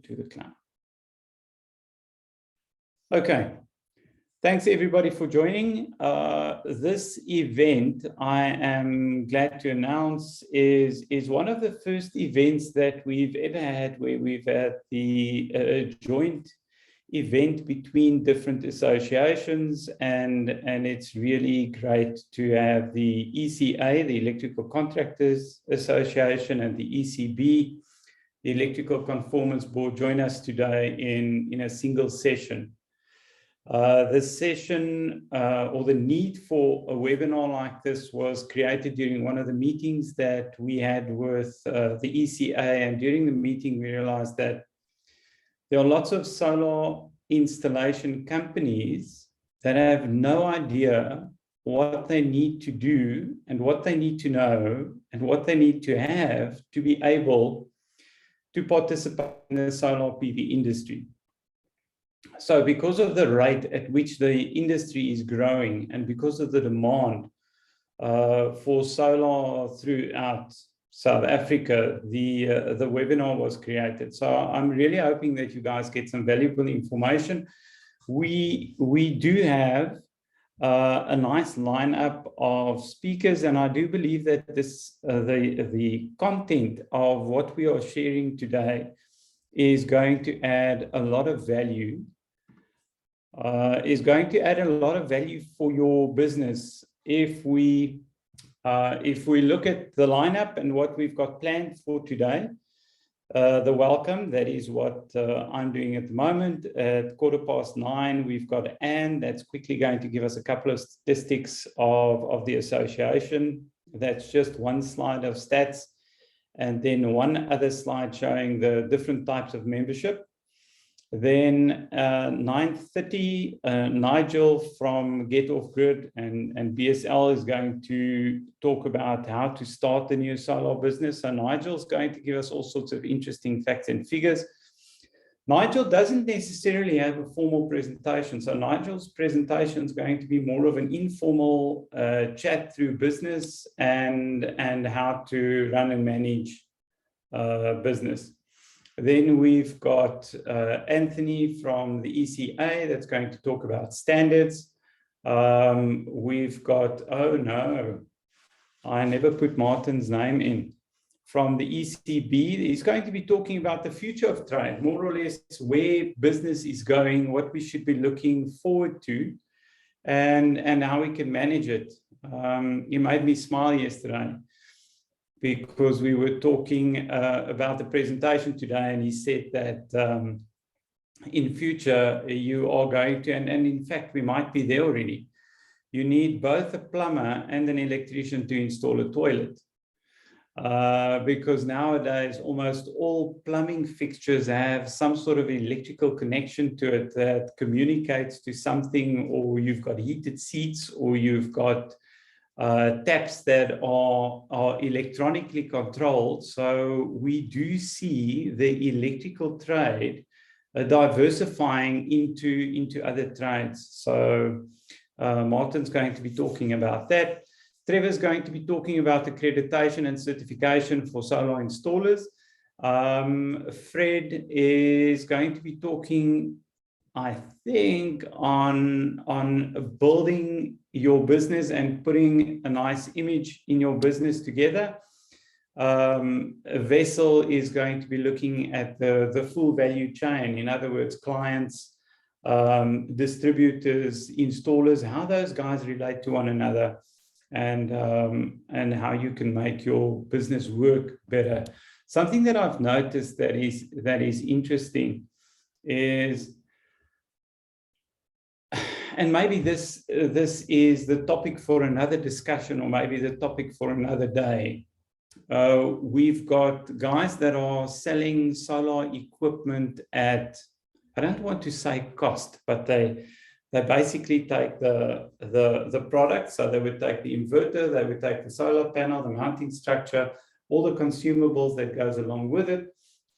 to the cloud. Okay. Thanks everybody for joining. This event, I am glad to announce, is one of the first events that we've ever had where we've had the joint event between different associations, and it's really great to have the ECA, the Electrical Contractors Association, and the ECB, the Electrical Conformance Board, join us today in a single session. The session or the need for a webinar like this was created during one of the meetings that we had with the ECA, and during the meeting we realized that there are lots of solar installation companies that have no idea what they need to do and what they need to know and what they need to have to be able to participate in the solar PV industry. So because of the rate at which the industry is growing and because of the demand for solar throughout South Africa, the webinar was created. So I'm really hoping that you guys get some valuable information. We do have a nice lineup of speakers, and I do believe that this the content of what we are sharing today is going to add a lot of value. For your business if we look at the lineup and what we've got planned for today. The welcome, that is what I'm doing at the moment. At 9:15, we've got Anne that's quickly going to give us a couple of statistics of the association. That's just one slide of stats, and then one other slide showing the different types of membership. Then 9:30, Nigel from Get Off Grid and BSL is going to talk about how to start the new solar business. So Nigel's going to give us all sorts of interesting facts and figures. Nigel doesn't necessarily have a formal presentation. So Nigel's presentation is going to be more of an informal chat through business and how to run and manage business. Then we've got Anthony from the ECA that's going to talk about standards. We've got, oh no, I never put Martin's name in. From the ECB, he's going to be talking about the future of trade, more or less where business is going, what we should be looking forward to, and how we can manage it. He made me smile yesterday, because we were talking about the presentation today, and he said that in future you are going to, and in fact we might be there already, you need both a plumber and an electrician to install a toilet. Because nowadays almost all plumbing fixtures have some sort of electrical connection to it that communicates to something, or you've got heated seats, or you've got taps that are electronically controlled. So we do see the electrical trade diversifying into other trades. So Martin's going to be talking about that. Trevor's going to be talking about accreditation and certification for solar installers. Fred is going to be talking, I think, on building your business and putting a nice image in your business together. Vessel is going to be looking at the full value chain. In other words, clients, distributors, installers, how those guys relate to one another, and how you can make your business work better. Something that I've noticed that is interesting is, and maybe this is the topic for another discussion, or maybe the topic for another day. We've got guys that are selling solar equipment at, I don't want to say cost, but they basically take the product. So they would take the inverter, they would take the solar panel, the mounting structure, all the consumables that goes along with it,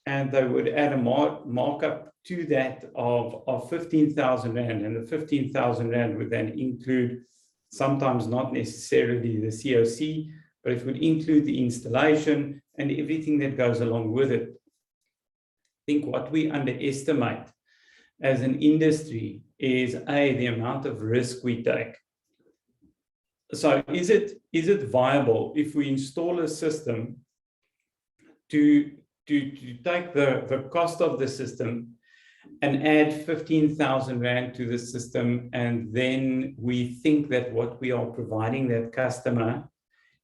and they would add a markup to that of 15,000 Rand, and the 15,000 Rand would then include, sometimes not necessarily the COC, but it would include the installation and everything that goes along with it. think what we underestimate as an industry is the amount of risk we take. So is it viable if we install a system to take the cost of the system and add 15,000 Rand to the system, and then we think that what we are providing that customer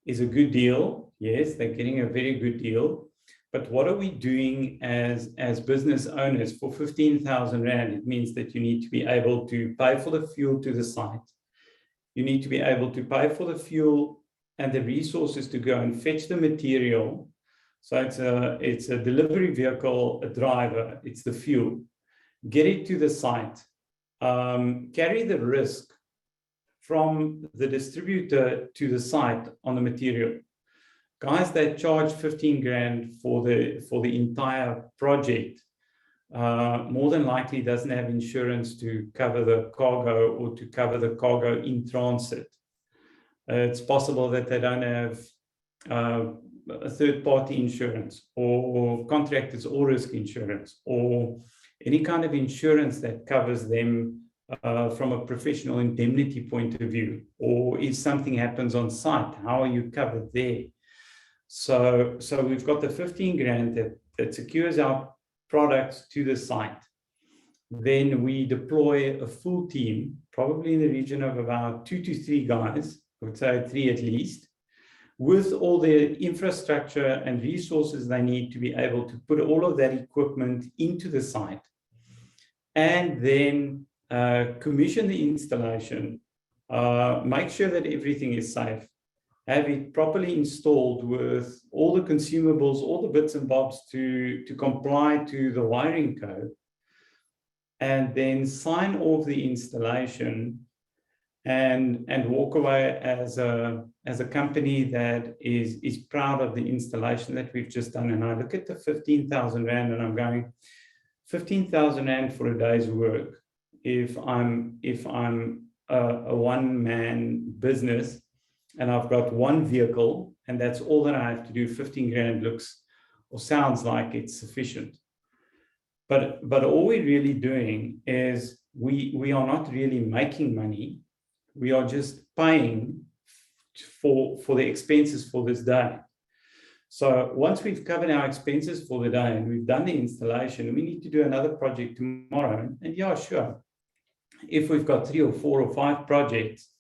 is a good deal? Yes, they're getting a very good deal. But what are we doing as business owners for 15,000 Rand? It means that you need to be able to pay for the fuel to the site. You need to be able to pay for the fuel and the resources to go and fetch the material. So it's a delivery vehicle, a driver, it's the fuel. Get it to the site. Carry the risk from the distributor to the site on the material. Guys that charge 15 grand for the entire project more than likely doesn't have insurance to cover the cargo or to cover the cargo in transit. It's possible that they don't have a third-party insurance or contractors or risk insurance or any kind of insurance that covers them from a professional indemnity point of view. Or if something happens on site, how are you covered there? So we've got the 15 grand that secures our products to the site. Then we deploy a full team, probably in the region of about 2 to 3 guys, I would say 3 at least, with all the infrastructure and resources they need to be able to put all of that equipment into the site, and then commission the installation, make sure that everything is safe, have it properly installed with all the consumables, all the bits and bobs to comply to the wiring code, and then sign off the installation and walk away as a company that is proud of the installation that we've just done. And I look at the 15,000 Rand and I'm going, 15,000 Rand for a day's work. If I'm a one-man business and I've got one vehicle and that's all that I have to do, 15 grand looks or sounds like it's sufficient. But all we're really doing is we are not really making money. We are just paying for the expenses for this day. So once we've covered our expenses for the day and we've done the installation, we need to do another project tomorrow. And yeah, sure. If we've got 3 or 4 or 5 projects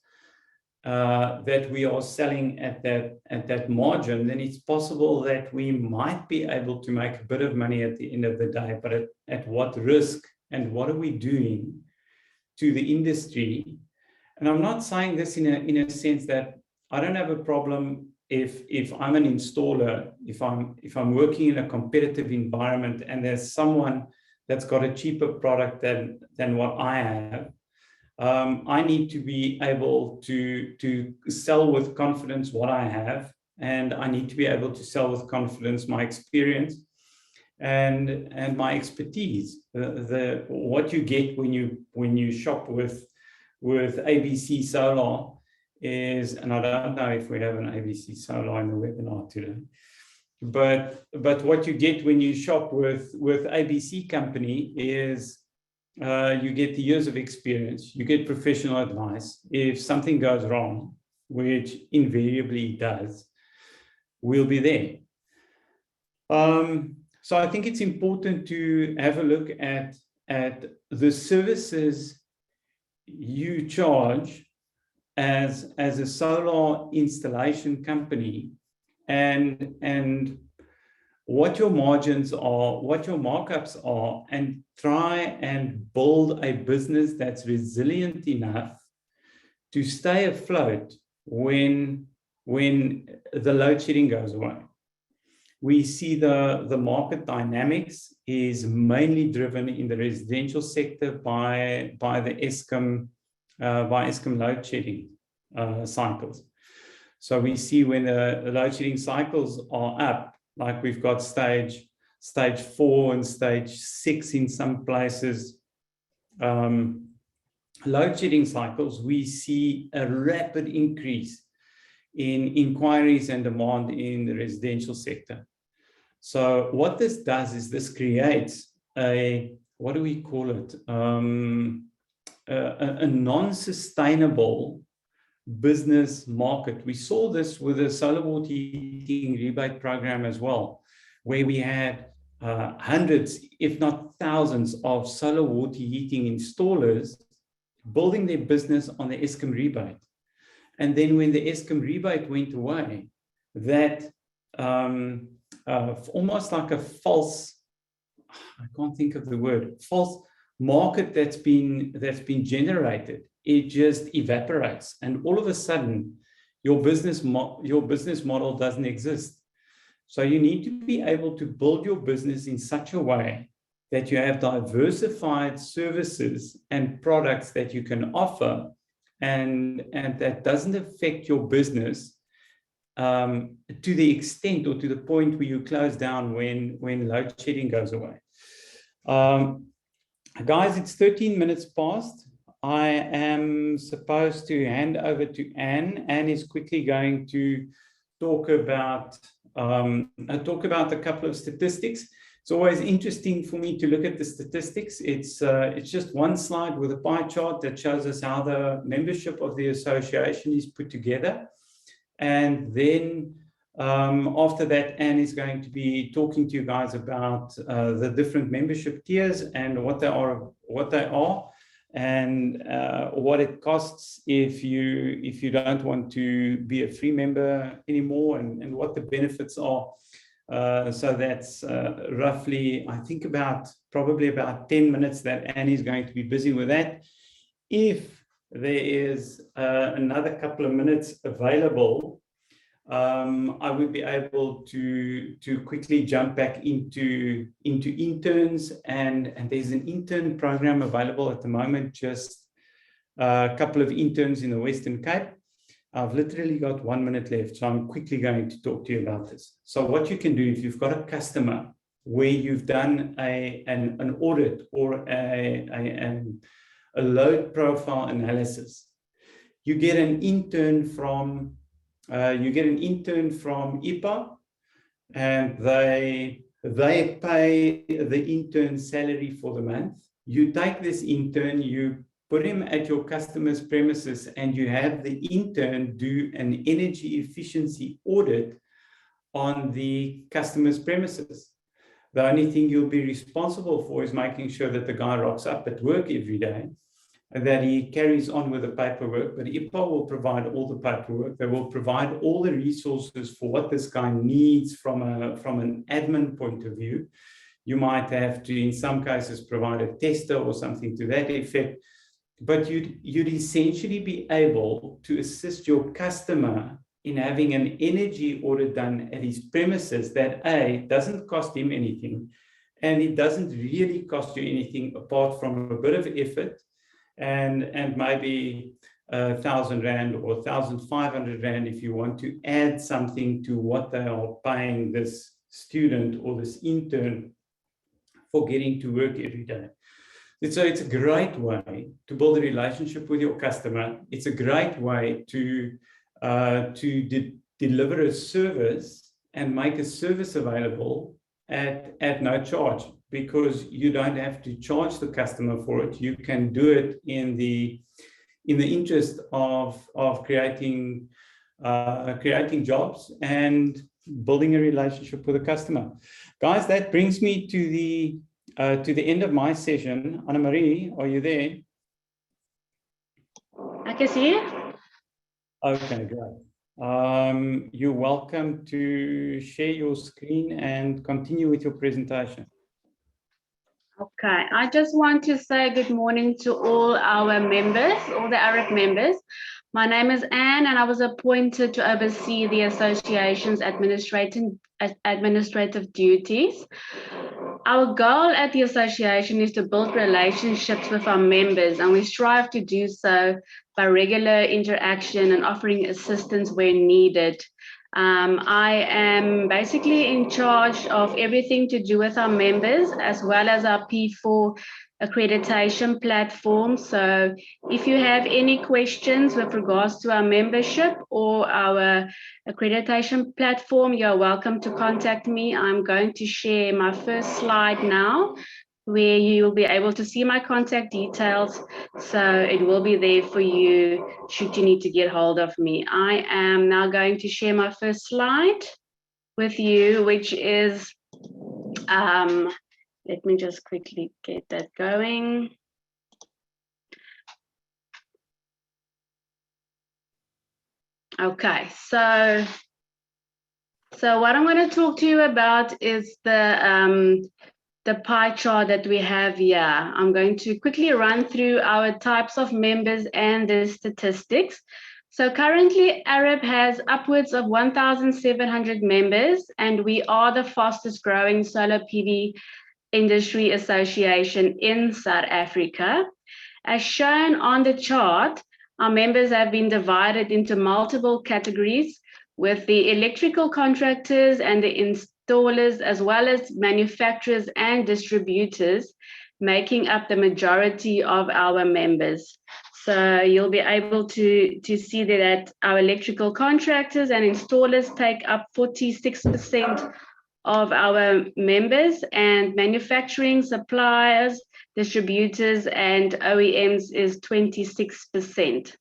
that we are selling at that margin, then it's possible that we might be able to make a bit of money at the end of the day. But at what risk, and what are we doing to the industry? And I'm not saying this in a sense that I don't have a problem if I'm an installer, if I'm working in a competitive environment and there's someone that's got a cheaper product than what I have. I need to be able to sell with confidence what I have, and I need to be able to sell with confidence my experience and my expertise. What you get when you shop with ABC Solar is, and I don't know if we have an ABC Solar in the webinar today, but what you get when you shop with ABC company is you get the years of experience, you get professional advice. If something goes wrong, which invariably does, we'll be there. So I think it's important to have a look at the services you charge as a solar installation company, and what your margins are, what your markups are, and try and build a business that's resilient enough to stay afloat when the load shedding goes away. We see the market dynamics is mainly driven in the residential sector by the ESCOM load shedding cycles. So we see when the load shedding cycles are up, like we've got stage 4 and stage 6 in some places, load shedding cycles, we see a rapid increase in inquiries and demand in the residential sector. So what this does is this creates what do we call it? A non-sustainable business market. We saw this with the solar water heating rebate program as well, where we had hundreds, if not thousands, of solar water heating installers building their business on the Eskom rebate. And then when the Eskom rebate went away, that almost like a false, I can't think of the word, false market that's been generated, it just evaporates, and all of a sudden your business model doesn't exist. So you need to be able to build your business in such a way that you have diversified services and products that you can offer, and that doesn't affect your business to the extent or to the point where you close down when load shedding goes away. Guys, it's 13 minutes past. I am supposed to hand over to Anne. Anne is quickly going to talk about a couple of statistics. It's always interesting for me to look at the statistics. It's just one slide with a pie chart that shows us how the membership of the association is put together. And then after that, Anne is going to be talking to you guys about the different membership tiers and what they are, and what it costs if you don't want to be a free member anymore, and what the benefits are. So that's roughly, I think, probably about 10 minutes that Anne is going to be busy with that. If there is another couple of minutes available, I would be able to quickly jump back into interns, and there's an intern program available at the moment, just a couple of interns in the Western Cape. I've literally got 1 minute left, so I'm quickly going to talk to you about this. So what you can do, if you've got a customer where you've done an audit or a load profile analysis, you get an intern from IPA, and they pay the intern's salary for the month. You take this intern, you put him at your customer's premises, and you have the intern do an energy efficiency audit on the customer's premises. The only thing you'll be responsible for is making sure that the guy rocks up at work every day, and that he carries on with the paperwork. But IPA will provide all the paperwork. They will provide all the resources for what this guy needs from an admin point of view. You might have to, in some cases, provide a tester or something to that effect. But you'd essentially be able to assist your customer in having an energy audit done at his premises that doesn't cost him anything, and it doesn't really cost you anything apart from a bit of effort and maybe 1,000 Rand or 1,500 Rand if you want to add something to what they are paying this student or this intern for getting to work every day. So it's a great way to build a relationship with your customer. It's a great way to deliver a service and make a service available at no charge, because you don't have to charge the customer for it. You can do it in the interest of creating jobs and building a relationship with the customer. Guys, that brings me to the end of my session. Anna-Marie, are you there? I can see you. Okay, great. You're welcome to share your screen and continue with your presentation. Okay, I just want to say good morning to all our members, all the AREP members. My name is Anne, and I was appointed to oversee the association's administrative duties. Our goal at the association is to build relationships with our members, and we strive to do so by regular interaction and offering assistance where needed. I am basically in charge of everything to do with our members, as well as our P4 accreditation platform. So if you have any questions with regards to our membership or our accreditation platform, you're welcome to contact me. I'm going to share my first slide now where you will be able to see my contact details. So it will be there for you should you need to get hold of me. I am now going to share my first slide with you, which is, let me just quickly get that going. Okay, so what I'm going to talk to you about is the pie chart that we have here. I'm going to quickly run through our types of members and the statistics. So currently, AREP has upwards of 1,700 members, and we are the fastest growing solar PV industry association in South Africa. As shown on the chart, our members have been divided into multiple categories, with the electrical contractors and the installers, as well as manufacturers and distributors, making up the majority of our members. So you'll be able to see that our electrical contractors and installers take up 46% of our members, and manufacturing, suppliers, distributors, and OEMs is 26%.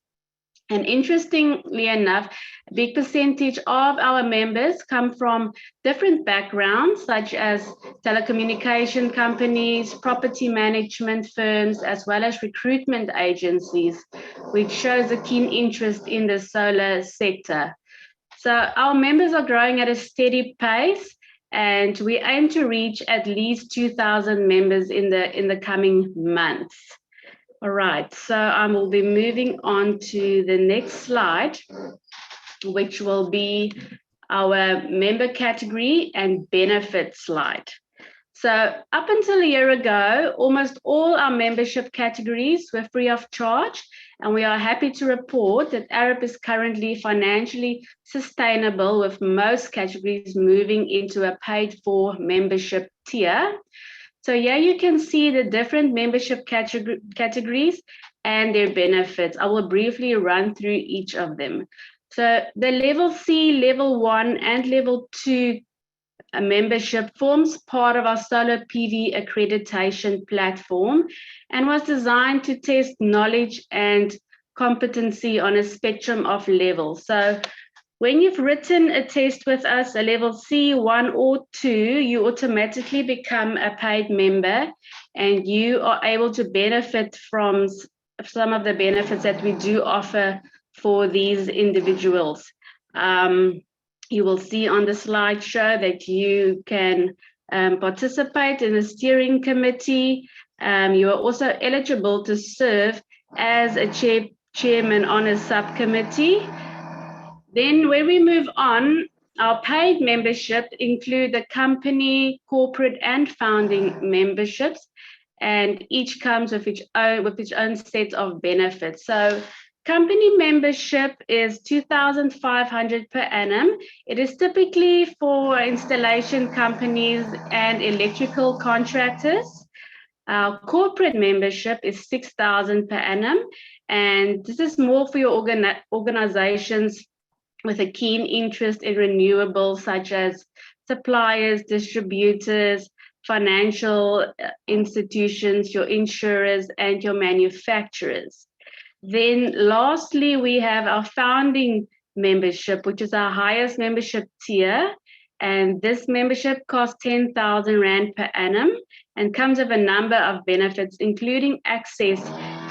And interestingly enough, a big percentage of our members come from different backgrounds, such as telecommunication companies, property management firms, as well as recruitment agencies, which shows a keen interest in the solar sector. So our members are growing at a steady pace, and we aim to reach at least 2,000 members in the coming months. All right, so I will be moving on to the next slide, which will be our member category and benefit slide. So up until a year ago, almost all our membership categories were free of charge, and we are happy to report that AREP is currently financially sustainable, with most categories moving into a paid-for membership tier. So here you can see the different membership categories and their benefits. I will briefly run through each of them. So the level C, level 1, and level 2 membership forms part of our solar PV accreditation platform and was designed to test knowledge and competency on a spectrum of levels. So when you've written a test with us, a level C, 1 or 2, you automatically become a paid member, and you are able to benefit from some of the benefits that we do offer for these individuals. You will see on the slideshow that you can participate in the steering committee. You are also eligible to serve as a chairman on a subcommittee. Then when we move on, our paid membership include the company, corporate, and founding memberships, and each comes with its own set of benefits. So company membership is 2,500 per annum. It is typically for installation companies and electrical contractors. Our corporate membership is 6,000 per annum, and this is more for your organizations with a keen interest in renewables, such as suppliers, distributors, financial institutions, your insurers, and your manufacturers. Then lastly, we have our founding membership, which is our highest membership tier. And this membership costs 10,000 Rand per annum and comes with a number of benefits, including access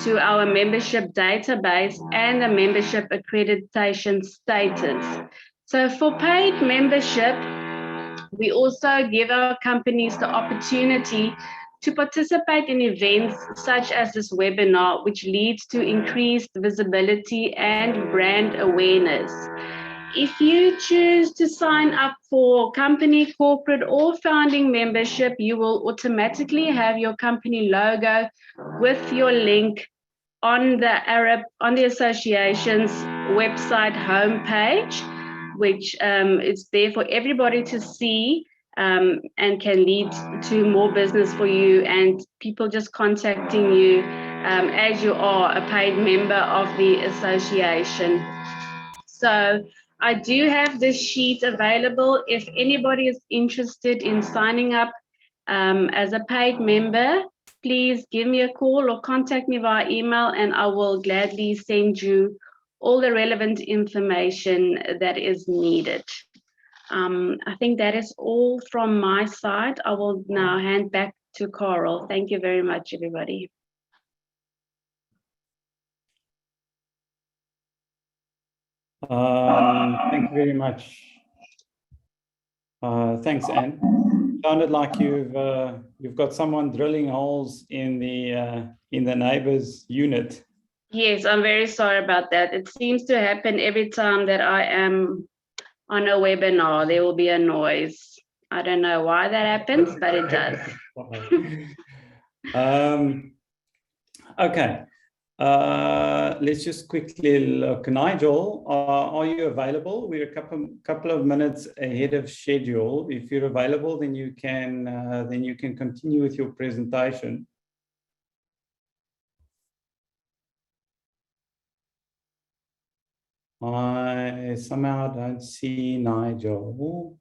to our membership database and the membership accreditation status. So for paid membership, we also give our companies the opportunity to participate in events such as this webinar, which leads to increased visibility and brand awareness. If you choose to sign up for company, corporate, or founding membership, you will automatically have your company logo with your link on the AREP, on the association's website homepage, which is there for everybody to see, and can lead to more business for you and people just contacting you as you are a paid member of the association. So I do have this sheet available if anybody is interested in signing up As a paid member, please give me a call or contact me via email, and I will gladly send you all the relevant information that is needed. I think that is all from my side. I will now hand back to Carl. Thank you very much, everybody. Thank you very much. Thanks, Anne. Sounded like you've got someone drilling holes in the neighbor's unit. Yes, I'm very sorry about that. It seems to happen every time that I am on a webinar. There will be a noise. I don't know why that happens, but it does. Okay. Let's just quickly look. Nigel, are you available? We're a couple of minutes ahead of schedule. If you're available, then you can continue with your presentation. I somehow don't see Nigel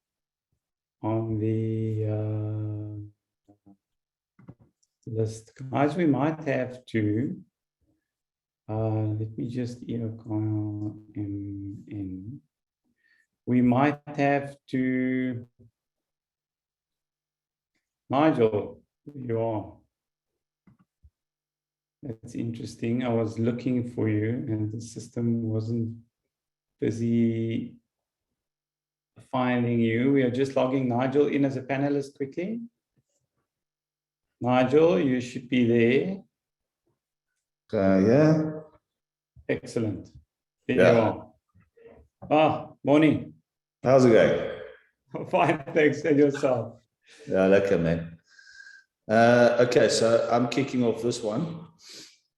on the list. Guys, we might have to. Let me just we might have to. Nigel, you are. That's interesting. I was looking for you and the system wasn't busy finding you. We are just logging Nigel in as a panelist quickly. Nigel, you should be there. Yeah. Excellent. There you are. Ah, morning. How's it going? Fine, thanks. And yourself? Yeah, okay, man. Okay, so I'm kicking off this one.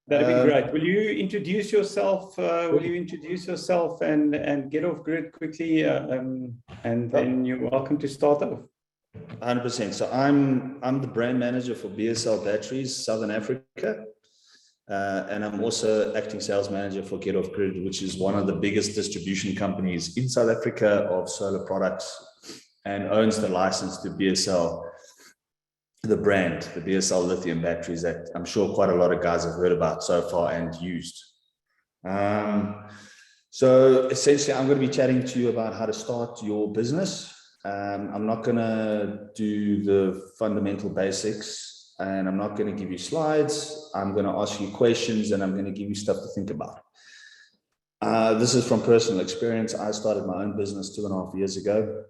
That'd be great. Will you introduce yourself? And get off grid quickly? And then you're welcome to start off. 100%. So I'm the brand manager for BSL Batteries, Southern Africa. And I'm also acting sales manager for Get Off Grid, which is one of the biggest distribution companies in South Africa of solar products, and owns the license to BSL, the brand, the BSL lithium batteries that I'm sure quite a lot of guys have heard about so far and used. So essentially, I'm going to be chatting to you about how to start your business. I'm not going to do the fundamental basics, and I'm not going to give you slides. I'm going to ask you questions, and I'm going to give you stuff to think about. This is from personal experience. I started my own business 2.5 years ago.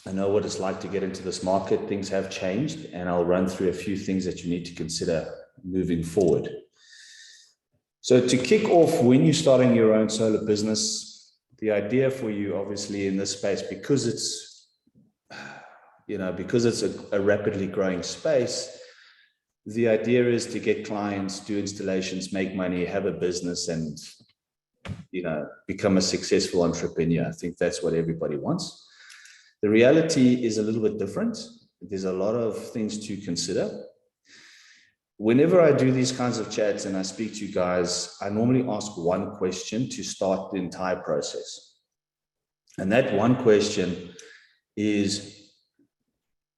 I know what it's like to get into this market. Things have changed, and I'll run through a few things that you need to consider moving forward. So to kick off, when you're starting your own solar business, the idea for you, obviously, in this space, because it's a rapidly growing space, the idea is to get clients, do installations, make money, have a business, and become a successful entrepreneur. I think that's what everybody wants. The reality is a little bit different. There's a lot of things to consider. Whenever I do these kinds of chats and I speak to you guys, I normally ask one question to start the entire process. And that one question is,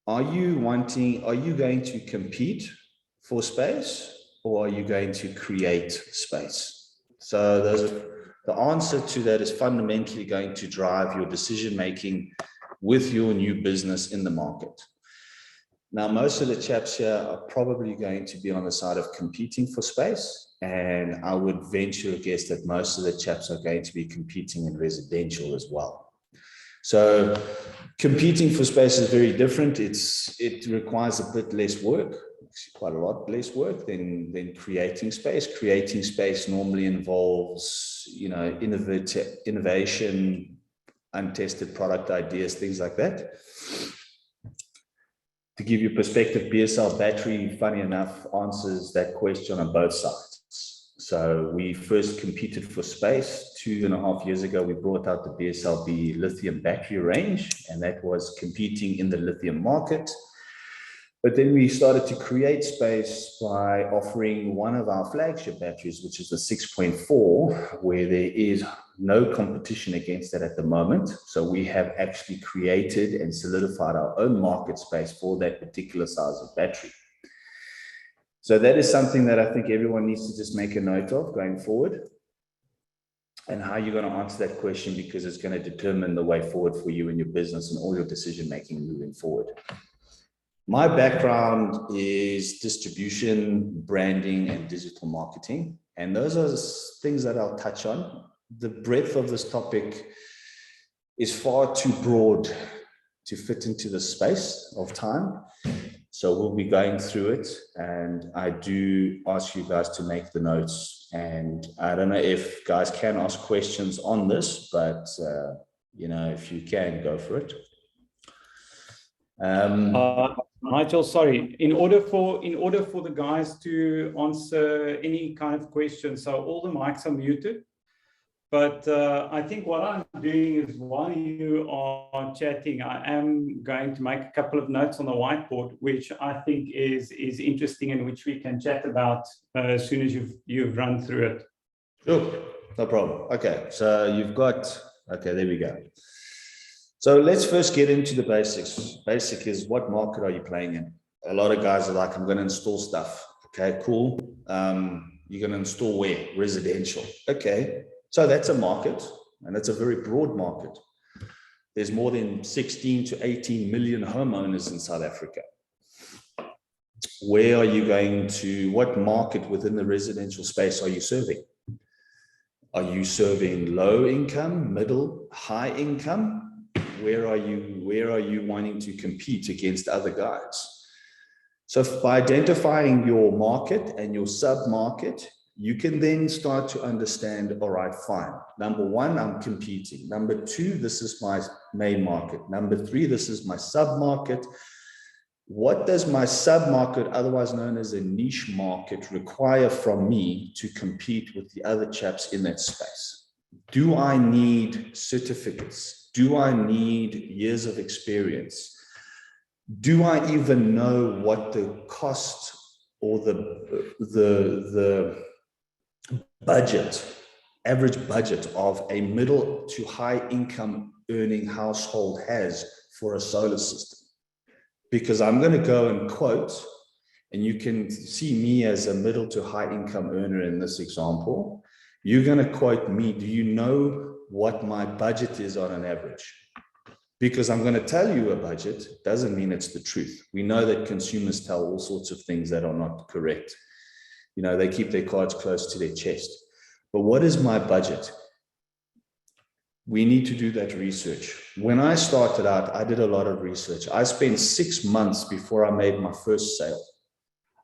are you going to compete for space, or are you going to create space? So the answer to that is fundamentally going to drive your decision-making with your new business in the market. Now, most of the chaps here are probably going to be on the side of competing for space, and I would venture a guess that most of the chaps are going to be competing in residential as well. So competing for space is very different. It requires a bit less work, quite a lot less work than creating space. Creating space normally involves, innovation, untested product ideas, things like that. To give you perspective, BSL battery, funny enough, answers that question on both sides. So we first competed for space 2.5 years ago. We brought out the BSLB lithium battery range, and that was competing in the lithium market. But then we started to create space by offering one of our flagship batteries, which is the 6.4, where there is no competition against that at the moment. So we have actually created and solidified our own market space for that particular size of battery. So that is something that I think everyone needs to just make a note of going forward, and how you're going to answer that question, because it's going to determine the way forward for you and your business and all your decision making moving forward. My background is distribution, branding, and digital marketing. And those are things that I'll touch on. The breadth of this topic is far too broad to fit into the space of time. So we'll be going through it. And I do ask you guys to make the notes. And I don't know if guys can ask questions on this, but you know, if you can, go for it. Nigel, sorry. In order for the guys to answer any kind of questions, so all the mics are muted. But I think what I'm doing is, while you are chatting, I am going to make a couple of notes on the whiteboard, which I think is interesting and which we can chat about as soon as you've run through it. Sure, no problem. Okay, so you've got, okay, there we go. So let's first get into the basics. Basic is, what market are you playing in? A lot of guys are like, I'm going to install stuff. Okay, cool. You're going to install where? Residential. Okay, so that's a market, and it's a very broad market. There's more than 16 to 18 million homeowners in South Africa. Where are you going to, what market within the residential space are you serving? Are you serving low income, middle, high income? Where are you wanting to compete against other guys? So by identifying your market and your sub-market, you can then start to understand, all right, fine. Number one, I'm competing. Number two, this is my main market. Number three, this is my sub-market. What does my sub-market, otherwise known as a niche market, require from me to compete with the other chaps in that space? Do I need certificates? Do I need years of experience? Do I even know what the cost or the budget, average budget of a middle to high income earning household has for a solar system? Because I'm going to go and quote, and you can see me as a middle to high income earner in this example. You're going to quote me. Do you know what my budget is on an average? Because I'm going to tell you a budget doesn't mean it's the truth. We know that consumers tell all sorts of things that are not correct. You know, they keep their cards close to their chest. But what is my budget? We need to do that research. When I started out, I did a lot of research. I spent 6 months before I made my first sale.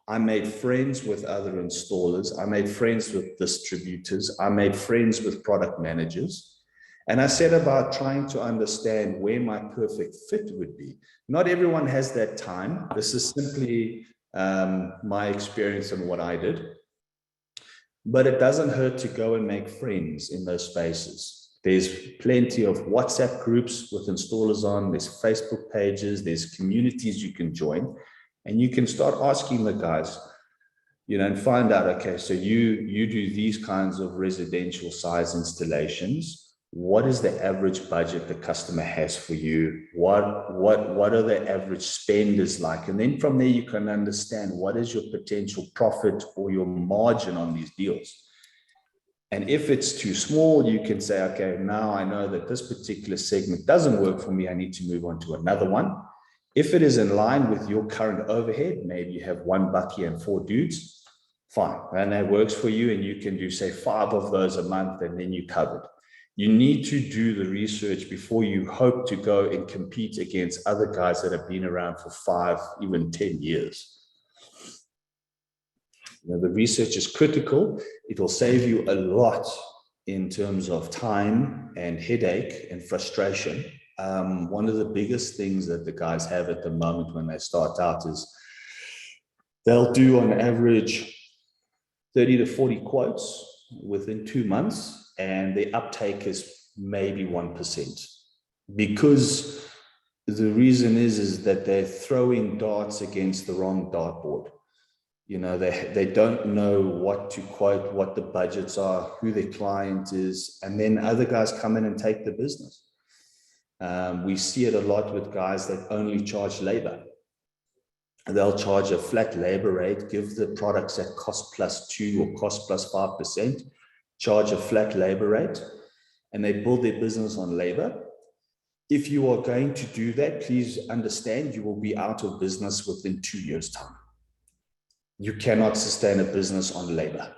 I made friends with other installers. I made friends with distributors. I made friends with product managers. And I set about trying to understand where my perfect fit would be. Not everyone has that time. This is simply my experience and what I did. But it doesn't hurt to go and make friends in those spaces. There's plenty of WhatsApp groups with installers on. There's Facebook pages. There's communities you can join. And you can start asking the guys, you know, and find out, okay, so you do these kinds of residential size installations. What is the average budget the customer has for you? What are the average spenders like? And then from there, you can understand what is your potential profit or your margin on these deals. And if it's too small, you can say, okay, now I know that this particular segment doesn't work for me. I need to move on to another one. If it is in line with your current overhead, maybe you have 1 bucky and 4 dudes, fine. And that works for you. And you can do, say, 5 of those a month, and then you're covered. You need to do the research before you hope to go and compete against other guys that have been around for 5, even 10 years. You know, the research is critical. It will save you a lot in terms of time and headache and frustration. One of the biggest things that the guys have at the moment when they start out is they'll do on average 30 to 40 quotes within 2 months, and the uptake is maybe 1%, because the reason is that they're throwing darts against the wrong dartboard. You know, they don't know what to quote, what the budgets are, who their client is, and then other guys come in and take the business. We see it a lot with guys that only charge labor. They'll charge a flat labor rate, give the products at cost plus 2 or cost plus 5%, charge a flat labor rate, and they build their business on labor. If you are going to do that, please understand you will be out of business within 2 years' time. You cannot sustain a business on labor.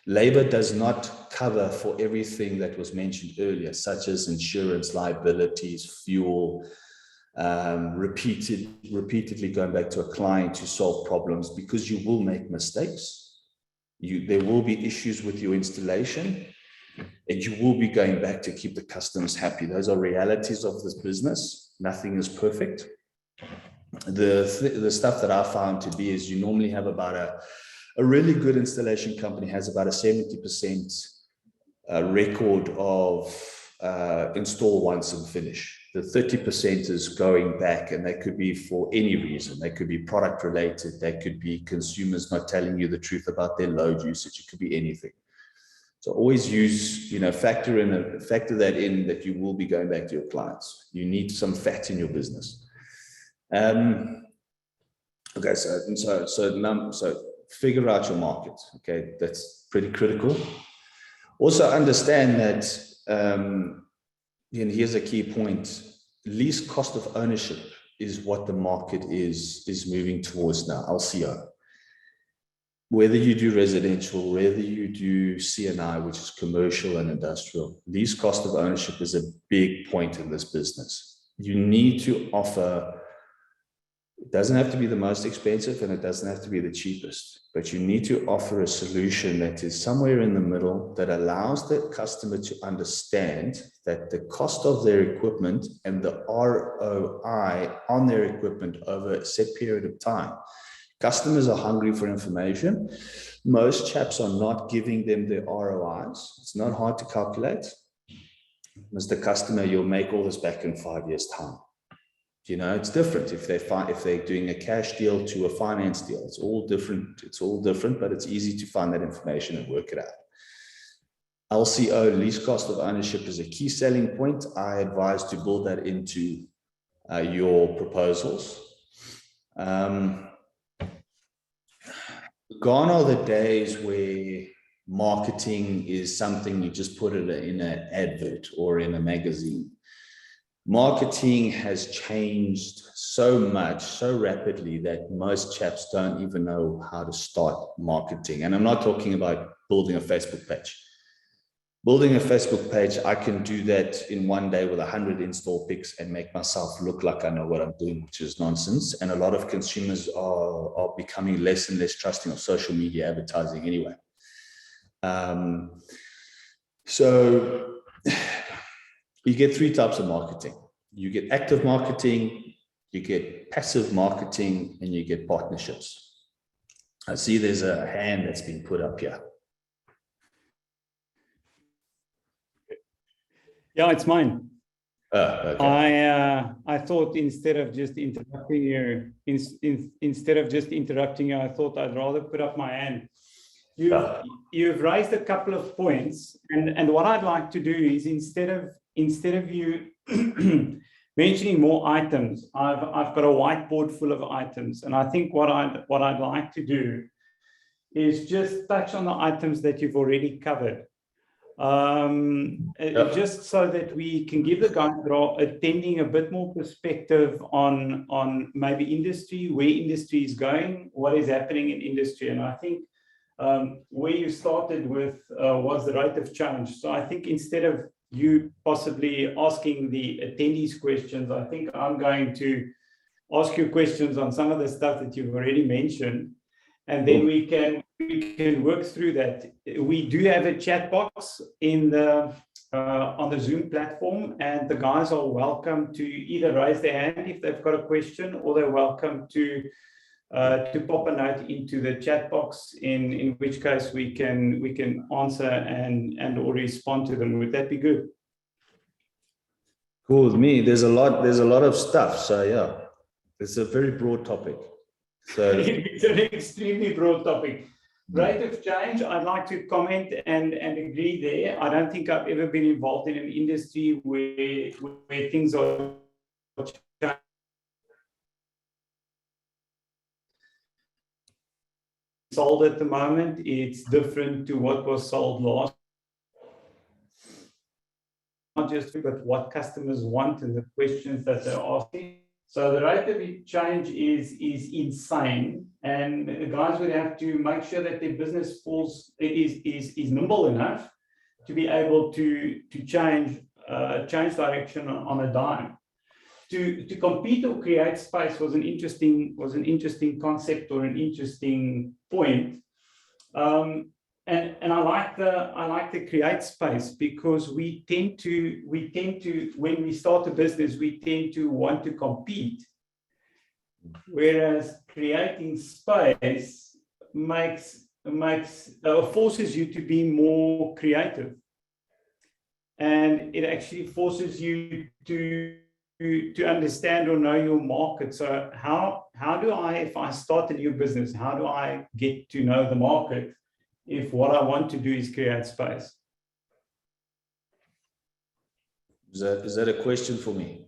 Labor does not cover for everything that was mentioned earlier, such as insurance, liabilities, fuel, repeatedly going back to a client to solve problems, because you will make mistakes. There will be issues with your installation, and you will be going back to keep the customers happy. Those are realities of this business. Nothing is perfect. The stuff that I found to be is you normally have about a really good installation company has about a 70% record of install once and finish. The 30% is going back, and that could be for any reason. They could be product related. That could be consumers not telling you the truth about their load usage. It could be anything. So always use, factor that in, that you will be going back to your clients. You need some fat in your business. Okay, so figure out your market. Okay, that's pretty critical. Also understand that, and here's a key point: least cost of ownership is what the market is moving towards now. LCO. Whether you do residential, whether you do CNI, which is commercial and industrial, least cost of ownership is a big point in this business. You need to offer. It doesn't have to be the most expensive, and it doesn't have to be the cheapest, but you need to offer a solution that is somewhere in the middle, that allows the customer to understand that the cost of their equipment and the ROI on their equipment over a set period of time. Customers are hungry for information. Most chaps are not giving them their ROIs. It's not hard to calculate. Mr. Customer, you'll make all this back in 5 years' time. It's different if they're doing a cash deal to a finance deal. It's all different. It's all different, but it's easy to find that information and work it out. LCO, least cost of ownership, is a key selling point. I advise to build that into your proposals. Gone are the days where marketing is something you just put it in an advert or in a magazine. Marketing has changed so much, so rapidly, that most chaps don't even know how to start marketing. And I'm not talking about building a Facebook page. Building a Facebook page, I can do that in one day with 100 install pics and make myself look like I know what I'm doing, which is nonsense. And a lot of consumers are becoming less and less trusting of social media advertising anyway. So you get 3 types of marketing. You get active marketing, you get passive marketing, and you get partnerships. I see there's a hand that's been put up here. Yeah, it's mine. Okay. I thought instead of just interrupting you, I thought I'd rather put up my hand. You've raised a couple of points, and what I'd like to do is instead of you mentioning more items, I've got a whiteboard full of items, and I think what I'd like to do is just touch on the items that you've already covered. Just so that we can give the guys that are attending a bit more perspective on maybe industry, where industry is going, what is happening in industry. And I think where you started with was the rate of change. So I think instead of you possibly asking the attendees questions, I think I'm going to ask you questions on some of the stuff that you've already mentioned, and then we can work through that. We do have a chat box in the on the Zoom platform, and the guys are welcome to either raise their hand if they've got a question, or they're welcome to pop a note into the chat box, in which case we can answer and or respond to them. Would that be good? Cool with me. There's a lot of stuff. So yeah, it's a very broad topic. So It's an extremely broad topic. Rate of change, I'd like to comment and agree there. I don't think I've ever been involved in an industry where things are sold at the moment. It's different to what was sold last. Not just but what customers want and the questions that they're asking. So the rate of change is insane, and the guys would have to make sure that their business is nimble enough to be able to change direction on a dime. To compete or create space was an interesting concept or an interesting point. And I like the create space, because we tend to when we start a business, we tend to want to compete, whereas creating space forces you to be more creative, and it actually forces you to understand or know your market. So how do I, if I start a new business, how do I get to know the market if what I want to do is create space? is that a question for me?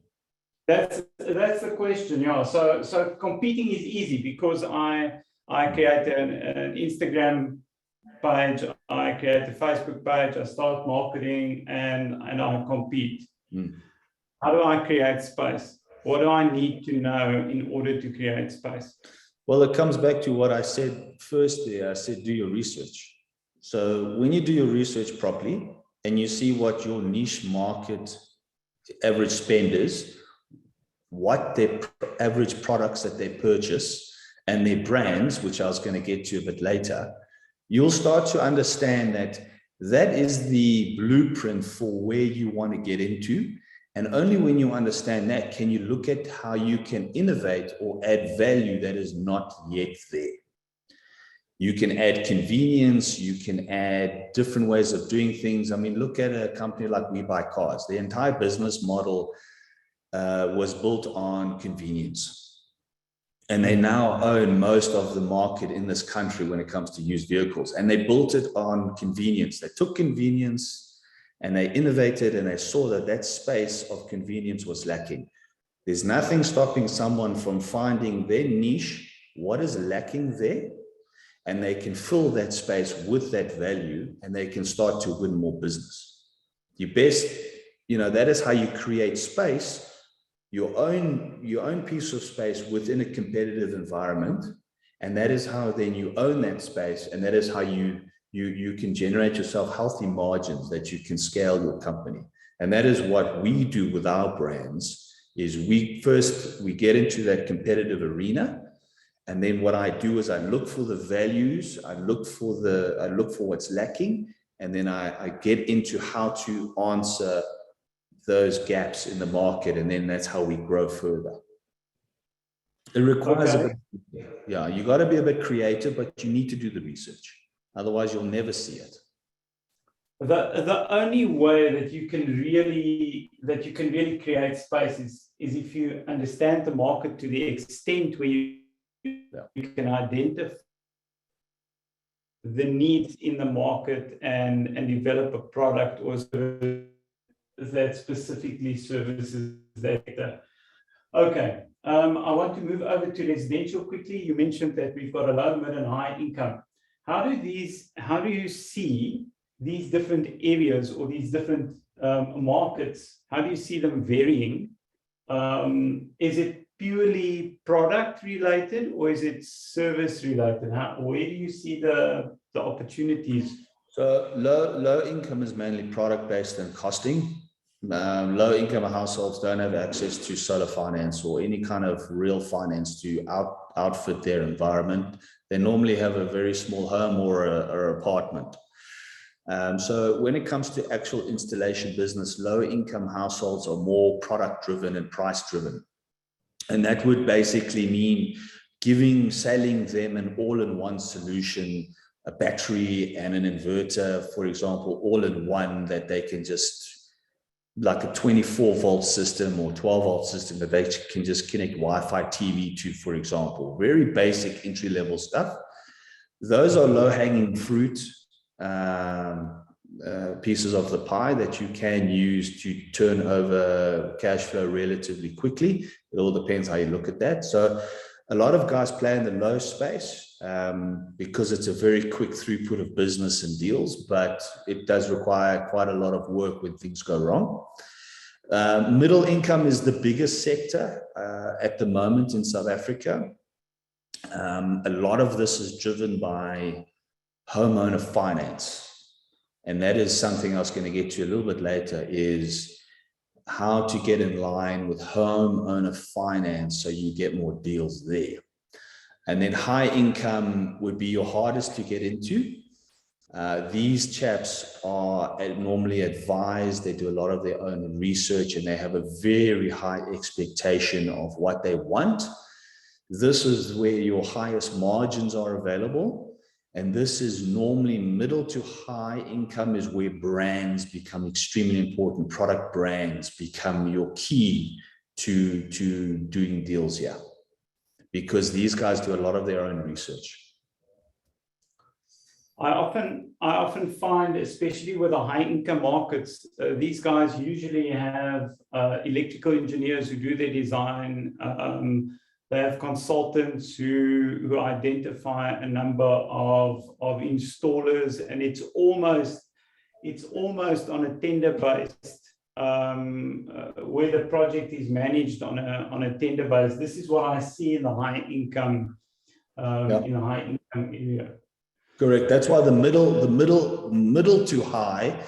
That's the question, yeah. So competing is easy, because I create an Instagram page, I create a Facebook page, I start marketing, and I compete. How do I create space? What do I need to know in order to create space? Well, it comes back to what I said first there. I said, do your research. So when you do your research properly and you see what your niche market average spend is, what their average products that they purchase and their brands, which I was going to get to a bit later, you'll start to understand that is the blueprint for where you want to get into. And only when you understand that can you look at how you can innovate or add value that is not yet there. You can add convenience, you can add different ways of doing things. I mean, look at a company like We Buy Cars. The entire business model was built on convenience. And they now own most of the market in this country when it comes to used vehicles. And they built it on convenience. They took convenience and they innovated, and they saw that space of convenience was lacking. There's nothing stopping someone from finding their niche, what is lacking there, and they can fill that space with that value, and they can start to win more business. You best, that is how you create space, your own piece of space within a competitive environment. And that is how then you own that space, and that is how you can generate yourself healthy margins that you can scale your company. And that is what we do with our brands, is we get into that competitive arena. And then what I do is I look for the values, I look for what's lacking, and then I get into how to answer those gaps in the market. And then that's how we grow further. It requires you got to be a bit creative, but you need to do the research. Otherwise, you'll never see it. The only way that you can really create space is if you understand the market to the extent where you can identify the needs in the market and develop a product or service that specifically services that data. Okay, I want to move over to residential quickly. You mentioned that we've got a low, mid, and high income. How do you see these different areas or these different markets? How do you see them varying? Is it purely product related, or is it service related? Where do you see the opportunities? So low income is mainly product based and costing. Low income households don't have access to solar finance or any kind of real finance to outfit their environment. They normally have a very small home or an apartment. So when it comes to actual installation business, low income households are more product driven and price driven. And that would basically mean selling them an all-in-one solution, a battery and an inverter, for example, all in one, that they can just like a 24-volt system or 12-volt system that they can just connect Wi-Fi TV to, for example. Very basic entry-level stuff. Those are low-hanging fruit pieces of the pie that you can use to turn over cash flow relatively quickly. It all depends how you look at that. So a lot of guys play in the low space because it's a very quick throughput of business and deals, but it does require quite a lot of work when things go wrong. Middle income is the biggest sector at the moment in South Africa. A lot of this is driven by homeowner finance. And that is something I was going to get to a little bit later, is how to get in line with homeowner finance so you get more deals there. And then high income would be your hardest to get into. These chaps are normally advised, they do a lot of their own research, and they have a very high expectation of what they want. This is where your highest margins are available. And this is normally middle to high income is where brands become extremely important. Product brands become your key to doing deals here, because these guys do a lot of their own research. I often find, especially with the high income markets, these guys usually have electrical engineers who do their design. They have consultants who identify a number of installers, and it's almost on a tender based, where the project is managed on a tender base. This is what I see in the high income in the high income area. Correct. That's why the middle to high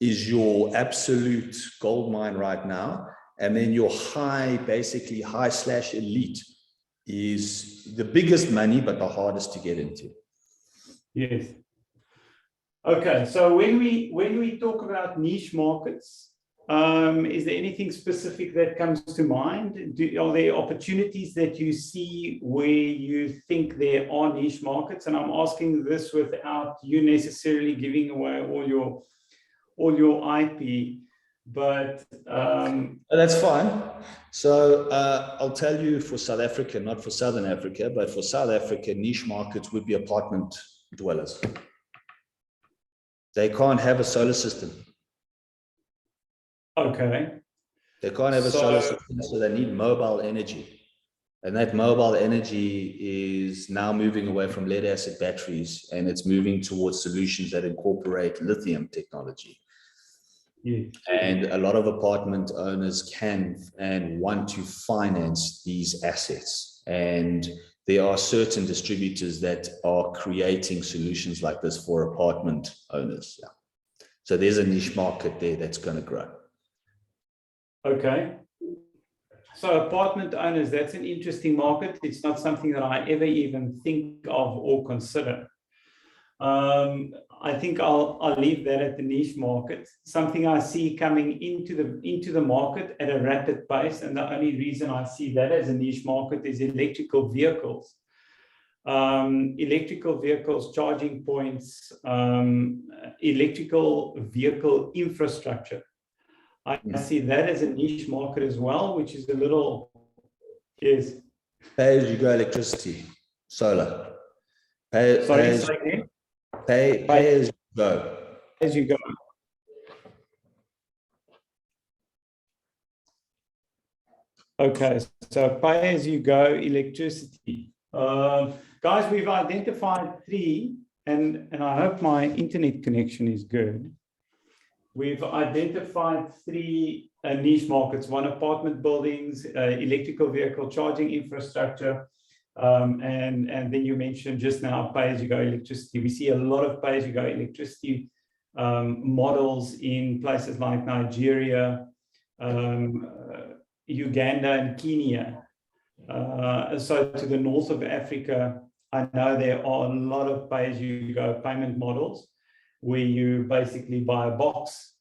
is your absolute gold mine right now. And then your high, basically high/elite, is the biggest money, but the hardest to get into. Yes. Okay. So when we talk about niche markets, is there anything specific that comes to mind? Are there opportunities that you see where you think there are niche markets? And I'm asking this without you necessarily giving away all your IP. But that's fine. So I'll tell you, for South Africa, not for Southern Africa, but for South Africa, niche markets would be apartment dwellers. They can't have a solar system. Okay. They can't have a solar system, so they need mobile energy. And that mobile energy is now moving away from lead acid batteries, and it's moving towards solutions that incorporate lithium technology. Yeah. And a lot of apartment owners can and want to finance these assets. And there are certain distributors that are creating solutions like this for apartment owners. Yeah. So there's a niche market there that's going to grow. Okay. So apartment owners, that's an interesting market. It's not something that I ever even think of or consider. I think I'll leave that at the niche market. Something I see coming into the market at a rapid pace, and the only reason I see that as a niche market is electrical vehicles. Electrical vehicles, charging points, electrical vehicle infrastructure. I see that as a niche market as well, which is a little, yes. Pay-as-you-go electricity, solar. Sorry, say again? Pay as you go. As you go. Okay, so pay as you go electricity. Guys, we've identified 3, and I hope my internet connection is good. We've identified 3 niche markets: 1, apartment buildings, electrical vehicle charging infrastructure, and then you mentioned just now pay-as-you-go electricity. We see a lot of pay-as-you-go electricity models in places like Nigeria, Uganda, and Kenya. So to the north of Africa, I know there are a lot of pay-as-you-go payment models where you basically buy a box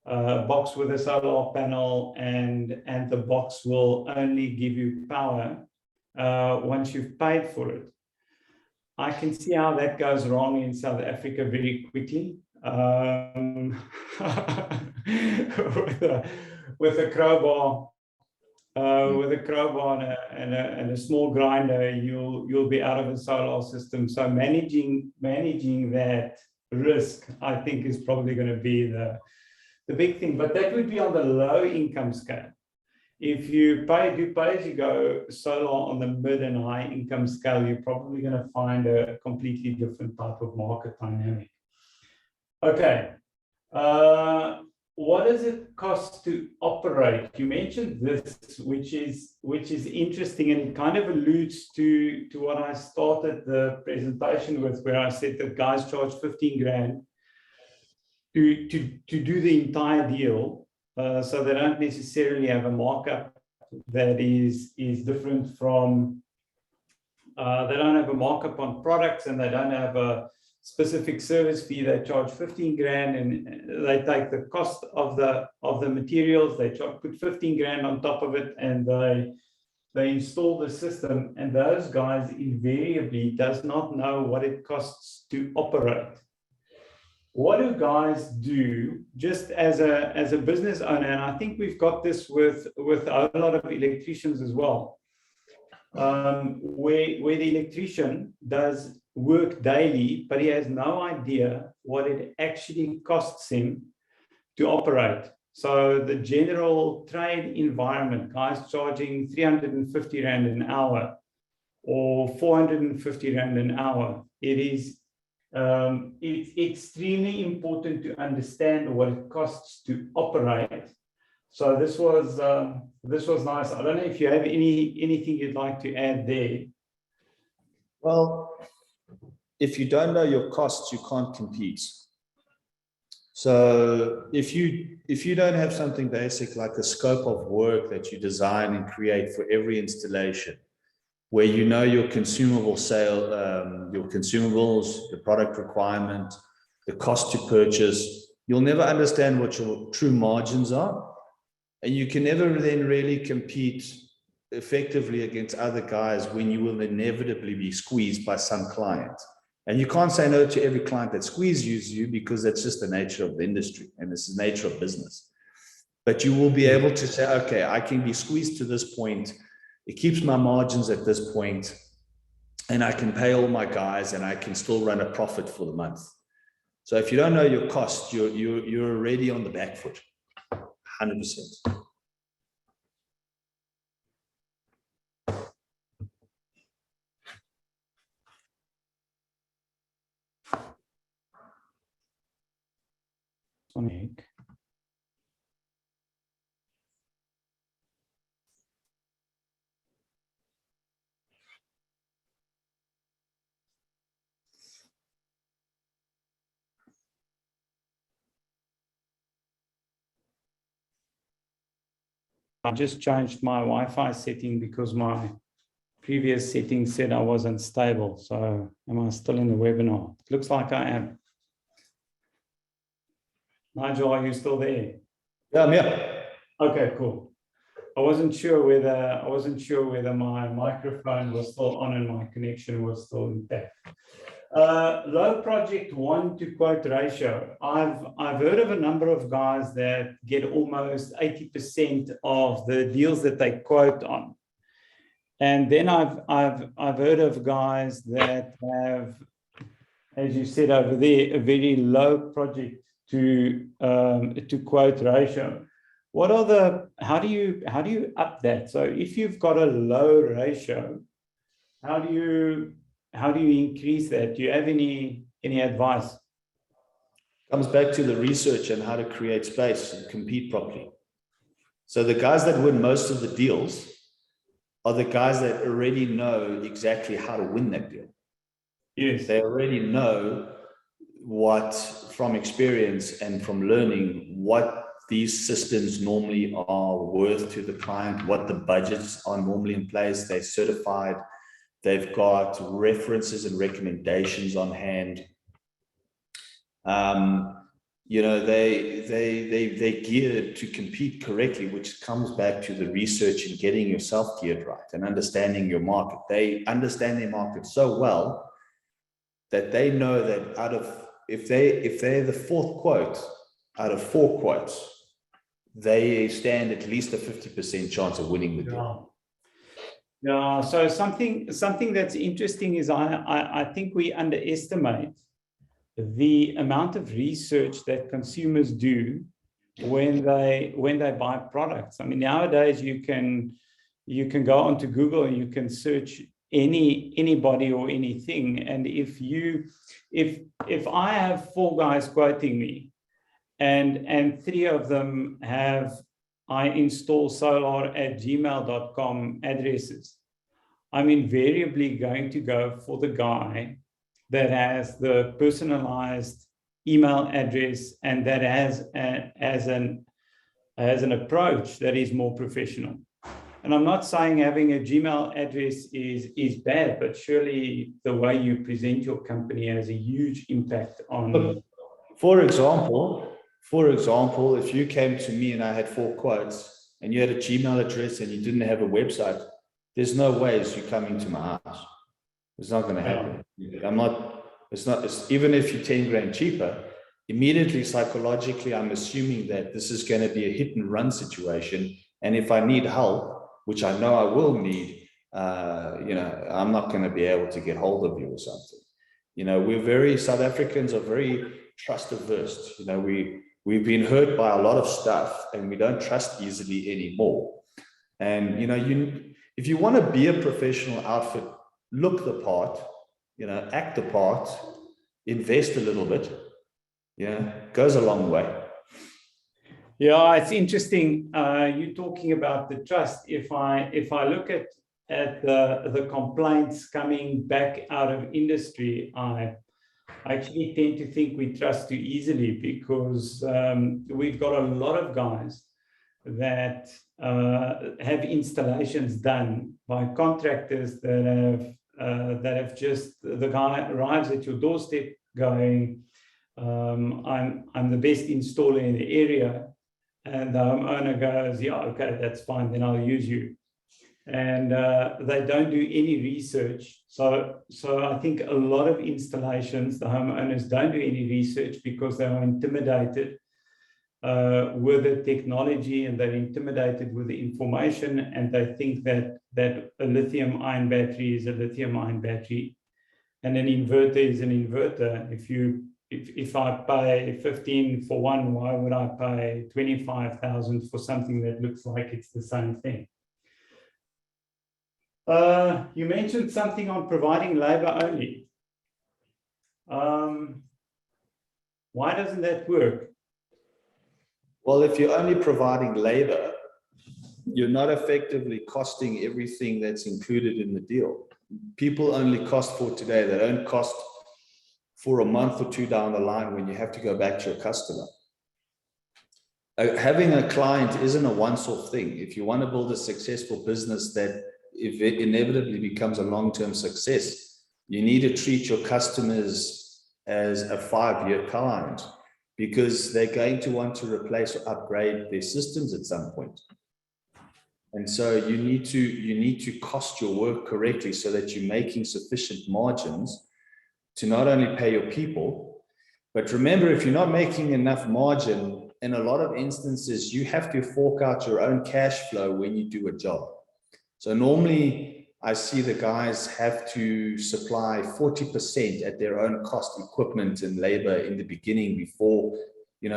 with a solar panel, and the box will only give you power once you've paid for it. I can see how that goes wrong in South Africa very quickly. with a crowbar. With a crowbar and a small grinder, you'll be out of a solar system. So managing that risk, I think, is probably going to be the big thing. But that would be on the low income scale. If you do pay as you go solar on the mid and high income scale, you're probably going to find a completely different type of market dynamic. Okay. What does it cost to operate? You mentioned this, which is interesting, and it kind of alludes to what I started the presentation with, where I said that guys charge 15 grand to do the entire deal, so they don't necessarily have a markup that is different from. They don't have a markup on products, and they don't have a specific service fee. They charge 15 grand, and they take the cost of the materials. They put 15 grand on top of it, and they install the system. And those guys invariably does not know what it costs to operate. What do guys do just as a business owner? And I think we've got this with a lot of electricians as well, where the electrician does work daily, but he has no idea what it actually costs him to operate. So the general trade environment, guys charging 350 Rand an hour or 450 Rand an hour, it's extremely important to understand what it costs to operate. So this was nice. I don't know if you have anything you'd like to add there. Well, if you don't know your costs, you can't compete. So if you don't have something basic like a scope of work that you design and create for every installation, where you know your consumable sale, your consumables, the product requirement, the cost to purchase, you'll never understand what your true margins are. And you can never then really compete effectively against other guys when you will inevitably be squeezed by some client. And you can't say no to every client that squeezes you, because that's just the nature of the industry and it's the nature of business. But you will be able to say, okay, I can be squeezed to this point. It keeps my margins at this point, and I can pay all my guys and I can still run a profit for the month. So if you don't know your cost, you're already on the back foot, 100%. Sonic. I just changed my Wi-Fi setting because my previous setting said I was unstable. So am I still in the webinar? It looks like I am. Nigel, are you still there? Yeah, I'm here. Okay, cool. I wasn't sure whether my microphone was still on and my connection was still intact. Low project one to quote ratio. I've heard of a number of guys that get almost 80% of the deals that they quote on. And then I've heard of guys that have, as you said over there, a very low project to quote ratio. What are how do you up that? So if you've got a low ratio, how do you increase that? Do you have any advice? Comes back to the research and how to create space and compete properly. So the guys that win most of the deals are the guys that already know exactly how to win that deal. Yes. They already know what, from experience and from learning, what these systems normally are worth to the client, what the budgets are normally in place. They're certified. They've got references and recommendations on hand. You know, they're geared to compete correctly, which comes back to the research and getting yourself geared right and understanding your market. They understand their market so well that they know that if they're the fourth quote out of 4 quotes, they stand at least a 50% chance of winning the deal. Yeah. So something that's interesting is I think we underestimate the amount of research that consumers do when they buy products. I mean, nowadays you can go onto Google and you can search anybody or anything. And if I have 4 guys quoting me, and 3 of them have I install solar@gmail.com addresses, I'm invariably going to go for the guy that has the personalized email address and that has an approach that is more professional. And I'm not saying having a Gmail address is bad, but surely the way you present your company has a huge impact on. For example, if you came to me and I had 4 quotes and you had a Gmail address and you didn't have a website, there's no ways you're coming to my house. It's not going to happen. Even if you're 10 grand cheaper, immediately psychologically, I'm assuming that this is going to be a hit and run situation. And if I need help, which I know I will need, I'm not going to be able to get hold of you or something. South Africans are very trust averse. We've been hurt by a lot of stuff and we don't trust easily anymore. And, if you want to be a professional outfit, look the part, act the part, invest a little bit, goes a long way. Yeah, it's interesting. You're talking about the trust. If I look at the complaints coming back out of industry, I actually tend to think we trust too easily because we've got a lot of guys that have installations done by contractors that have just, the guy arrives at your doorstep going, I'm the best installer in the area, and the homeowner goes, yeah, okay, that's fine, then I'll use you. And they don't do any research. So I think a lot of installations, the homeowners don't do any research because they are intimidated with the technology and they're intimidated with the information, and they think that a lithium-ion battery is a lithium-ion battery and an inverter is an inverter. If I pay 15 for one, why would I pay 25,000 for something that looks like it's the same thing? You mentioned something on providing labor only. Why doesn't that work? Well, if you're only providing labor, you're not effectively costing everything that's included in the deal. People only cost for today. They don't cost for a month or 2 down the line when you have to go back to your customer. Having a client isn't a once-off thing. If you want to build a successful business that if it inevitably becomes a long-term success, you need to treat your customers as a 5-year client, because they're going to want to replace or upgrade their systems at some point. And so you need to cost your work correctly so that you're making sufficient margins to not only pay your people, but remember, if you're not making enough margin, in a lot of instances, you have to fork out your own cash flow when you do a job. So normally I see the guys have to supply 40% at their own cost, equipment and labor in the beginning before,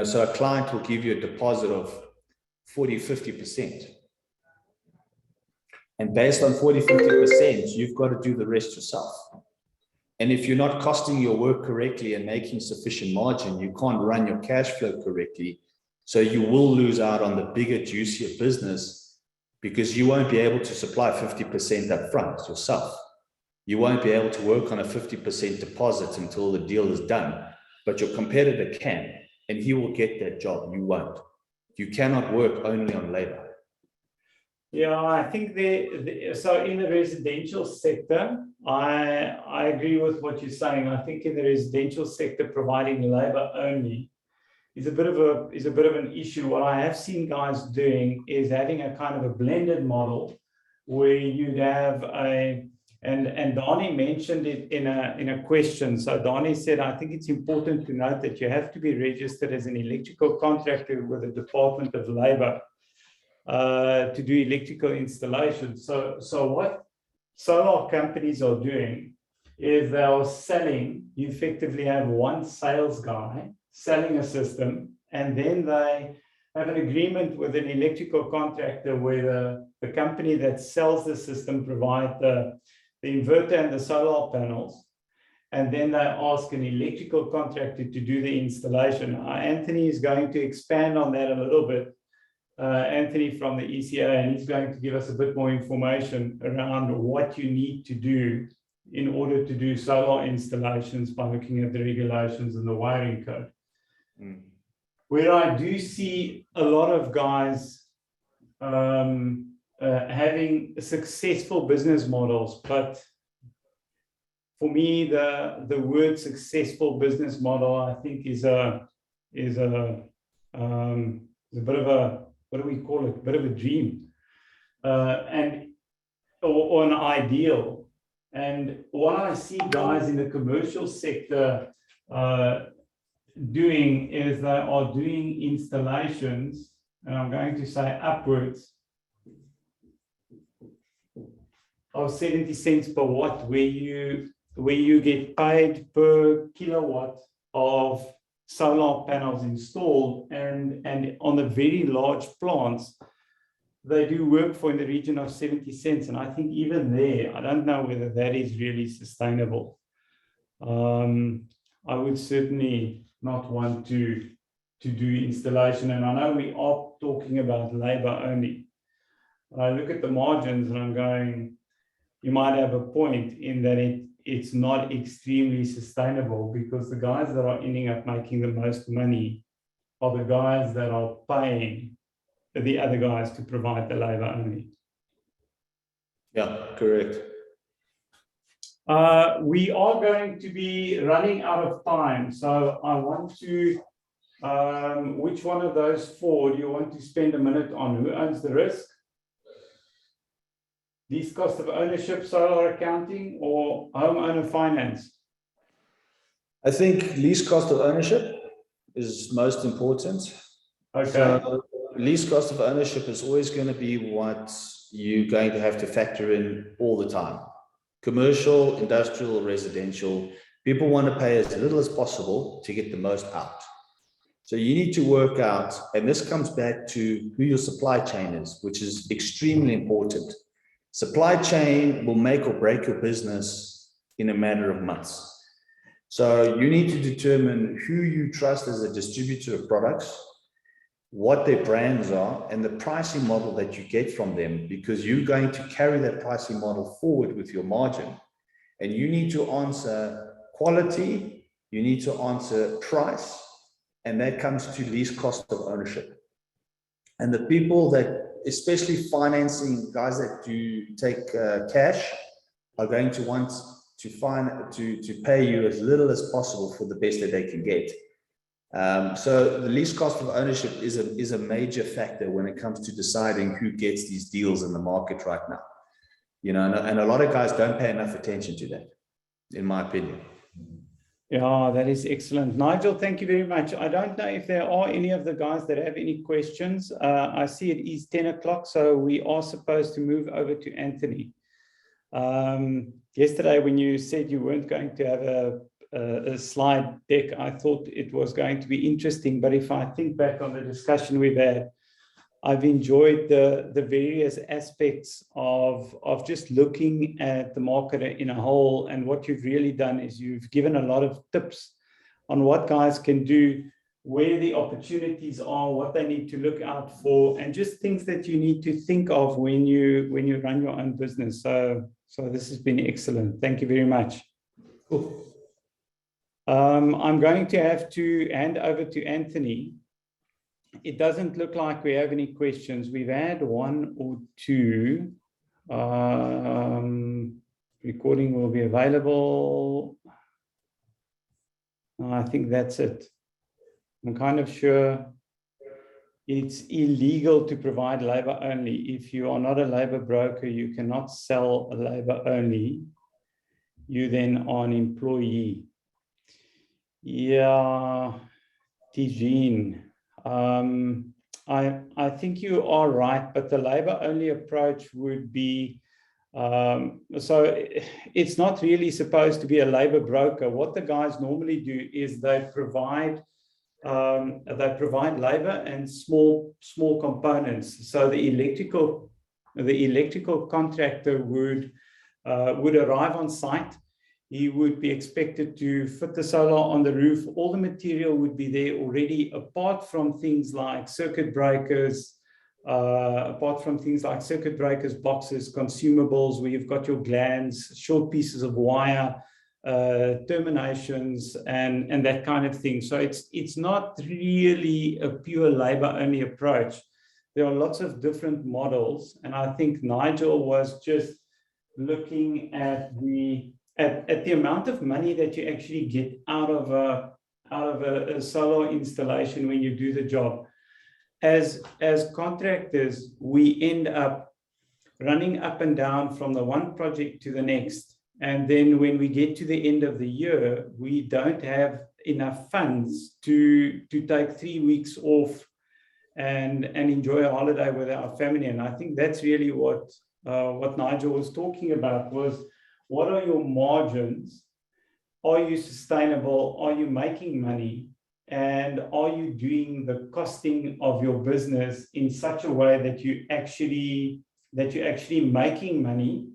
so a client will give you a deposit of 40, 50%. And based on 40, 50%, you've got to do the rest yourself. And if you're not costing your work correctly and making sufficient margin, you can't run your cash flow correctly. So you will lose out on the bigger, juicier business because you won't be able to supply 50% up front yourself. You won't be able to work on a 50% deposit until the deal is done, but your competitor can, and he will get that job. You won't. You cannot work only on labor. Yeah, I think so in the residential sector, I agree with what you're saying. I think in the residential sector, providing labor only is a bit of an issue. What I have seen guys doing is having a kind of a blended model where you'd have And Donnie mentioned it in a question. So Donnie said, I think it's important to note that you have to be registered as an electrical contractor with the Department of Labor to do electrical installations. So what solar companies are doing is they are selling, you effectively have one sales guy selling a system, and then they have an agreement with an electrical contractor where the company that sells the system provide the inverter and the solar panels, and then they ask an electrical contractor to do the installation. Anthony is going to expand on that a little bit. Anthony from the ECA, and he's going to give us a bit more information around what you need to do in order to do solar installations by looking at the regulations and the wiring code. Where I do see a lot of guys having successful business models, but for me, the word successful business model, I think, is a bit of a, what do we call it? A bit of a dream, or an ideal. And what I see guys in the commercial sector doing is they are doing installations, and I'm going to say upwards of 70 cents per watt, where you get paid per kilowatt of solar panels installed, and on the very large plants, they do work for in the region of 70 cents. And I think even there, I don't know whether that is really sustainable. I would certainly not want to do installation. And I know we are talking about labor only. I look at the margins and I'm going, you might have a point in that it's not extremely sustainable, because the guys that are ending up making the most money are the guys that are paying the other guys to provide the labor only. Yeah, correct. We are going to be running out of time, so I want to, which one of those four do you want to spend a minute on? Who owns the risk? Lease cost of ownership, solar accounting, or homeowner finance? I think lease cost of ownership is most important. Okay. So lease cost of ownership is always going to be what you're going to have to factor in all the time. Commercial, industrial, residential, people want to pay as little as possible to get the most out. So you need to work out, and this comes back to who your supply chain is, which is extremely important. Supply chain will make or break your business in a matter of months. So you need to determine who you trust as a distributor of products, what their brands are, and the pricing model that you get from them, because you're going to carry that pricing model forward with your margin. And you need to answer quality, you need to answer price, and that comes to least cost of ownership. And the people that, especially financing guys that do take cash, are going to want to pay you as little as possible for the best that they can get. So the least cost of ownership is a major factor when it comes to deciding who gets these deals in the market right now. You know, and a lot of guys don't pay enough attention to that, in my opinion. Yeah, that is excellent. Nigel, thank you very much. I don't know if there are any of the guys that have any questions. I see it is 10 o'clock, so we are supposed to move over to Anthony. Yesterday, when you said you weren't going to have a slide deck, I thought it was going to be interesting. But if I think back on the discussion we've had, I've enjoyed the various aspects of just looking at the market in a whole. And what you've really done is you've given a lot of tips on what guys can do, where the opportunities are, what they need to look out for, and just things that you need to think of when you run your own business. So this has been excellent. Thank you very much. Cool. I'm going to have to hand over to Anthony. It doesn't look like we have any questions. We've had one or two. Recording will be available. I think that's it. I'm kind of sure it's illegal to provide labor only. If you are not a labor broker, you cannot sell a labor only. you then are an employee. Yeah, Tijine, I think you are right, but the labor-only approach would be, so it's not really supposed to be a labor broker. What the guys normally do is they provide labor and small components. So the electrical contractor would arrive on site. He would be expected to fit the solar on the roof. All the material would be there already, apart from things like circuit breakers, boxes, consumables, where you've got your glands, short pieces of wire, terminations, and that kind of thing. So it's not really a pure labor-only approach. There are lots of different models, and I think Nigel was just looking at the amount of money that you actually get out of a solar installation when you do the job. As contractors, we end up running up and down from the one project to the next. And then when we get to the end of the year, we don't have enough funds to take 3 weeks off and enjoy a holiday with our family. And I think that's really what Nigel was talking about, was what are your margins? Are you sustainable? Are you making money? And are you doing the costing of your business in such a way that you're actually making money,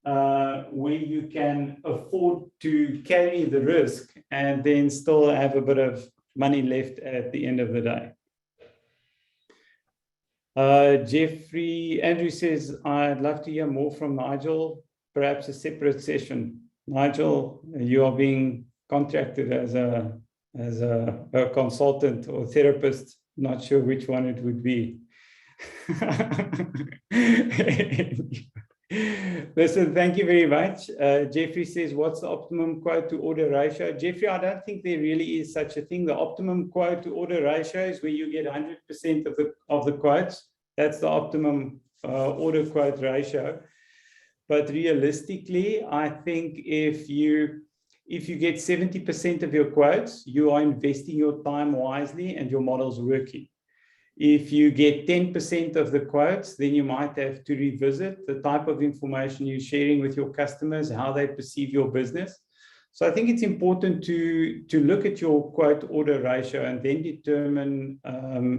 where you can afford to carry the risk and then still have a bit of money left at the end of the day? Jeffrey, Andrew says, I'd love to hear more from Nigel, perhaps a separate session. Nigel, you are being contracted as a consultant or therapist, not sure which one it would be. Listen, thank you very much. Jeffrey says, what's the optimum quote to order ratio? Jeffrey, I don't think there really is such a thing. The optimum quote to order ratio is where you get 100% of the quotes. That's the optimum order quote ratio. But realistically, I think if you get 70% of your quotes, you are investing your time wisely and your model's working. If you get 10% of the quotes, then you might have to revisit the type of information you're sharing with your customers, how they perceive your business. So I think it's important to look at your quote order ratio and then determine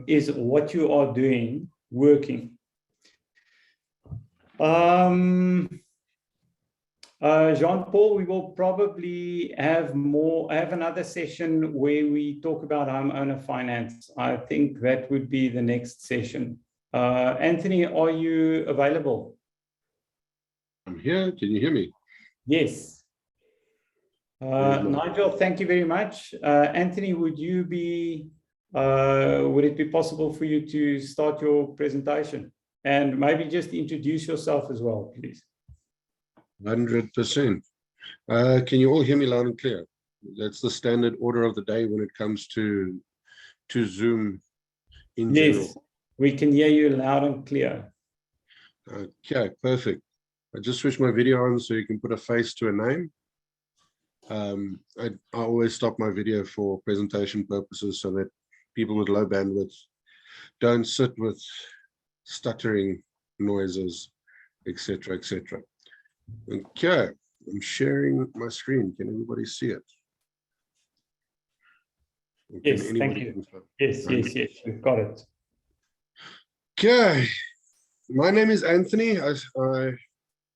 is what you are doing working. Jean-Paul, we will probably have another session where we talk about homeowner finance. I think that would be the next session. Anthony, are you available? I'm here. Can you hear me? Yes. Nigel, thank you very much. Anthony, would it be possible for you to start your presentation and maybe just introduce yourself as well, please? 100%. Can you all hear me loud and clear? That's the standard order of the day when it comes to Zoom in general. Yes, we can hear you loud and clear. Okay, perfect. I just switched my video on so you can put a face to a name. I always stop my video for presentation purposes so that people with low bandwidth don't sit with stuttering noises, etc., etc. Okay, I'm sharing my screen. Can everybody see it? Yes, thank you. Yes, we've got it. Okay, my name is Anthony. I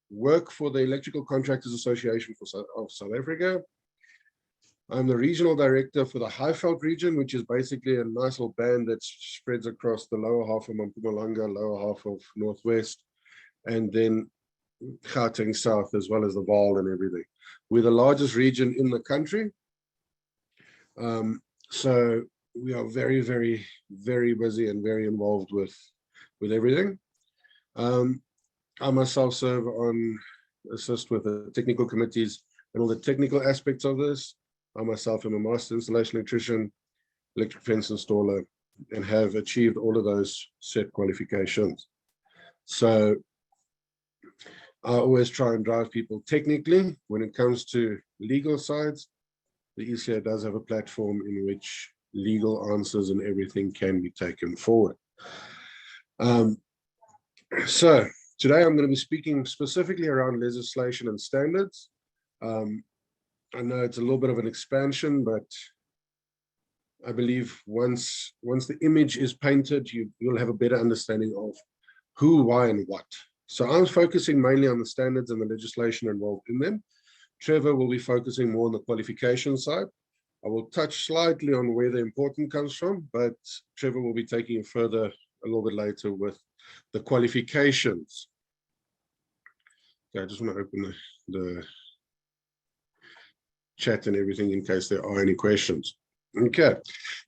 work for the Electrical Contractors Association of South Africa. I'm the regional director for the Highveld region, which is basically a nice little band that spreads across the lower half of Mpumalanga, lower half of Northwest, and then Gauteng South, as well as the Vaal and everything. We're the largest region in the country. So we are very, very, very busy and very involved with everything. I myself assist with the technical committees and all the technical aspects of this. I myself am a master installation electrician, electric fence installer, and have achieved all of those set qualifications. So I always try and drive people technically. When it comes to legal sides, the ECA does have a platform in which legal answers and everything can be taken forward. So today I'm going to be speaking specifically around legislation and standards. I know it's a little bit of an expansion, but I believe once the image is painted, you'll have a better understanding of who, why, and what. So I'm focusing mainly on the standards and the legislation involved in them. Trevor will be focusing more on the qualification side. I will touch slightly on where the important comes from, but Trevor will be taking it further a little bit later with the qualifications. Okay, I just want to open the chat and everything in case there are any questions. Okay,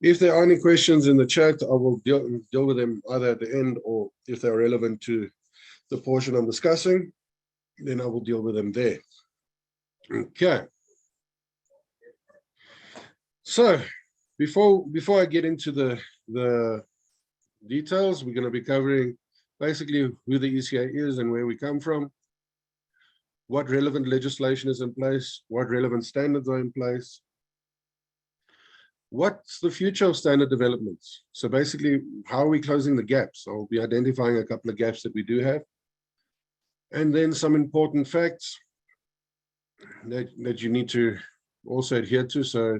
if there are any questions in the chat, I will deal with them either at the end, or if they're relevant to the portion I'm discussing, then I will deal with them there. Okay. So before I get into the details, we're going to be covering basically who the ECA is and where we come from, what relevant legislation is in place, what relevant standards are in place, what's the future of standard developments. So basically, how are we closing the gaps? I'll be identifying a couple of gaps that we do have, and then some important facts that you need to also adhere to. So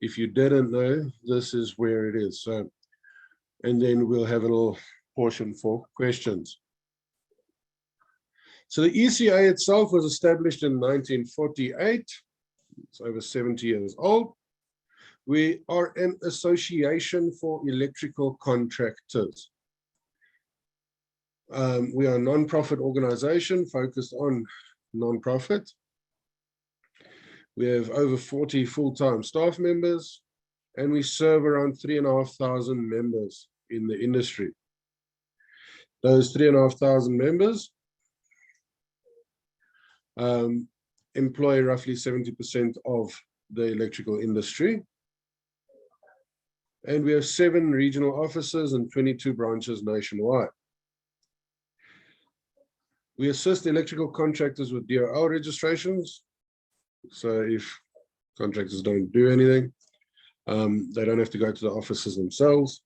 if you didn't know, this is where it is. So, and then we'll have a little portion for questions. So the ECA itself was established in 1948. It's over 70 years old. We are an association for electrical contractors. We are a non-profit organization focused on non-profit. We have over 40 full-time staff members, and we serve around 3,500 members in the industry. Those 3,500 members employ roughly 70% of the electrical industry. And we have 7 regional offices and 22 branches nationwide. We assist electrical contractors with DRL registrations. So if contractors don't do anything, they don't have to go to the offices themselves.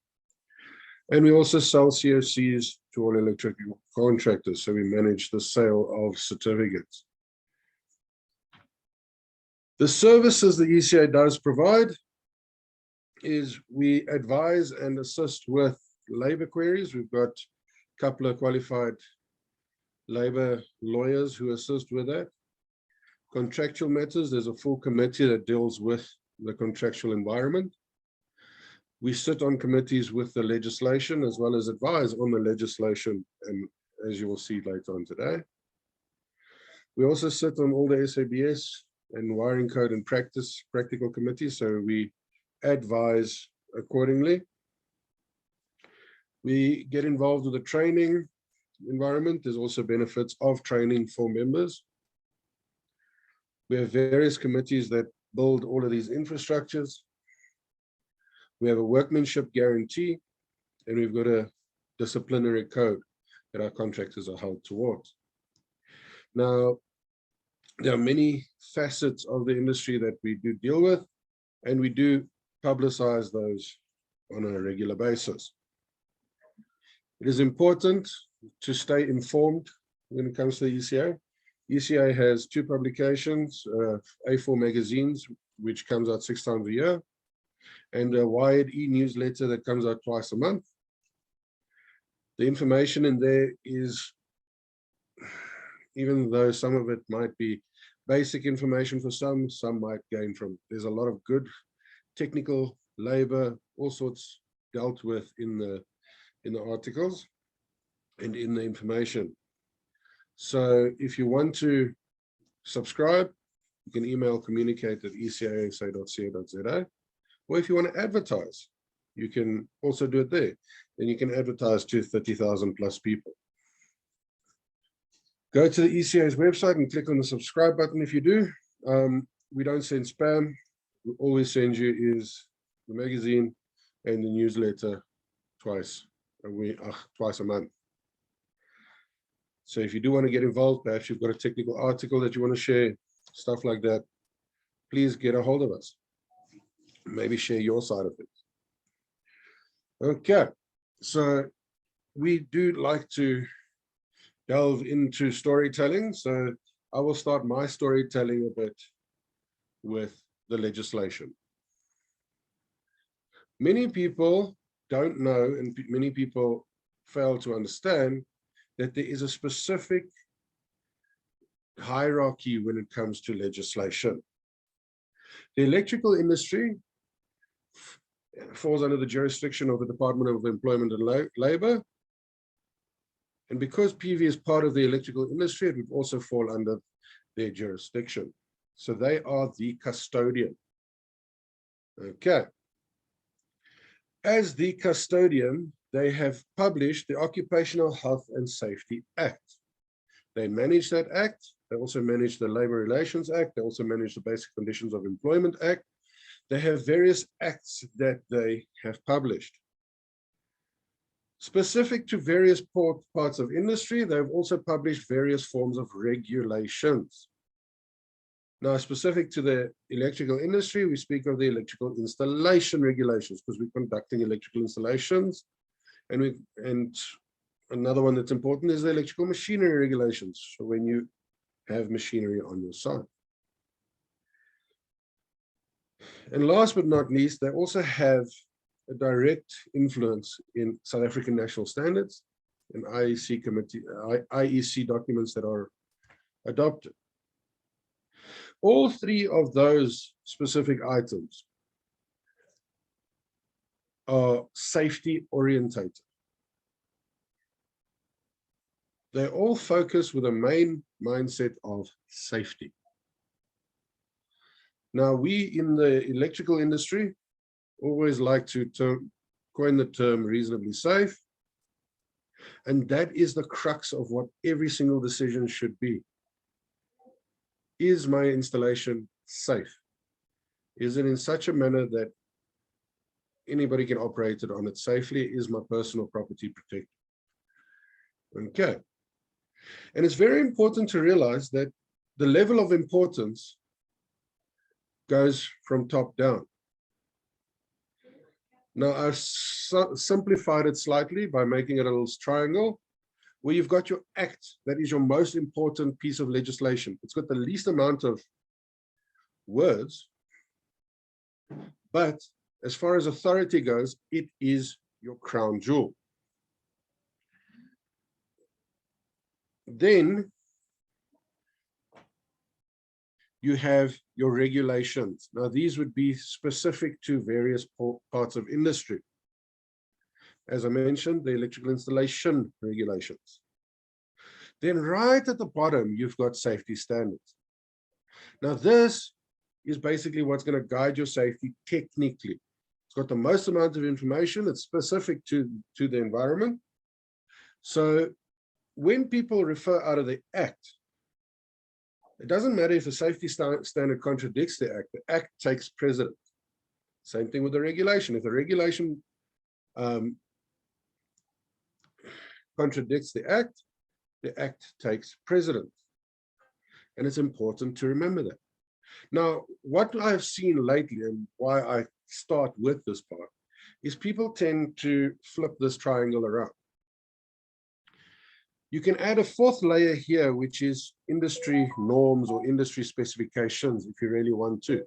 And we also sell CFCs to all electrical contractors. So we manage the sale of certificates. The services the ECA does provide is we advise and assist with labor queries. We've got a couple of qualified labor lawyers who assist with that. Contractual matters, there's a full committee that deals with the contractual environment. We sit on committees with the legislation as well as advise on the legislation, and as you will see later on today. We also sit on all the SABS and wiring code and practical committees, so we advise accordingly. We get involved with the training environment. There's also benefits of training for members. We have various committees that build all of these infrastructures. We have a workmanship guarantee, and we've got a disciplinary code that our contractors are held towards. Now, there are many facets of the industry that we do deal with, and we do publicize those on a regular basis. It is important to stay informed when it comes to the ECA. ECA has 2 publications, A4 magazines, which comes out 6 times a year, and a Wired e-newsletter that comes out twice a month. The information in there is, even though some of it might be basic information for some might gain from. There's a lot of good technical labor, all sorts dealt with in the articles and in the information. So if you want to subscribe, you can email communicate@ecasa.co.za, or if you want to advertise, you can also do it there. Then you can advertise to 30,000 plus people. Go to the ECA's website and click on the subscribe button if you do. We don't send spam. We always send you is the magazine and the newsletter twice a month. So if you do want to get involved, perhaps you've got a technical article that you want to share, stuff like that, please get a hold of us. Maybe share your side of it. Okay, so we do like to delve into storytelling. So I will start my storytelling a bit with the legislation. Many people don't know, and many people fail to understand that there is a specific hierarchy when it comes to legislation. The electrical industry falls under the jurisdiction of the Department of Employment and Labor. And because PV is part of the electrical industry, it would also fall under their jurisdiction. So they are the custodian. Okay. As the custodian, they have published the Occupational Health and Safety Act. They manage that act. They also manage the Labor Relations Act. They also manage the Basic Conditions of Employment Act. They have various acts that they have published. Specific to various parts of industry, they've also published various forms of regulations. Now, specific to the electrical industry, we speak of the electrical installation regulations because we're conducting electrical installations. And another one that's important is the electrical machinery regulations. So when you have machinery on your site. And last but not least, they also have a direct influence in South African national standards and IEC documents that are adopted. All three of those specific items are safety orientated. They all focus with a main mindset of safety. Now, we in the electrical industry always like to coin the term reasonably safe. And that is the crux of what every single decision should be. Is my installation safe? Is it in such a manner that anybody can operate it on it safely? Is my personal property protected? Okay. And it's very important to realize that the level of importance goes from top down. Now, I've simplified it slightly by making it a little triangle, where you've got your act, that is your most important piece of legislation. It's got the least amount of words, but as far as authority goes, it is your crown jewel. Then you have your regulations. Now, these would be specific to various parts of industry. As I mentioned, the electrical installation regulations. Then right at the bottom, you've got safety standards. Now, this is basically what's going to guide your safety technically. It's got the most amount of information. It's specific to the environment. So when people refer out of the Act, it doesn't matter if a safety standard contradicts the Act takes precedent. Same thing with the regulation. If the regulation contradicts the Act takes precedent. And it's important to remember that. Now, what I've seen lately and why I start with this part is people tend to flip this triangle around. You can add a fourth layer here, which is industry norms or industry specifications, if you really want to,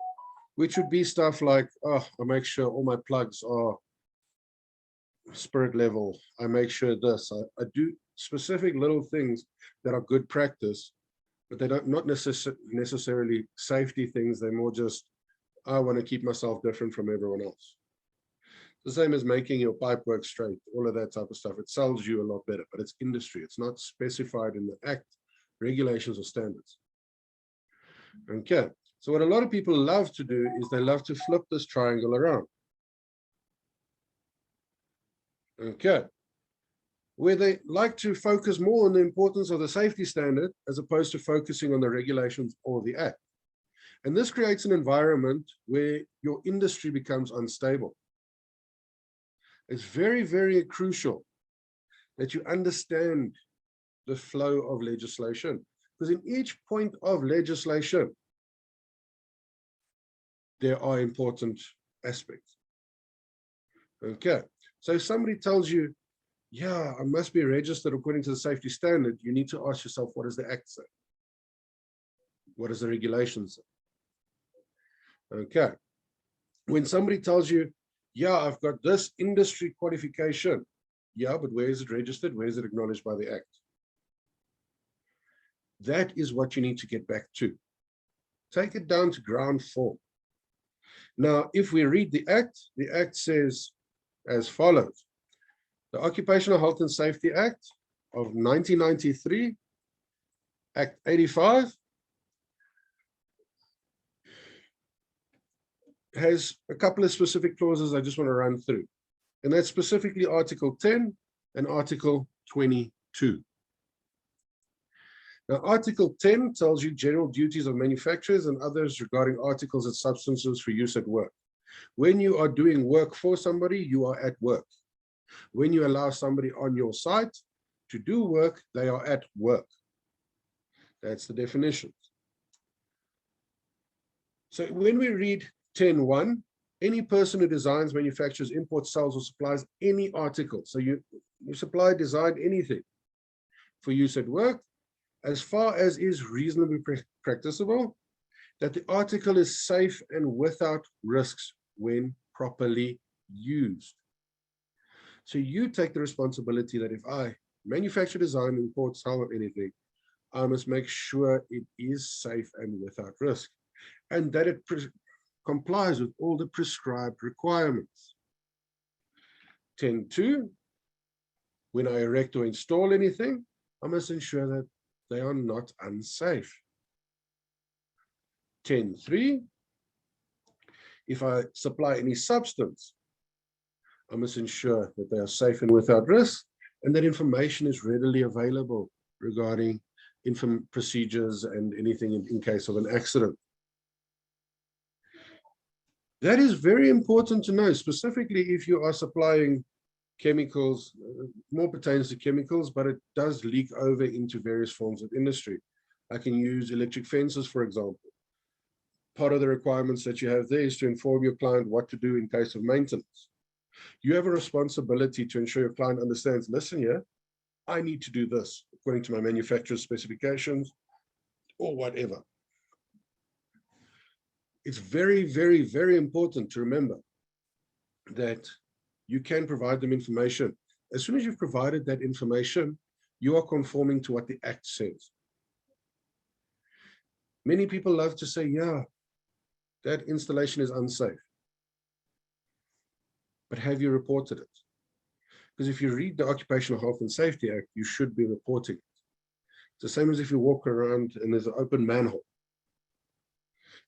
which would be stuff like, oh, I make sure all my plugs are spirit level. I make sure this, I do specific little things that are good practice, but they don't not necessarily safety things. They're more just, I want to keep myself different from everyone else. The same as making your pipe work straight, all of that type of stuff. It sells you a lot better, but it's industry. It's not specified in the Act, regulations, or standards. Okay, so what a lot of people love to do is they love to flip this triangle around. Okay, where they like to focus more on the importance of the safety standard as opposed to focusing on the regulations or the Act. And this creates an environment where your industry becomes unstable. It's very, very crucial that you understand the flow of legislation, because in each point of legislation, there are important aspects. Okay, so if somebody tells you, yeah, I must be registered according to the safety standard, you need to ask yourself, what does the Act say? What does the regulations say? Okay, when somebody tells you, yeah, I've got this industry qualification, yeah, but where is it registered? Where is it acknowledged by the Act? That is what you need to get back to. Take it down to ground form. Now, if we read the Act says as follows. The Occupational Health and Safety Act of 1993, Act 85, has a couple of specific clauses I just want to run through. And that's specifically Article 10 and Article 22. Now, Article 10 tells you general duties of manufacturers and others regarding articles and substances for use at work. When you are doing work for somebody, you are at work. When you allow somebody on your site to do work, they are at work. That's the definition. So when we read 10.1, any person who designs, manufactures, imports, sells, or supplies any article, so you supply, design anything for use at work, as far as is reasonably practicable, that the article is safe and without risks when properly used. So you take the responsibility that if I manufacture, design, import, sell anything, I must make sure it is safe and without risk, and that it complies with all the prescribed requirements. 10.2, when I erect or install anything, I must ensure that they are not unsafe. 10.3, if I supply any substance, I must ensure that they are safe and without risk, and that information is readily available regarding procedures and anything in case of an accident. That is very important to know, specifically if you are supplying chemicals, more pertains to chemicals, but it does leak over into various forms of industry. I can use electric fences, for example. Part of the requirements that you have there is to inform your client what to do in case of maintenance. You have a responsibility to ensure your client understands, listen here, I need to do this according to my manufacturer's specifications or whatever. It's very, very, very important to remember that you can provide them information. As soon as you've provided that information, you are conforming to what the Act says. Many people love to say, yeah, that installation is unsafe. But have you reported it? Because if you read the Occupational Health and Safety Act, you should be reporting it. It's the same as if you walk around and there's an open manhole.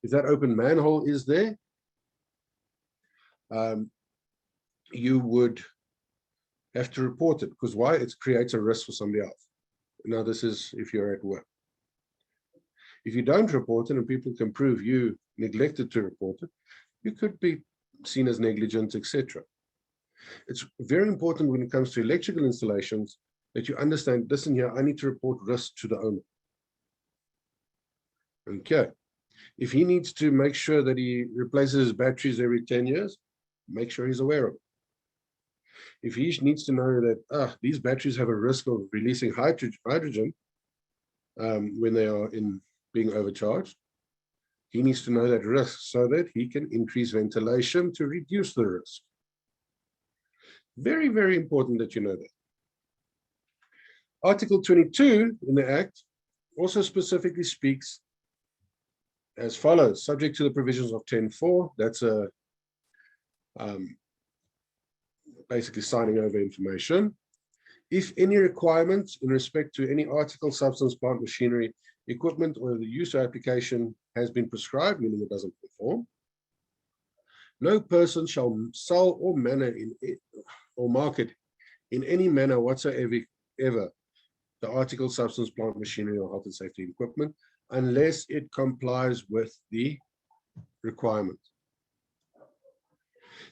If that open manhole is there, you would have to report it, because why? It creates a risk for somebody else. Now, this is if you're at work. If you don't report it and people can prove you neglected to report it, you could be seen as negligent, etc. It's very important when it comes to electrical installations that you understand, listen here, I need to report risk to the owner. Okay. If he needs to make sure that he replaces his batteries every 10 years, make sure he's aware of it. If he needs to know that these batteries have a risk of releasing hydrogen when they are being overcharged, he needs to know that risk so that he can increase ventilation to reduce the risk. Very, very important that you know that. Article 22 in the Act also specifically speaks as follows: subject to the provisions of 10.4, that's basically signing over information. If any requirements in respect to any article, substance, plant, machinery, equipment, or the use or application has been prescribed, meaning it doesn't perform, no person shall sell or market in any manner whatsoever the article, substance, plant, machinery, or health and safety equipment, unless it complies with the requirement.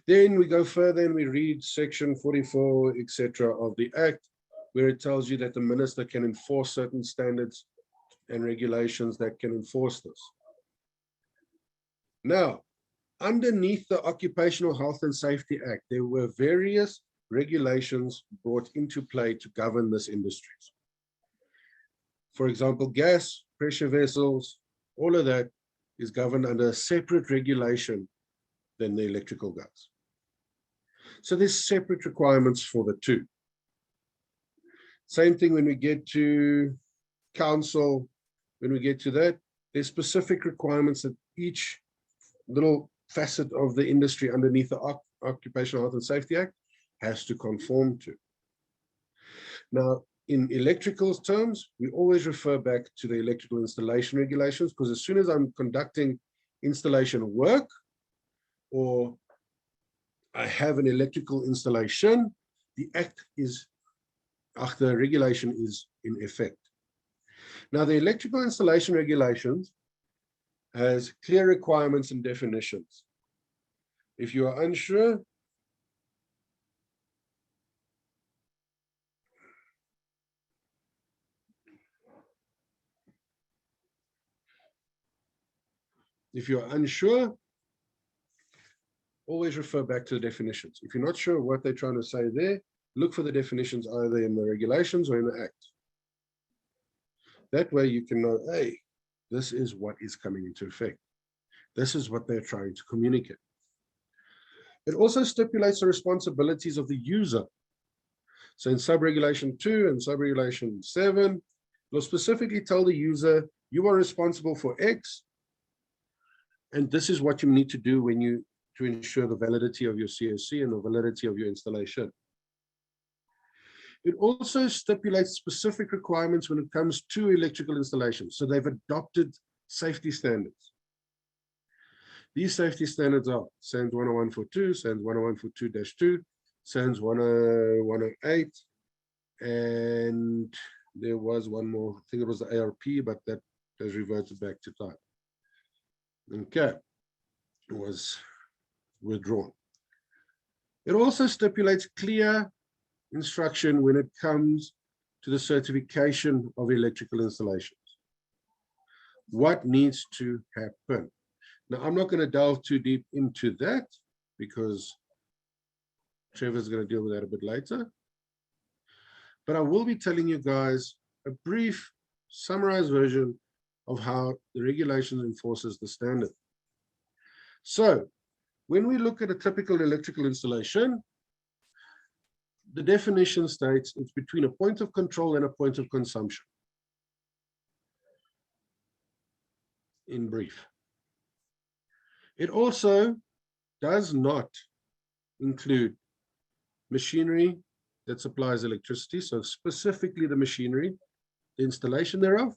Then we go further and we read section 44, etc. of the Act, where it tells you that the minister can enforce certain standards and regulations that can enforce this. Now, underneath the Occupational Health and Safety Act, there were various regulations brought into play to govern this industry. For example, gas, pressure vessels, all of that is governed under a separate regulation than the electrical gas. So there's separate requirements for the two. Same thing when we get to council, when we get to that, there's specific requirements that each little facet of the industry underneath the Occupational Health and Safety Act has to conform to. Now, in electrical terms, we always refer back to the electrical installation regulations, because as soon as I'm conducting installation work or I have an electrical installation, the regulation is in effect. Now, the electrical installation regulations has clear requirements and definitions. If you are unsure, always refer back to the definitions. If you're not sure what they're trying to say there, look for the definitions either in the regulations or in the act. That way you can know, hey, this is what is coming into effect. This is what they're trying to communicate. It also stipulates the responsibilities of the user. So in sub-regulation 2 and sub-regulation 7, will specifically tell the user, you are responsible for X, and this is what you need to do to ensure the validity of your CSC and the validity of your installation. It also stipulates specific requirements when it comes to electrical installations. So they've adopted safety standards. These safety standards are SANS 10142, SANS 10142-2, SANS 10108, and there was one more, I think it was the ARP, but that has reverted back to type. Okay, it was withdrawn. It also stipulates clear instruction when it comes to the certification of electrical installations. What needs to happen? Now, I'm not going to delve too deep into that because Trevor's going to deal with that a bit later. But I will be telling you guys a brief summarized version of how the regulation enforces the standard. So when we look at a typical electrical installation, the definition states it's between a point of control and a point of consumption. In brief. It also does not include machinery that supplies electricity. So specifically the machinery, the installation thereof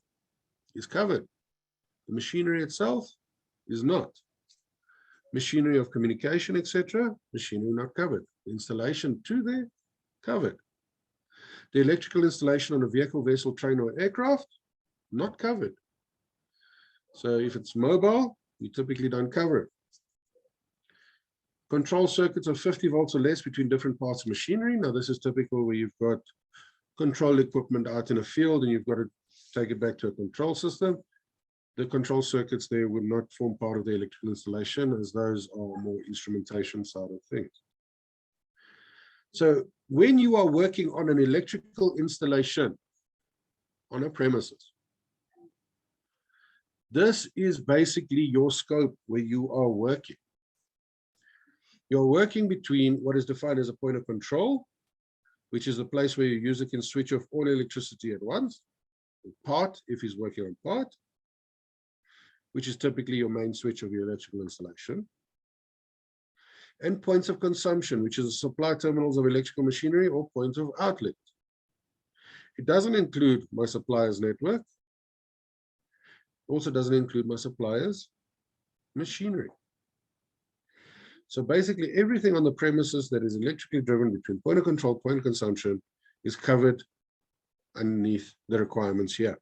is covered. The machinery itself is not. Machinery of communication, etc., machinery not covered. The installation to there, covered. The electrical installation on a vehicle, vessel, train, or aircraft, not covered. So if it's mobile, you typically don't cover it. Control circuits of 50 volts or less between different parts of machinery. Now, this is typical where you've got control equipment out in a field and you've got to take it back to a control system. The control circuits there would not form part of the electrical installation, as those are more instrumentation side of things. So when you are working on an electrical installation on a premises, this is basically your scope where you are working. You're working between what is defined as a point of control, which is the place where your user can switch off all electricity at once, part if he's working on part, which is typically your main switch of your electrical installation, and points of consumption, which is the supply terminals of electrical machinery or points of outlet. It doesn't include my supplier's network. Also doesn't include my supplier's machinery. So basically everything on the premises that is electrically driven between point of control, point of consumption is covered underneath the requirements here.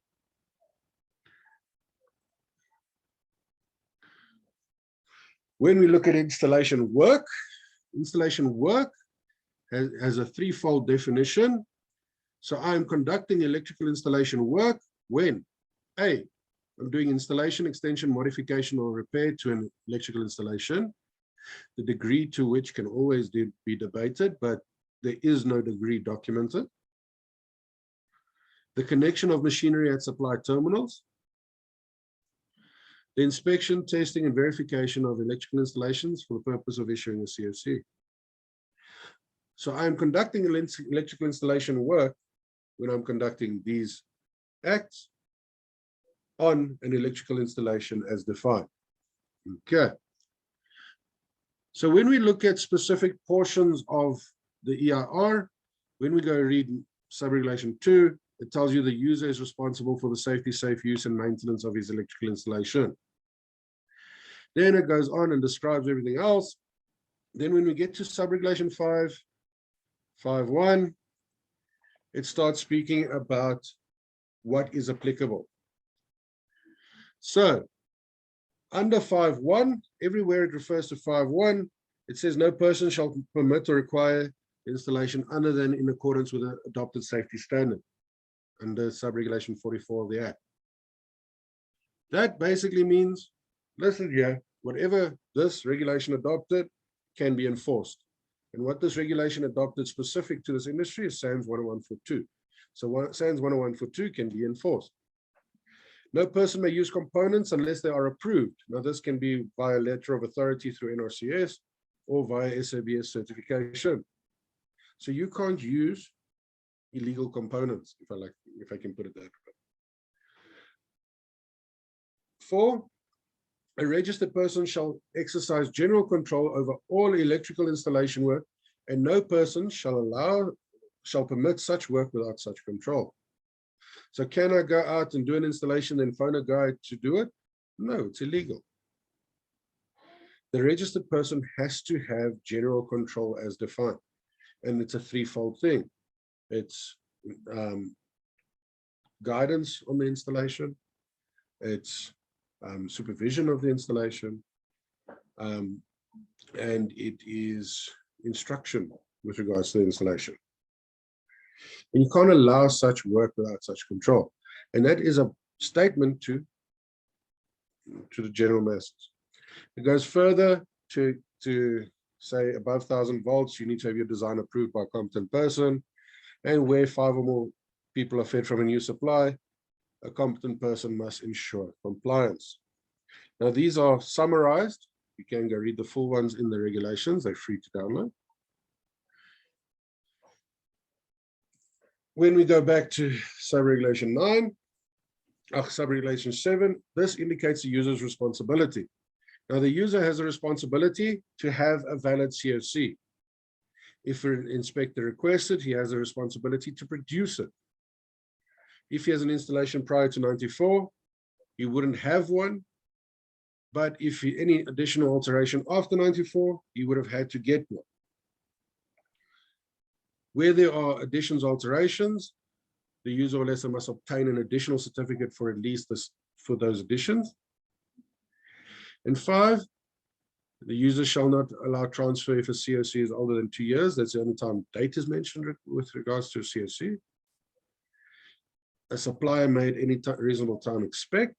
When we look at installation work has a threefold definition. So I'm conducting electrical installation work when A, I'm doing installation, extension, modification, or repair to an electrical installation, the degree to which can always be debated, but there is no degree documented. The connection of machinery at supply terminals, the inspection, testing, and verification of electrical installations for the purpose of issuing a COC. So I'm conducting electrical installation work when I'm conducting these acts on an electrical installation as defined. Okay. So when we look at specific portions of the EIR, when we go read sub-regulation 2, it tells you the user is responsible for the safety, safe use, and maintenance of his electrical installation. Then it goes on and describes everything else. Then when we get to sub-regulation 5.1, it starts speaking about what is applicable. So under 5.1, everywhere it refers to 5.1, it says no person shall permit or require installation other than in accordance with the adopted safety standard under sub-regulation 44 of the Act. That basically means, listen here, whatever this regulation adopted can be enforced. And what this regulation adopted specific to this industry is SANS 101.2. So SANS 101.2 can be enforced. No person may use components unless they are approved. Now this can be via letter of authority through NRCS or via SABS certification. So you can't use illegal components, if I can put it that way. 4, a registered person shall exercise general control over all electrical installation work, and no person shall permit such work without such control. So can I go out and do an installation and phone a guy to do it? No, it's illegal. The registered person has to have general control as defined, and it's a threefold thing. It's guidance on the installation, it's supervision of the installation, and it is instruction with regards to the installation. And you can't allow such work without such control. And that is a statement to the general masses. It goes further to say above 1,000 volts, you need to have your design approved by a competent person. And where 5 or more people are fed from a new supply, a competent person must ensure compliance. Now, these are summarized. You can go read the full ones in the regulations. They're free to download. When we go back to sub-regulation 7, this indicates the user's responsibility. Now, the user has a responsibility to have a valid COC. If an inspector requests it, he has a responsibility to produce it. If he has an installation prior to 94, he wouldn't have one. But if any additional alteration after 94, he would have had to get one. Where there are additions, alterations, the user or lessor must obtain an additional certificate for at least for those additions. And 5, the user shall not allow transfer if a COC is older than 2 years. That's the only time date is mentioned with regards to a COC. A supplier made any reasonable time expect,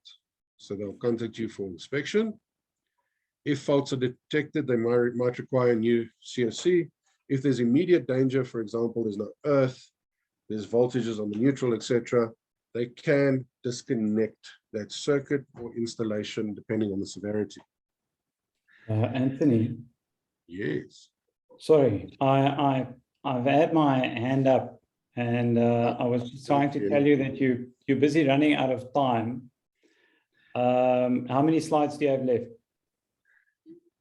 so they'll contact you for inspection. If faults are detected, they might require a new COC. If there's immediate danger, for example, there's no earth, there's voltages on the neutral, etc., they can disconnect that circuit or installation depending on the severity. Anthony. Yes. Sorry, I've had my hand up, and I was just trying to tell you that you're busy running out of time. How many slides do you have left?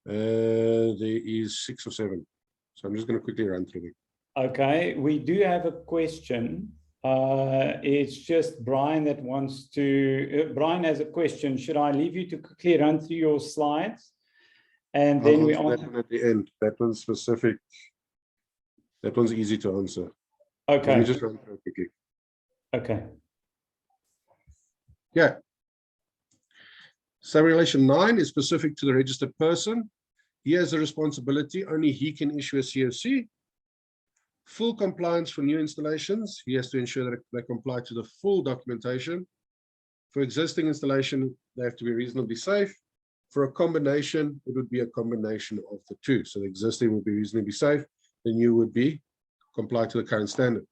There is 6 or 7. So I'm just going to quickly run through them. Okay, we do have a question. It's just Brian that wants to, Brian has a question. Should I leave you to quickly run through your slides? And then we answer that one at the end. That one's specific. That one's easy to answer. Okay. Let me just run through it quickly. Okay. Yeah. Sub-regulation 9 is specific to the registered person. He has a responsibility. Only he can issue a COC. Full compliance for new installations. He has to ensure that they comply to the full documentation. For existing installation, they have to be reasonably safe. For a combination, it would be a combination of the two. So the existing would be reasonably safe. The new would be comply to the current standard.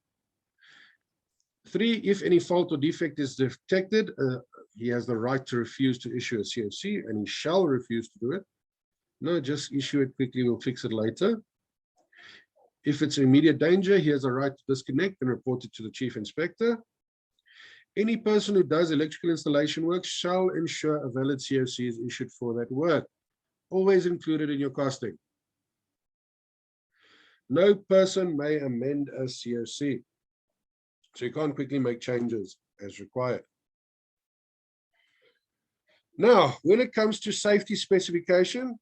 3, if any fault or defect is detected, he has the right to refuse to issue a COC, and he shall refuse to do it. No, just issue it quickly, we'll fix it later. If it's immediate danger, he has a right to disconnect and report it to the chief inspector. Any person who does electrical installation work shall ensure a valid COC is issued for that work, always included in your costing. No person may amend a COC. So you can't quickly make changes as required. Now, when it comes to safety specification,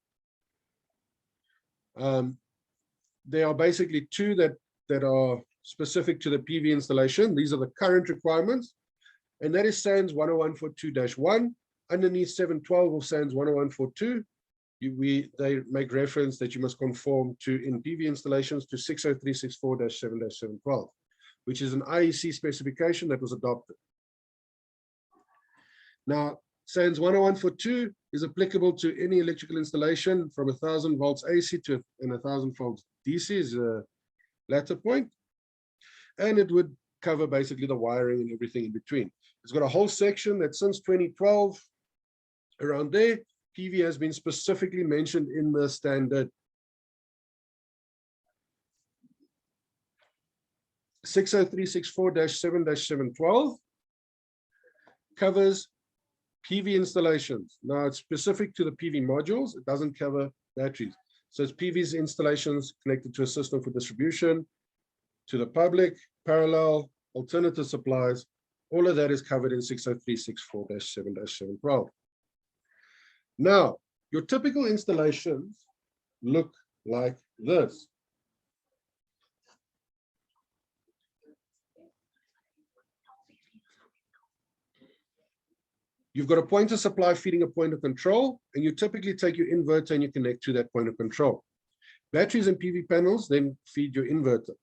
there are basically 2 that are specific to the PV installation. These are the current requirements, and that is SANS 10142-1. Underneath 712 of SANS 10142, they make reference that you must conform to, in PV installations, to 60364-7-712. Which is an IEC specification that was adopted. Now, SANS 10142 is applicable to any electrical installation from 1000 volts AC to 1000 volts DC is a latter point. And it would cover basically the wiring and everything in between. It's got a whole section that since 2012, around there, PV has been specifically mentioned in the standard. 60364-7-712 covers PV installations. Now it's specific to the PV modules. It doesn't cover batteries. So it's PV's installations connected to a system for distribution, to the public, parallel, alternative supplies. All of that is covered in 60364-7-712. Now, your typical installations look like this. You've got a pointer supply feeding a point of control, and you typically take your inverter and you connect to that point of control. Batteries and PV panels then feed your inverter.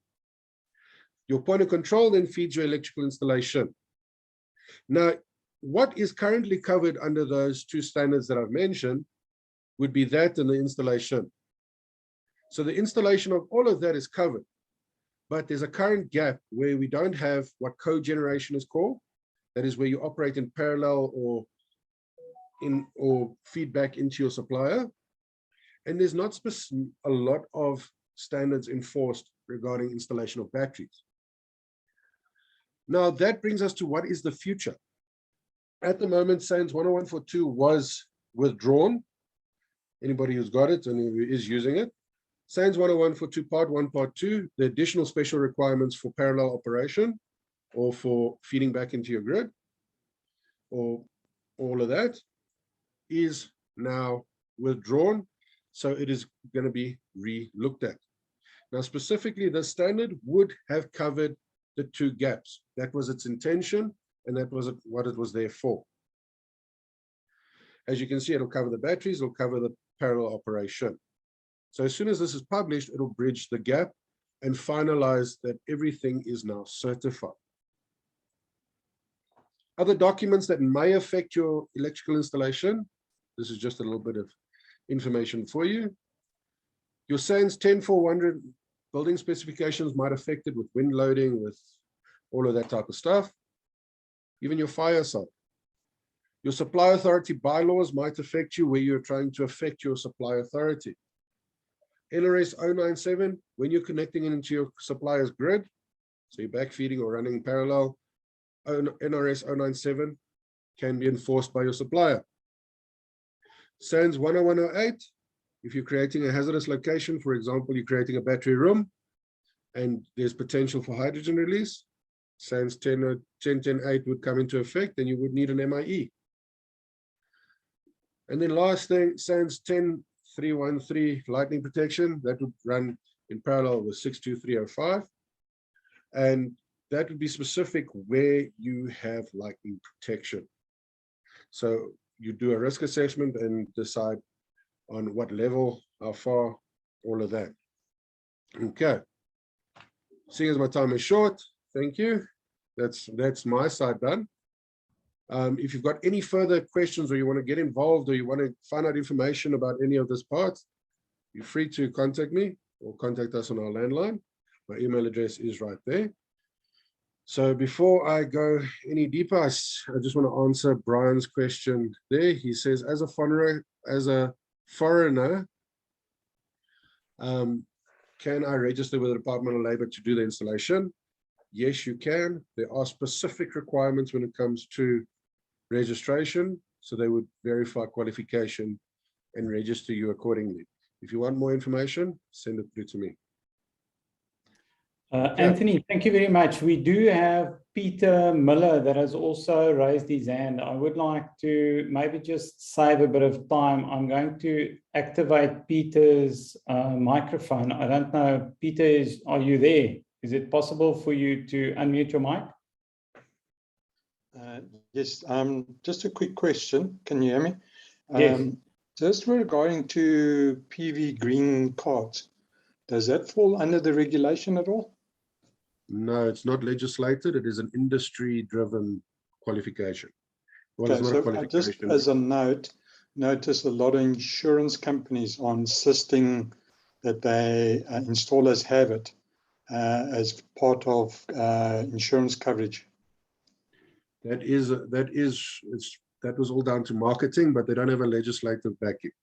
Your point of control then feeds your electrical installation. Now, what is currently covered under those 2 standards that I've mentioned would be that and the installation. So the installation of all of that is covered, but there's a current gap where we don't have what cogeneration is called. That is where you operate in parallel or feedback into your supplier. And there's not a lot of standards enforced regarding installation of batteries. Now that brings us to what is the future. At the moment, SANS 10142 was withdrawn. Anybody who's got it and who is using it. SANS 10142 Part 1, Part 2, the additional special requirements for parallel operation, or for feeding back into your grid, or all of that is now withdrawn. So it is going to be re-looked at. Now, specifically, the standard would have covered the 2 gaps. That was its intention, and that was what it was there for. As you can see, it'll cover the batteries, it'll cover the parallel operation. So as soon as this is published, it'll bridge the gap and finalize that everything is now certified. Other documents that may affect your electrical installation. This is just a little bit of information for you. Your SANS 10400 building specifications might affect it with wind loading, with all of that type of stuff. Even your fire side. Your supply authority bylaws might affect you where you're trying to affect your supply authority. NRS 097, when you're connecting it into your supplier's grid, so you're backfeeding or running parallel, NRS 097 can be enforced by your supplier. SANS 10108, if you're creating a hazardous location, for example, you're creating a battery room and there's potential for hydrogen release, SANS 10.10.8 would come into effect, and you would need an MIE. And then last thing, SANS 10.313 lightning protection, that would run in parallel with 62305. And that would be specific where you have lightning protection. So you do a risk assessment and decide on what level, how far, all of that. Okay. seeing as my time is short, thank you. That's my side done. If you've got any further questions or you want to get involved or you want to find out information about any of this part, you're free to contact me or contact us on our landline. My email address is right there. So before I go any deeper, I just want to answer Brian's question there. He says, as a foreigner, can I register with the Department of Labor to do the installation? Yes, you can. There are specific requirements when it comes to registration, so they would verify qualification and register you accordingly. If you want more information, send it through to me. Anthony, thank you very much. We do have Peter Miller that has also raised his hand. I would like to maybe just save a bit of time. I'm going to activate Peter's microphone. I don't know, Peter, are you there? Is it possible for you to unmute your mic? Yes, just a quick question. Can you hear me? Yes. Just regarding to PV green cards, does that fall under the regulation at all? No, it's not legislated. It is an industry-driven qualification. Well, Okay, it's not a so qualification. just as a note, notice a lot of insurance companies are insisting that they installers have it as part of insurance coverage. That was all down to marketing, but they don't have a legislative backing.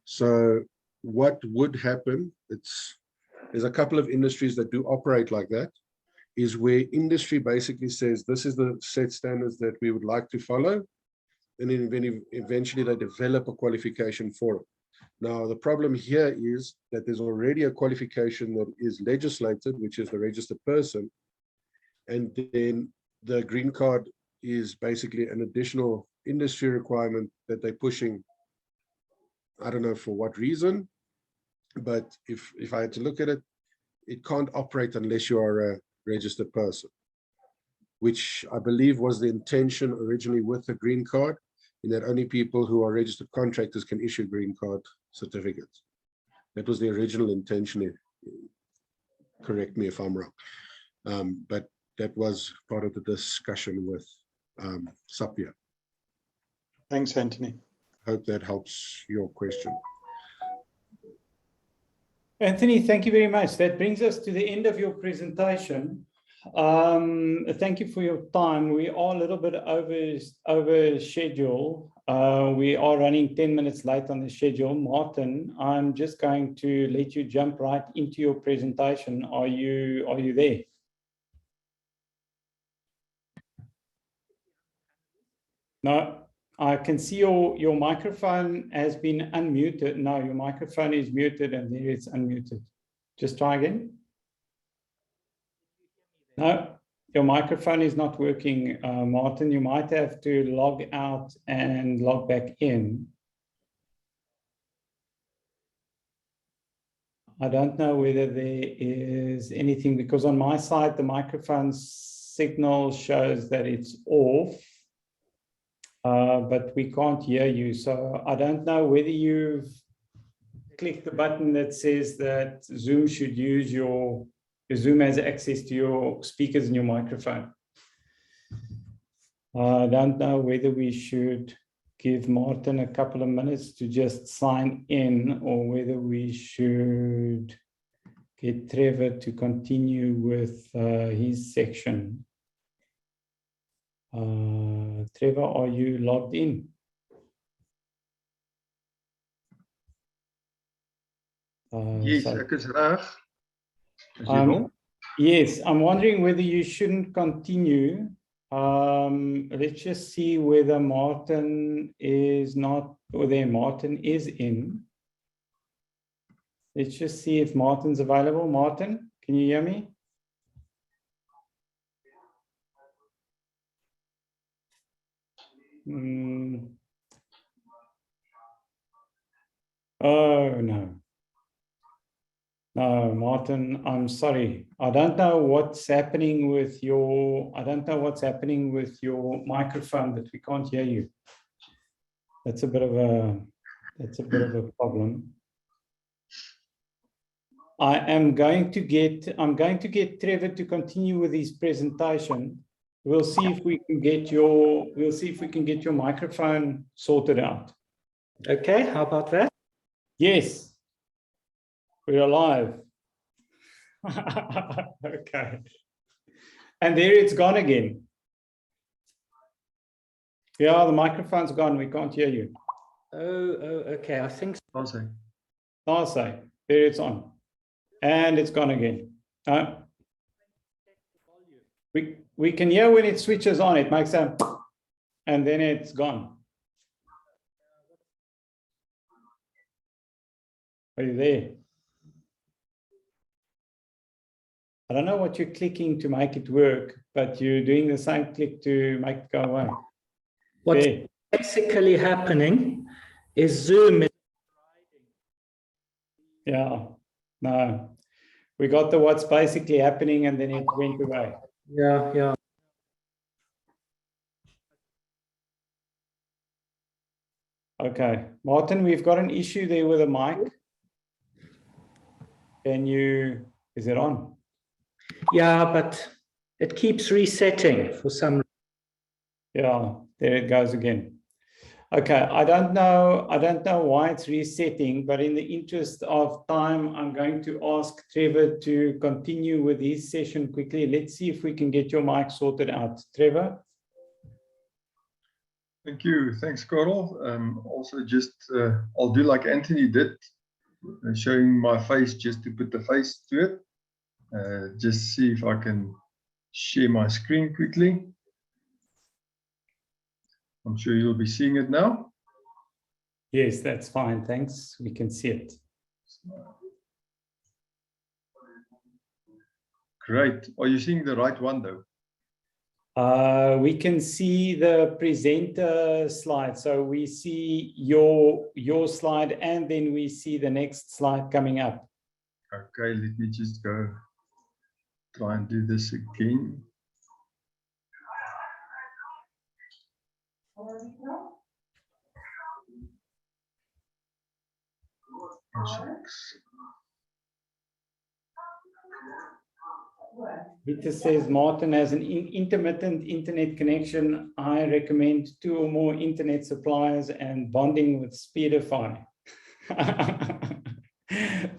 So what would happen, there's a couple of industries that do operate like that, is where industry basically says, this is the set standards that we would like to follow. And then eventually they develop a qualification for it. Now, the problem here is that there's already a qualification that is legislated, which is the registered person. And then the green card is basically an additional industry requirement that they're pushing. I don't know for what reason, but if I had to look at it, it can't operate unless you are a registered person, which I believe was the intention originally with the green card, in that only people who are registered contractors can issue green card certificates. That was the original intention. Correct me if I'm wrong, but that was part of the discussion with SAPIA. Thanks, Anthony. Hope that helps your question. Anthony, thank you very much. That brings us to the end of your presentation. Thank you for your time. We are a little bit over schedule. We are running 10 minutes late on the schedule. Martin, I'm just going to let you jump right into your presentation. Are you there? No, I can see your microphone has been unmuted. No, your microphone is muted and there it's unmuted. Just try again. No, your microphone is not working, Martin. You might have to log out and log back in. I don't know whether there is anything, because on my side, the microphone signal shows that it's off. But we can't hear you. So I don't know whether you've clicked the button that says that Zoom should use Zoom has access to your speakers and your microphone. I don't know whether we should give Martin a couple of minutes to just sign in, or whether we should get Trevor to continue with his section. Trevor, are you logged in? Yes, ek is reg. Yes, I'm wondering whether you shouldn't continue. Let's just see whether Martin is not, or there Martin is in. Let's just see if Martin's available. Martin, can you hear me? Oh, no. No, Martin, I'm sorry. I don't know what's happening with your microphone, that we can't hear you. That's a bit of a problem. I'm going to get Trevor to continue with his presentation. We'll see if we can get your microphone sorted out. Okay, how about that? Yes, we're alive. Okay. And there it's gone again. Yeah, the microphone's gone. We can't hear you. Okay. I think so. Also. I'll say, there it's on. And it's gone again. We can hear when it switches on, it makes a, and then it's gone. Are you there? I don't know what you're clicking to make it work, but you're doing the same click to make it go away. What's There. basically happening is Zoom. Yeah, no. We got the what's basically happening and then it went away. Yeah. Okay, Martin, we've got an issue there with the mic. Is it on? Yeah, but it keeps resetting for some reason. Yeah, there it goes again. Okay, I don't know why it's resetting, but in the interest of time, I'm going to ask Trevor to continue with his session quickly. Let's see if we can get your mic sorted out. Trevor? Thank you. Thanks, Carl. Also, just I'll do like Anthony did, showing my face just to put the face to it. Just see if I can share my screen quickly. I'm sure you'll be seeing it now. Yes, that's fine. Thanks. We can see it. Great. Are you seeing the right one though? We can see the presenter slide. So we see your slide and then we see the next slide coming up. Okay, let me just go try and do this again. Peter says Martin has an intermittent internet connection. I recommend 2 or more internet suppliers and bonding with Specification.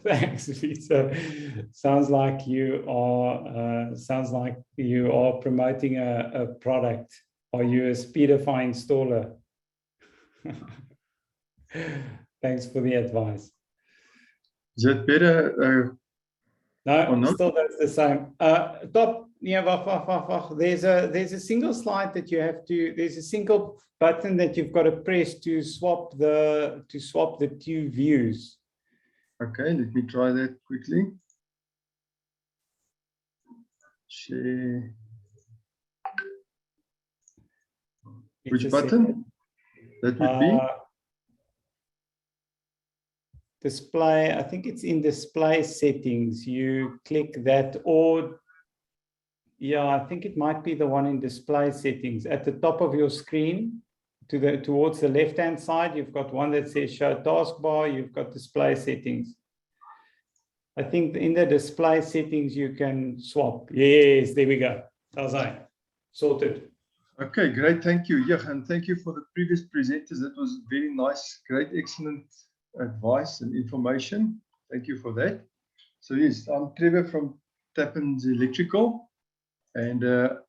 Thanks, Peter. Sounds like you are promoting a product. Are you a Specification installer? Thanks for the advice. Is that better? No, still that's the same. Top, yeah, wag. There's a single slide that you have to, there's a single button that you've got to press to swap the 2 views. Okay, let me try that quickly. Share. Which button? That would be? Display, I think it's in display settings. You click that, or yeah, I think it might be the one in display settings. At the top of your screen, towards the left-hand side, you've got one that says show taskbar, you've got display settings. I think in the display settings, you can swap. Yes, there we go. How's that? Sorted. Okay, great. Thank you. Yeah, and thank you for the previous presenters. That was very nice, great, excellent advice and information. Thank you for that. So yes, I'm Trevor from Tappins Electrical, and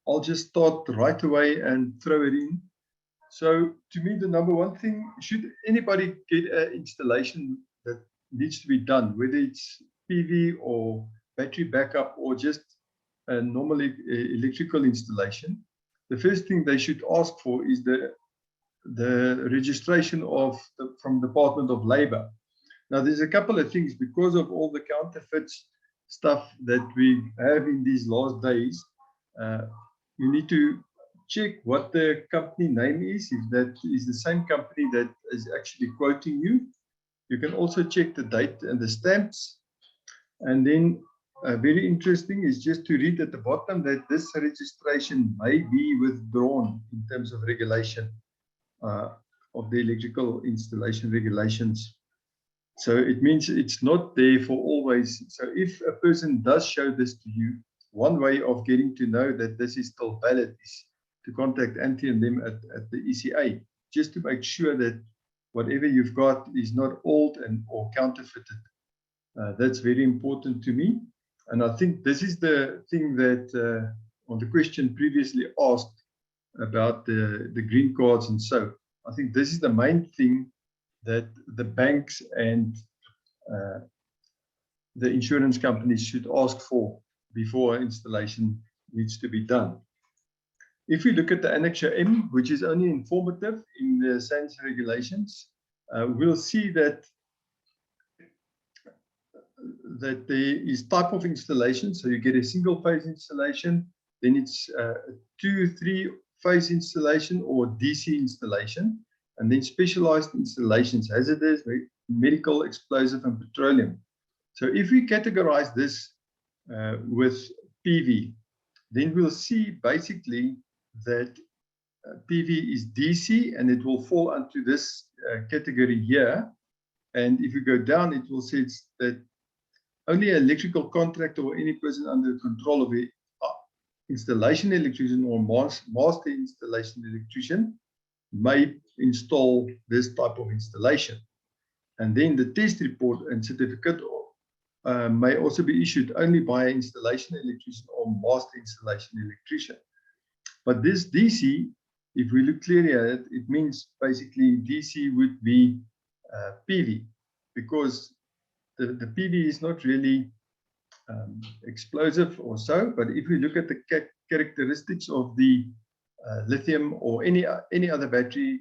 I'll just start right away and throw it in. So to me, the number one thing, should anybody get an installation that needs to be done, whether it's PV or battery backup or just a normal electrical installation, the first thing they should ask for is the registration from Department of Labor. Now, there's a couple of things because of all the counterfeits stuff that we have in these last days. You need to check what the company name is, if that is the same company that is actually quoting you. You can also check the date and the stamps. And then very interesting is just to read at the bottom that this registration may be withdrawn in terms of regulation of the electrical installation regulations. So it means it's not there for always. So if a person does show this to you, one way of getting to know that this is still valid is to contact Anthony and them at the ECA, just to make sure that whatever you've got is not old or counterfeited. That's very important to me. And I think this is the thing that on the question previously asked about the green cards and so, I think this is the main thing that the banks and the insurance companies should ask for before installation needs to be done. If we look at the Annexure M, which is only informative in the SANS regulations, we'll see that there is type of installation. So you get a single phase installation, then it's a 2-3 phase installation or DC installation, and then specialized installations, hazardous, medical, explosive, and petroleum. So if we categorize this with PV, then we'll see basically that PV is DC and it will fall under this category here. And if you go down, it will say that only an electrical contractor or any person under control of an installation electrician or master installation electrician may install this type of installation. And then the test report and certificate may also be issued only by an installation electrician or master installation electrician. But this DC, if we look clearly at it, it means basically DC would be PV, because the PV is not really explosive or so. But if we look at the characteristics of the lithium or any other battery,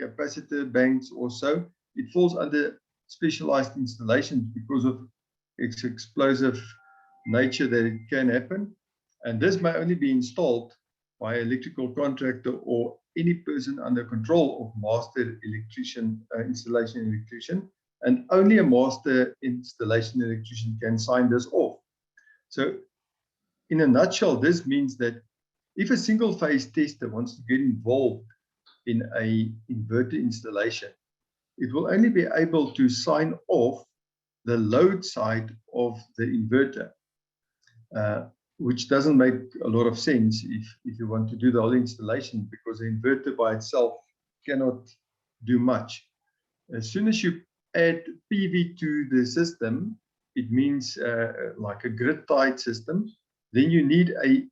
capacitor banks or so, it falls under specialized installations because of its explosive nature that it can happen. And this may only be installed by an electrical contractor or any person under control of master electrician, installation electrician, and only a master installation electrician can sign this off. So in a nutshell, this means that if a single phase tester wants to get involved in an inverter installation, it will only be able to sign off the load side of the inverter, which doesn't make a lot of sense if you want to do the whole installation, because the inverter by itself cannot do much. As soon as you add PV to the system, it means like a grid-tied system, then you need a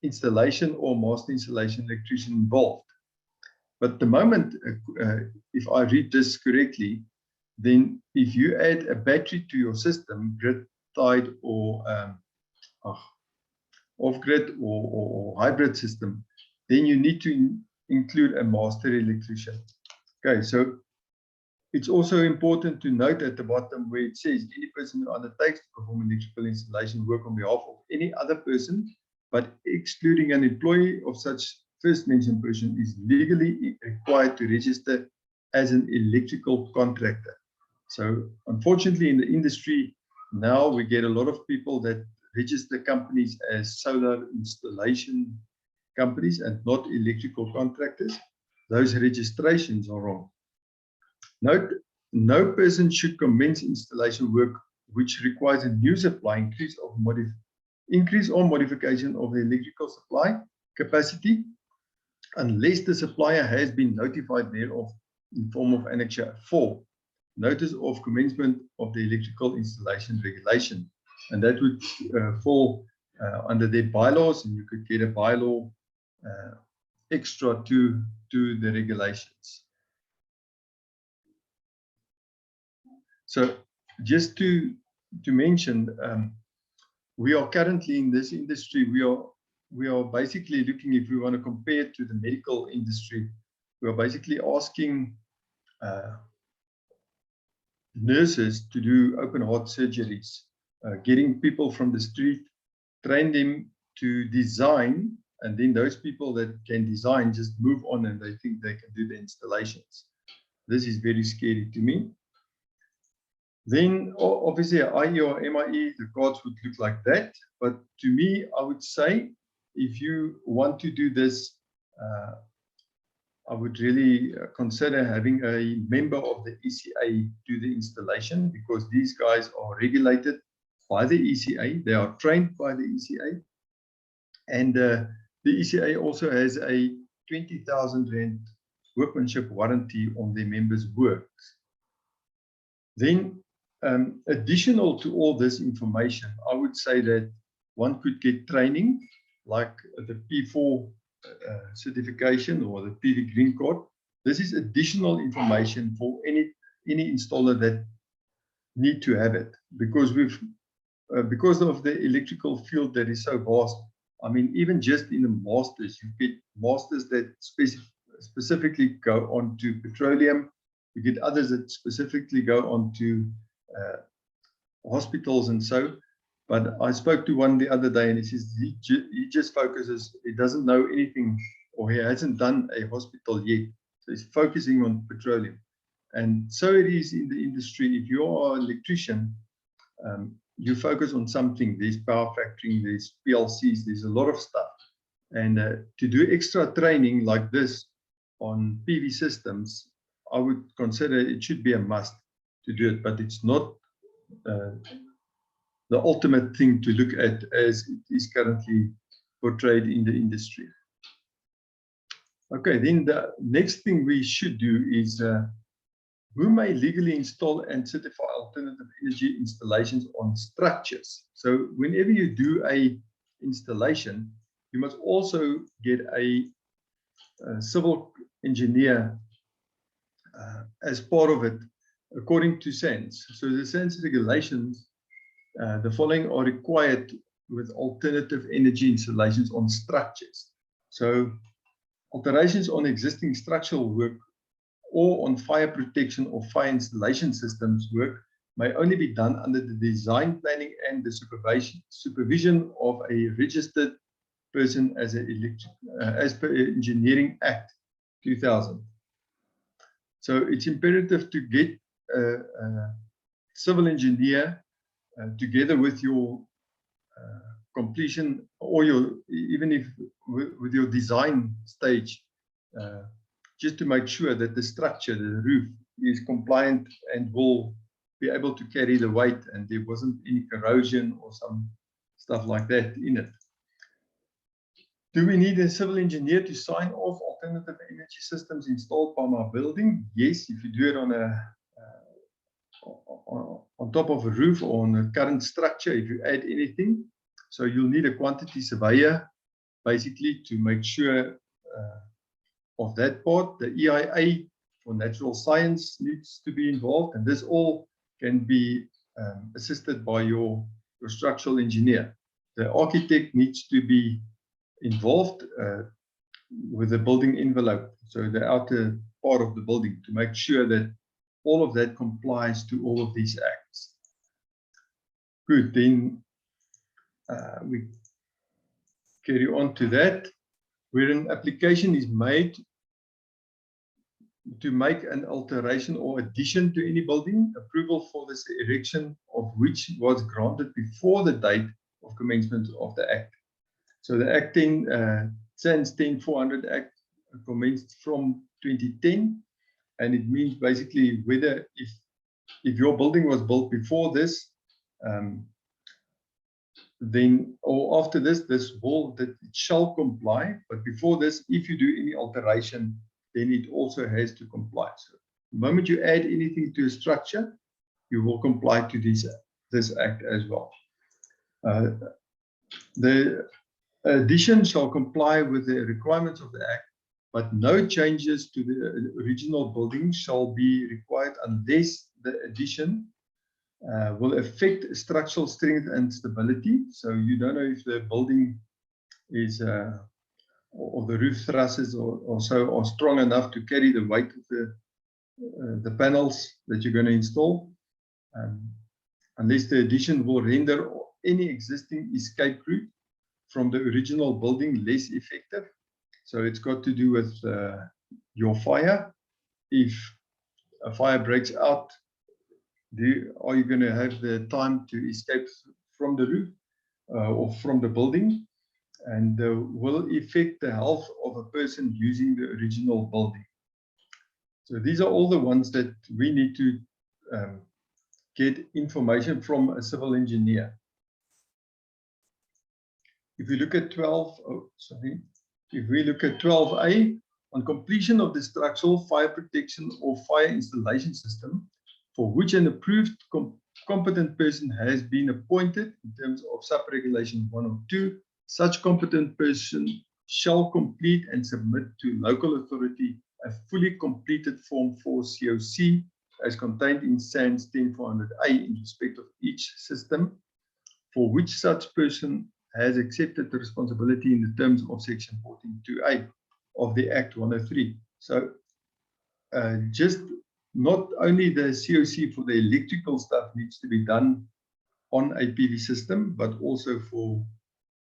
installation or master installation electrician involved. But the moment, if I read this correctly, then if you add a battery to your system, grid-tied or off-grid or hybrid system, then you need to include a master electrician. Okay, so it's also important to note at the bottom where it says any person who undertakes to perform electrical installation work on behalf of any other person, but excluding an employee of such first mentioned person, is legally required to register as an electrical contractor. So unfortunately in the industry now we get a lot of people that register companies as solar installation companies and not electrical contractors. Those registrations are wrong. Note, no person should commence installation work which requires a new supply, increase or modification of the electrical supply capacity, unless the supplier has been notified thereof in form of Annexure 4, Notice of Commencement of the Electrical Installation Regulation. And that would fall under their bylaws, and you could get a bylaw extra to the regulations. So just to mention, we are currently in this industry, we are basically looking, if we want to compare it to the medical industry, we are basically asking nurses to do open heart surgeries, getting people from the street, train them to design, and then those people that can design just move on and they think they can do the installations. This is very scary to me. Then obviously IE or MIE, the cards would look like that. But to me, I would say if you want to do this I would really consider having a member of the ECA do the installation, because these guys are regulated by the ECA. They are trained by the ECA. And the ECA also has a 20,000 Rand workmanship warranty on their members' works. Then, additional to all this information, I would say that one could get training like the P4 certification or the PV green card. This is additional information for any installer that need to have it, because because of the electrical field that is so vast. I mean, even just in the masters, you get masters that specifically go on to petroleum. You get others that specifically go on to hospitals and so. But I spoke to one the other day, and he says he just focuses, he doesn't know anything, or he hasn't done a hospital yet. So he's focusing on petroleum. And so it is in the industry. If you are an electrician, you focus on something. There's power factoring, there's PLCs, there's a lot of stuff. And to do extra training like this on PV systems, I would consider it should be a must to do it, but it's not the ultimate thing to look at as it is currently portrayed in the industry. Okay, then the next thing we should do is who may legally install and certify alternative energy installations on structures. So whenever you do a installation, you must also get a civil engineer as part of it, according to SANS. So the SANS regulations, the following are required with alternative energy installations on structures. So alterations on existing structural work or on fire protection or fire installation systems work may only be done under the design, planning, and the supervision of a registered person as per Engineering Act 2000. So it's imperative to get a civil engineer together with your completion, or even if with your design stage, just to make sure that the structure, the roof, is compliant and will be able to carry the weight, and there wasn't any corrosion or some stuff like that in it. Do we need a civil engineer to sign off alternative energy systems installed by my building? Yes, if you do it on top of a roof or on a current structure, if you add anything. So you'll need a quantity surveyor, basically, to make sure of that part. The EIA for natural science needs to be involved, and this all can be assisted by your structural engineer. The architect needs to be involved with the building envelope, so the outer part of the building, to make sure that all of that complies to all of these acts. Good, then we carry on to that. Where an application is made to make an alteration or addition to any building, approval for this erection of which was granted before the date of commencement of the Act. So the Act 10, SANS 10-400 Act commenced from 2010, and it means basically whether if your building was built before this, then or after this, that it shall comply. But before this, if you do any alteration, then it also has to comply. So the moment you add anything to a structure, you will comply to this Act as well. The addition shall comply with the requirements of the Act, but no changes to the original building shall be required unless the addition will affect structural strength and stability. So you don't know if the building is or the roof trusses or so are strong enough to carry the weight of the panels that you're going to install, unless the addition will render any existing escape route from the original building less effective. So it's got to do with your fire. If a fire breaks out, are you going to have the time to escape from the roof or from the building? and will affect the health of a person using the original building. So these are all the ones that we need to get information from a civil engineer. If we look at 12A, on completion of the structural fire protection or fire installation system, for which an approved competent person has been appointed in terms of sub-regulation 1 or 2, such competent person shall complete and submit to local authority a fully completed Form 4 COC as contained in SANS 10400A in respect of each system for which such person has accepted the responsibility in the terms of Section 14.2a of the Act 103. So just not only the COC for the electrical stuff needs to be done on a PV system, but also for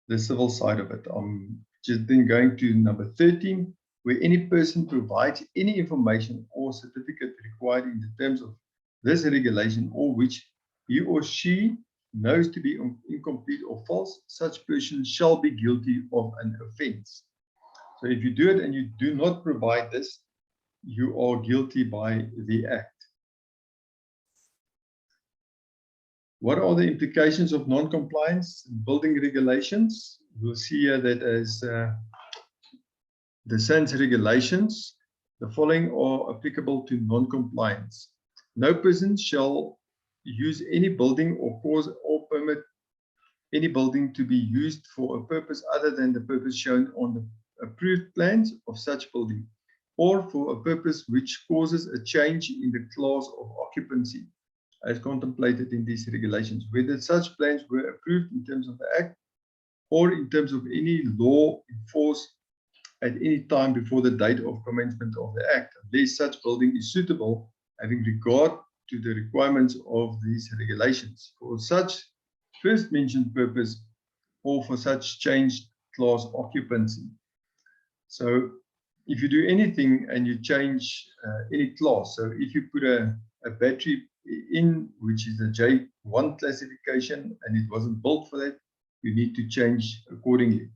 the civil side of it. I'm just then going to number 13, where any person provides any information or certificate required in the terms of this regulation or which he or she knows to be incomplete or false, such person shall be guilty of an offense. So if you do it and you do not provide this, you are guilty by the Act. What are the implications of non-compliance in building regulations? We'll see here that as the SANS regulations, the following are applicable to non-compliance. No person shall use any building or cause or permit any building to be used for a purpose other than the purpose shown on the approved plans of such building, or for a purpose which causes a change in the class of occupancy as contemplated in these regulations, whether such plans were approved in terms of the Act or in terms of any law enforced at any time before the date of commencement of the Act, unless such building is suitable, having regard to the requirements of these regulations for such first mentioned purpose or for such changed class occupancy. So if you do anything and you change any class, so if you put a battery in which is a J1 classification and it wasn't built for that, you need to change accordingly.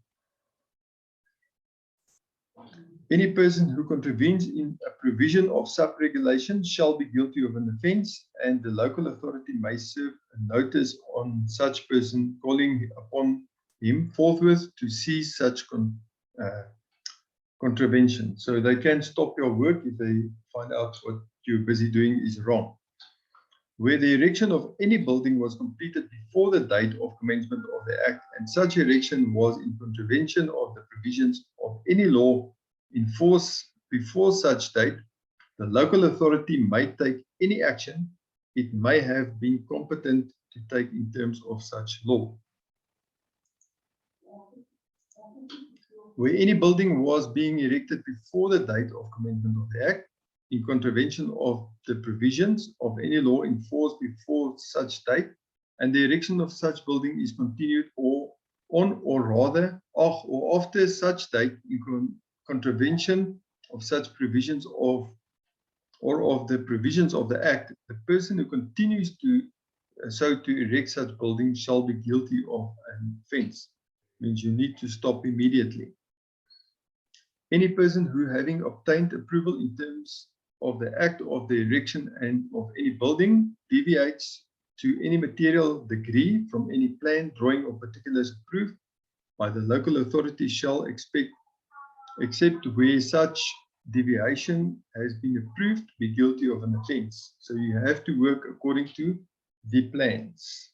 Any person who contravenes in a provision of sub-regulation shall be guilty of an offence, and the local authority may serve a notice on such person calling upon him forthwith to cease such contravention. So they can stop your work if they find out what you're busy doing is wrong. Where the erection of any building was completed before the date of commencement of the Act, and such erection was in contravention of the provisions of any law in force before such date, the local authority may take any action it may have been competent to take in terms of such law. Where any building was being erected before the date of commencement of the Act, in contravention of the provisions of any law in force before such date, and the erection of such building is continued or on or rather or after such date in contravention of such provisions of the provisions of the Act, the person who continues to erect such building shall be guilty of an offence. Means you need to stop immediately. Any person who, having obtained approval in terms of the Act of the erection and of any building, deviates to any material degree from any plan, drawing, or particulars approved by the local authority shall except where such deviation has been approved, be guilty of an offence. So you have to work according to the plans.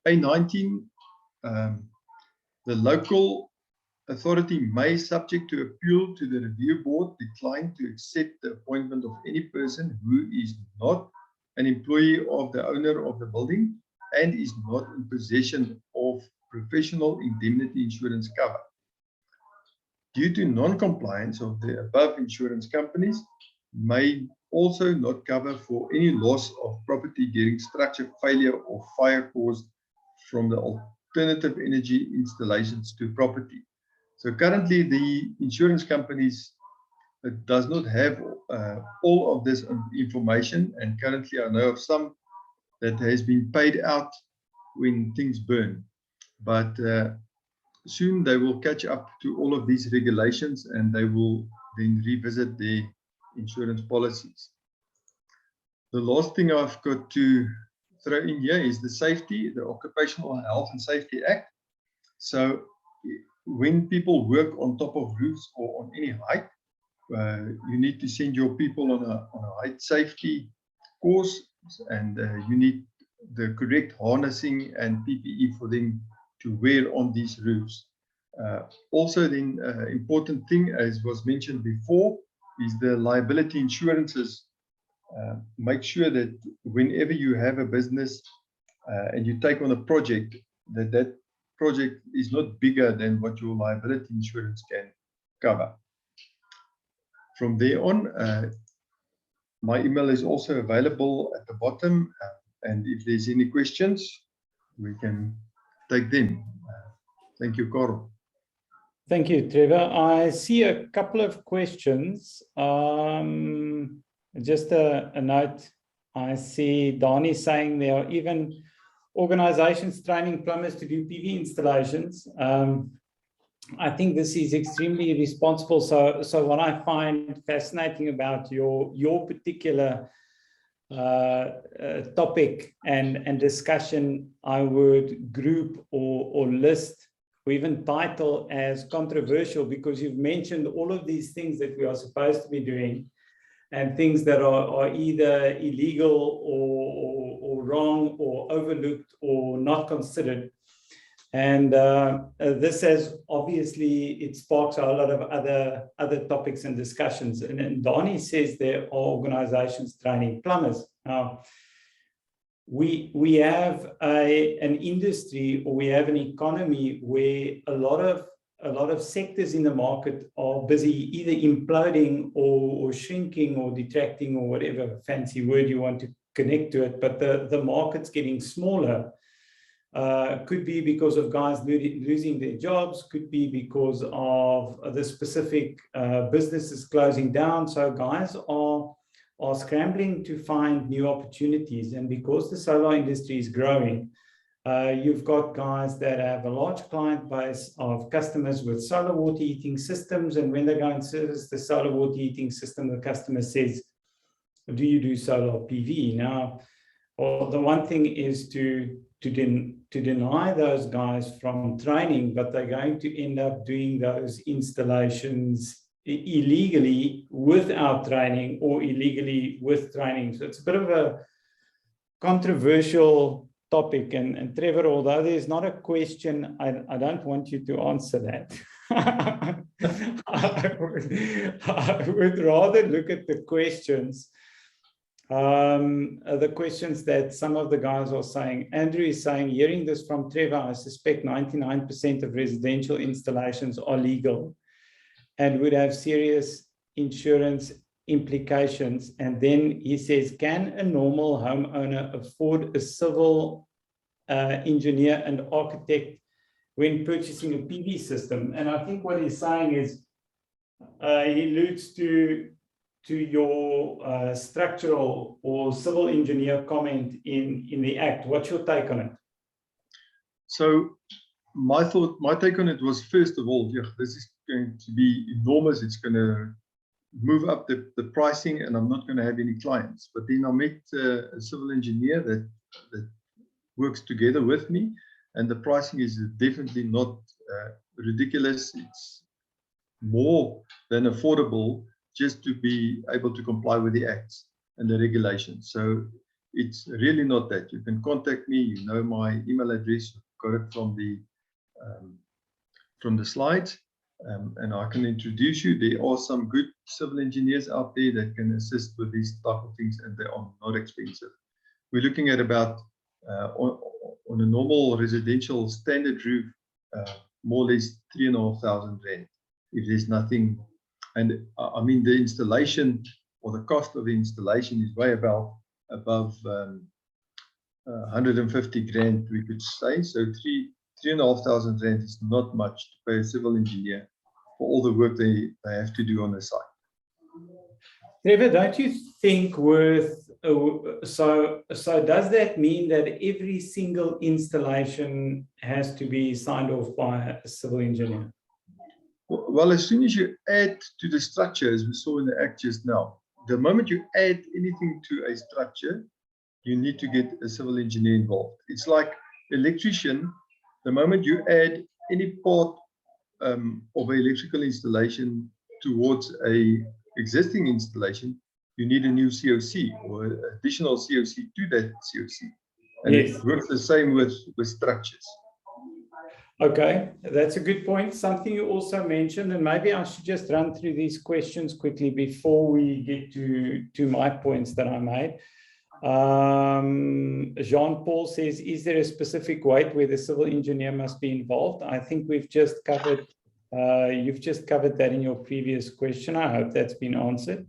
A19, the local authority may, subject to appeal to the review board, decline to accept the appointment of any person who is not an employee of the owner of the building and is not in possession of professional indemnity insurance cover. Due to non-compliance of the above, insurance companies may also not cover for any loss of property during structure failure or fire caused from the alternative energy installations to property. So currently the insurance companies does not have all of this information, and currently I know of some that has been paid out when things burn. but soon they will catch up to all of these regulations and they will then revisit their insurance policies. The last thing I've got to throw in here is the safety, the Occupational Health and Safety Act. So when people work on top of roofs or on any height, you need to send your people on a height safety course, and you need the correct harnessing and PPE for them to wear on these roofs. Also, then important thing, as was mentioned before, is the liability insurances. Make sure that whenever you have a business and you take on a project, that project is not bigger than what your liability insurance can cover. From there on, my email is also available at the bottom, and if there's any questions, we can take them. Thank you, Carl. Thank you, Trevor. I see a couple of questions. Just a note, I see Donnie saying there are even organizations training plumbers to do PV installations. I think this is extremely responsible. So what I find fascinating about your particular topic and discussion, I would group or list or even title as controversial, because you've mentioned all of these things that we are supposed to be doing and things that are either illegal or wrong or overlooked or not considered. And this has obviously, it sparks a lot of other topics and discussions. And Donnie says there are organizations training plumbers. Now, we have an industry, or we have an economy where a lot of sectors in the market are busy either imploding or shrinking or detracting, or whatever fancy word you want to connect to it. But the market's getting smaller. Could be because of guys losing their jobs, could be because of the specific businesses closing down. So guys are scrambling to find new opportunities. And because the solar industry is growing, you've got guys that have a large client base of customers with solar water heating systems. And when they go and service the solar water heating system, the customer says, do you do solar PV? Now, well, the one thing is to deny those guys from training, but they're going to end up doing those installations illegally without training, or illegally with training. So it's a bit of a controversial topic. And Trevor, although there's not a question, I don't want you to answer that. I would rather look at the questions. The questions that some of the guys are saying. Andrew is saying, hearing this from Trevor, I suspect 99% of residential installations are legal and would have serious insurance implications. And then he says, can a normal homeowner afford a civil engineer and architect when purchasing a PV system? And I think what he's saying is, he alludes to your structural or civil engineer comment in the Act. What's your take on it? So my take on it was, first of all, yeah, this is going to be enormous. It's going to move up the pricing, and I'm not going to have any clients. But then I met a civil engineer that works together with me, and the pricing is definitely not ridiculous. It's more than affordable just to be able to comply with the acts and the regulations. So it's really not that. You can contact me. You know my email address. You've got it from the slides, and I can introduce you. There are some good civil engineers out there that can assist with these type of things, and they are not expensive. We're looking at about on a normal residential standard roof, more or less 3,500 rand if there's nothing. And I mean, the installation or the cost of the installation is way above 150 grand, we could say. So 3,500 rand is not much to pay a civil engineer for all the work they have to do on the site. Trevor, don't you think with so does that mean that every single installation has to be signed off by a civil engineer? Well, as soon as you add to the structure, as we saw in the act just now, the moment you add anything to a structure, you need to get a civil engineer involved. It's like electrician. The moment you add any part of an electrical installation towards a existing installation, you need a new COC or additional COC to that COC. And Yes. it works the same with structures. Okay, that's a good point. Something you also mentioned, and maybe I should just run through these questions quickly before we get to my points that I made. Jean-Paul says, is there a specific weight where the civil engineer must be involved? I think we've just covered, you've just covered that in your previous question. I hope that's been answered.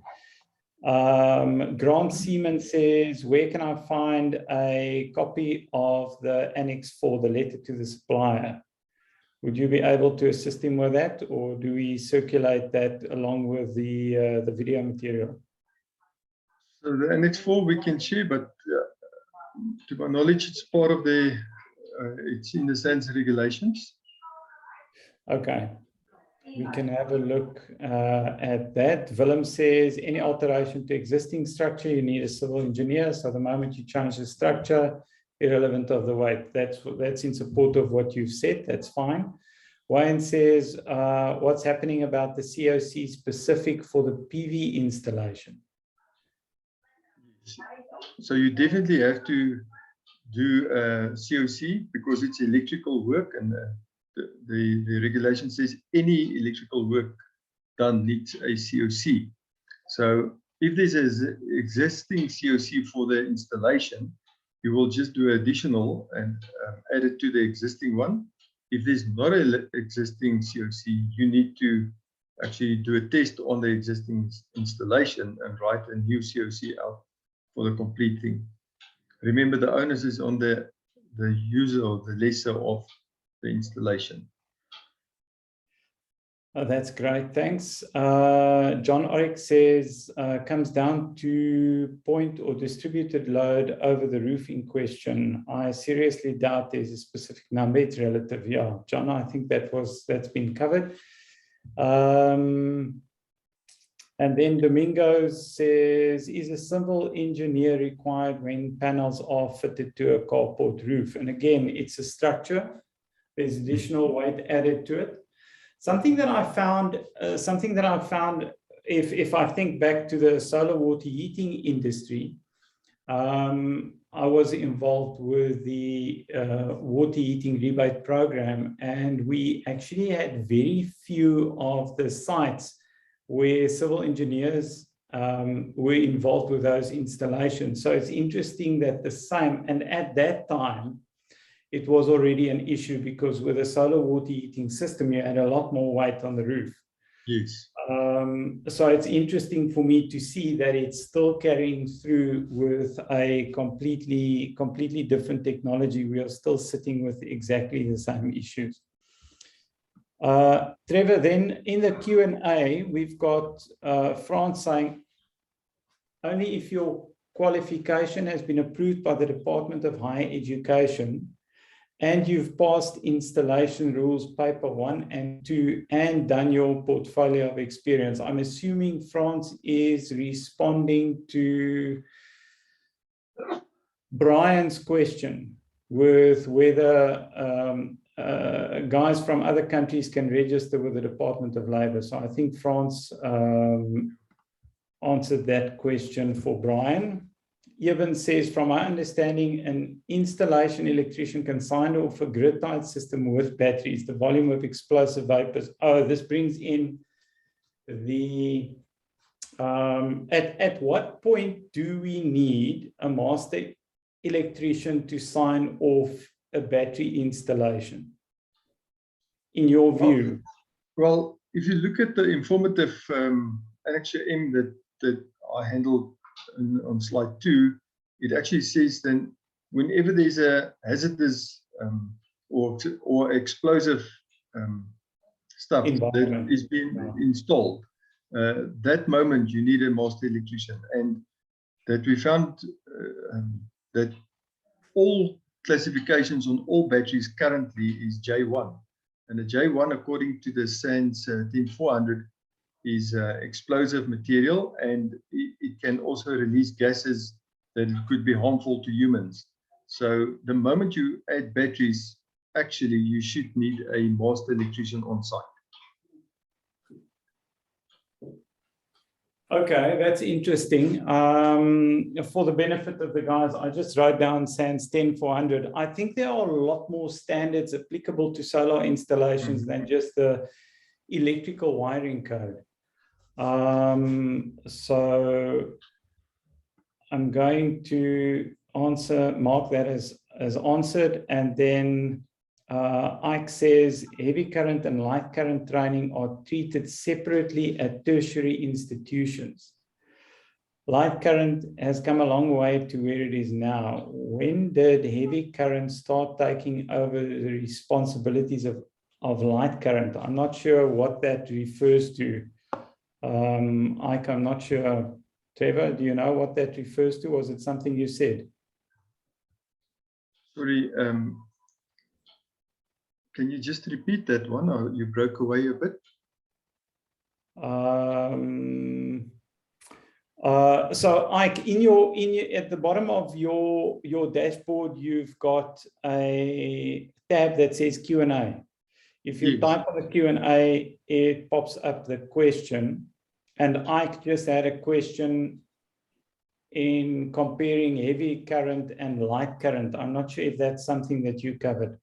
Grant Seaman says, where can I find a copy of the Annex 4, the letter to the supplier? Would you be able to assist him with that, or do we circulate that along with the video material? So the Annex 4 we can share, but to my knowledge, it's part of the, it's in the sense regulations. Okay, we can have a look at that. Willem says, any alteration to existing structure, you need a civil engineer. So the moment you change the structure, irrelevant of the weight. That's in support of what you've said. That's fine. Wayne says, what's happening about the COC specific for the PV installation? So you definitely have to do a COC because it's electrical work, and the regulation says any electrical work done needs a COC. So if there's an existing COC for the installation, you will just do additional and add it to the existing one. If there's not an existing COC, you need to actually do a test on the existing installation and write a new COC out for the complete thing. Remember, the onus is on the user or the lessor of the installation. Oh, that's great, thanks. John Orick says, comes down to point or distributed load over the roof in question. I seriously doubt there's a specific number, it's relative. Yeah, John, I think that's been covered. And then Domingo says, is a civil engineer required when panels are fitted to a carport roof? And again, it's a structure. There's additional weight added to it. Something that I found, if I think back to the solar water heating industry, I was involved with the water heating rebate program, and we actually had very few of the sites where civil engineers were involved with those installations. So it's interesting that the same, and at that time, it was already an issue because with a solar water heating system, you had a lot more weight on the roof. Yes. So it's interesting for me to see that it's still carrying through with a completely different technology. We are still sitting with exactly the same issues. Trevor, then in the Q&A, we've got France saying, only if your qualification has been approved by the Department of Higher Education and you've passed installation rules paper 1 and 2 and done your portfolio of experience. I'm assuming France is responding to Brian's question with whether guys from other countries can register with the Department of Labor. So I think France answered that question for Brian. Evan says, from my understanding, an installation electrician can sign off a grid-tied system with batteries, the volume of explosive vapors. Oh, this brings in the, at what point do we need a master electrician to sign off a battery installation, in your view? Well, if you look at the informative Annex M that I handled on slide 2, it actually says then whenever there's a hazardous or explosive stuff that is being installed, that moment you need a master electrician. And that we found that all classifications on all batteries currently is J1. And the J1, according to the SANS 10400, is explosive material, and it can also release gases that could be harmful to humans. So the moment you add batteries, actually you should need a master electrician on site. Okay, that's interesting. For the benefit of the guys, I just wrote down SANS 10400. I think there are a lot more standards applicable to solar installations than just the electrical wiring code. So I'm going to mark that as answered, and then Ike says heavy current and light current training are treated separately at tertiary institutions. Light current has come a long way to where it is now. When did heavy current start taking over the responsibilities of light current? I'm not sure what that refers to. Ike, I'm not sure. Trevor, do you know what that refers to? Was it something you said? Sorry, can you just repeat that one, or you broke away a bit? So Ike, at the bottom of your dashboard, you've got a tab that says Q&A. If you type on the Q&A, it pops up the question. And Ike just had a question in comparing heavy current and light current. I'm not sure if that's something that you covered.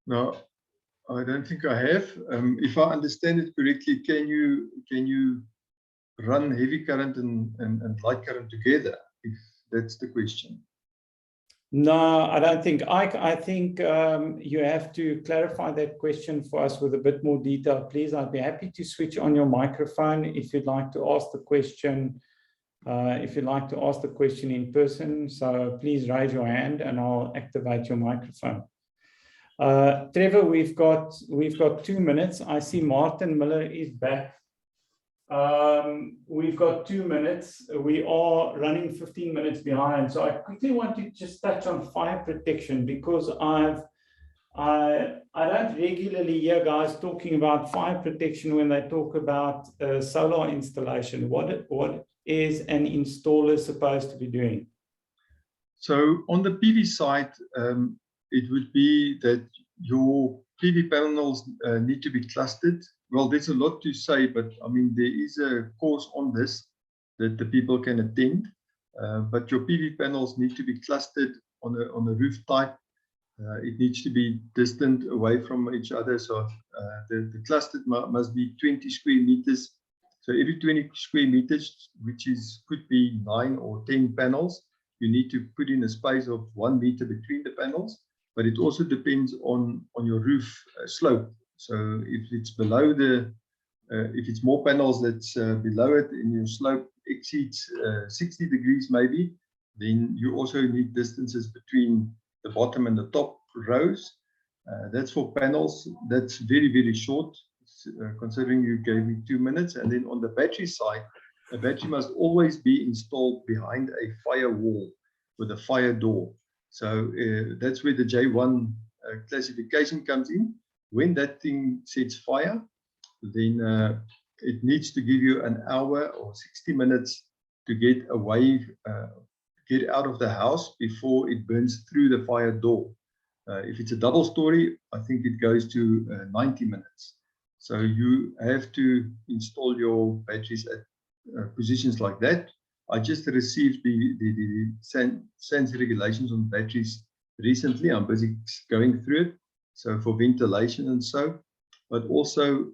No, I don't think I have. If I understand it correctly, can you run heavy current and light current together, if that's the question? No, I don't think. I think you have to clarify that question for us with a bit more detail, please. I'd be happy to switch on your microphone if you'd like to ask the question. If you'd like to ask the question in person, so please raise your hand and I'll activate your microphone. Trevor, we've got 2 minutes. I see Martin Miller is back. We've got 2 minutes. We are running 15 minutes behind. So I quickly want to just touch on fire protection, because I don't regularly hear guys talking about fire protection when they talk about solar installation. What is an installer supposed to be doing? So on the PV side, it would be that your PV panels need to be clustered. Well, there's a lot to say, but I mean, there is a course on this that the people can attend. But your PV panels need to be clustered on a roof type. It needs to be distant away from each other. So the clustered must be 20 square meters. So every 20 square meters, which could be 9 or 10 panels, you need to put in a space of 1 meter between the panels. But it also depends on your roof slope. So if it's below if it's more panels that's below it and your slope exceeds 60 degrees maybe, then you also need distances between the bottom and the top rows. That's for panels. That's very, very short, considering you gave me 2 minutes. And then on the battery side, a battery must always be installed behind a firewall with a fire door. So that's where the J1 classification comes in. When that thing sets fire, then it needs to give you an hour or 60 minutes to get away, get out of the house before it burns through the fire door. If it's a double story, I think it goes to 90 minutes. So you have to install your batteries at positions like that. I just received the SANS regulations on batteries recently. I'm busy going through it. So for ventilation and so, but also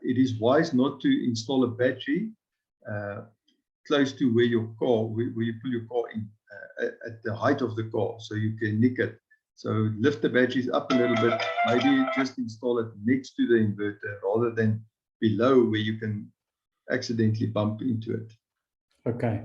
it is wise not to install a battery close to where you pull your car in at the height of the car, so you can nick it. So lift the batteries up a little bit, maybe just install it next to the inverter rather than below where you can accidentally bump into it. Okay.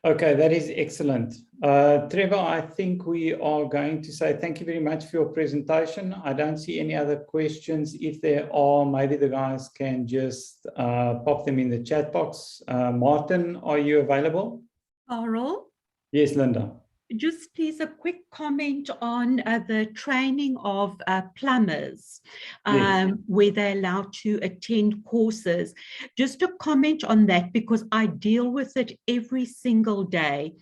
Okay, that is excellent. Trevor, I think we are going to say thank you very much for your presentation. I don't see any other questions. If there are, maybe the guys can just pop them in the chat box. Martin, are you available? Carl, Yes, Linda. just please a quick comment on the training of plumbers, Yes. where they're allowed to attend courses. Just a comment on that, because I deal with it every single day.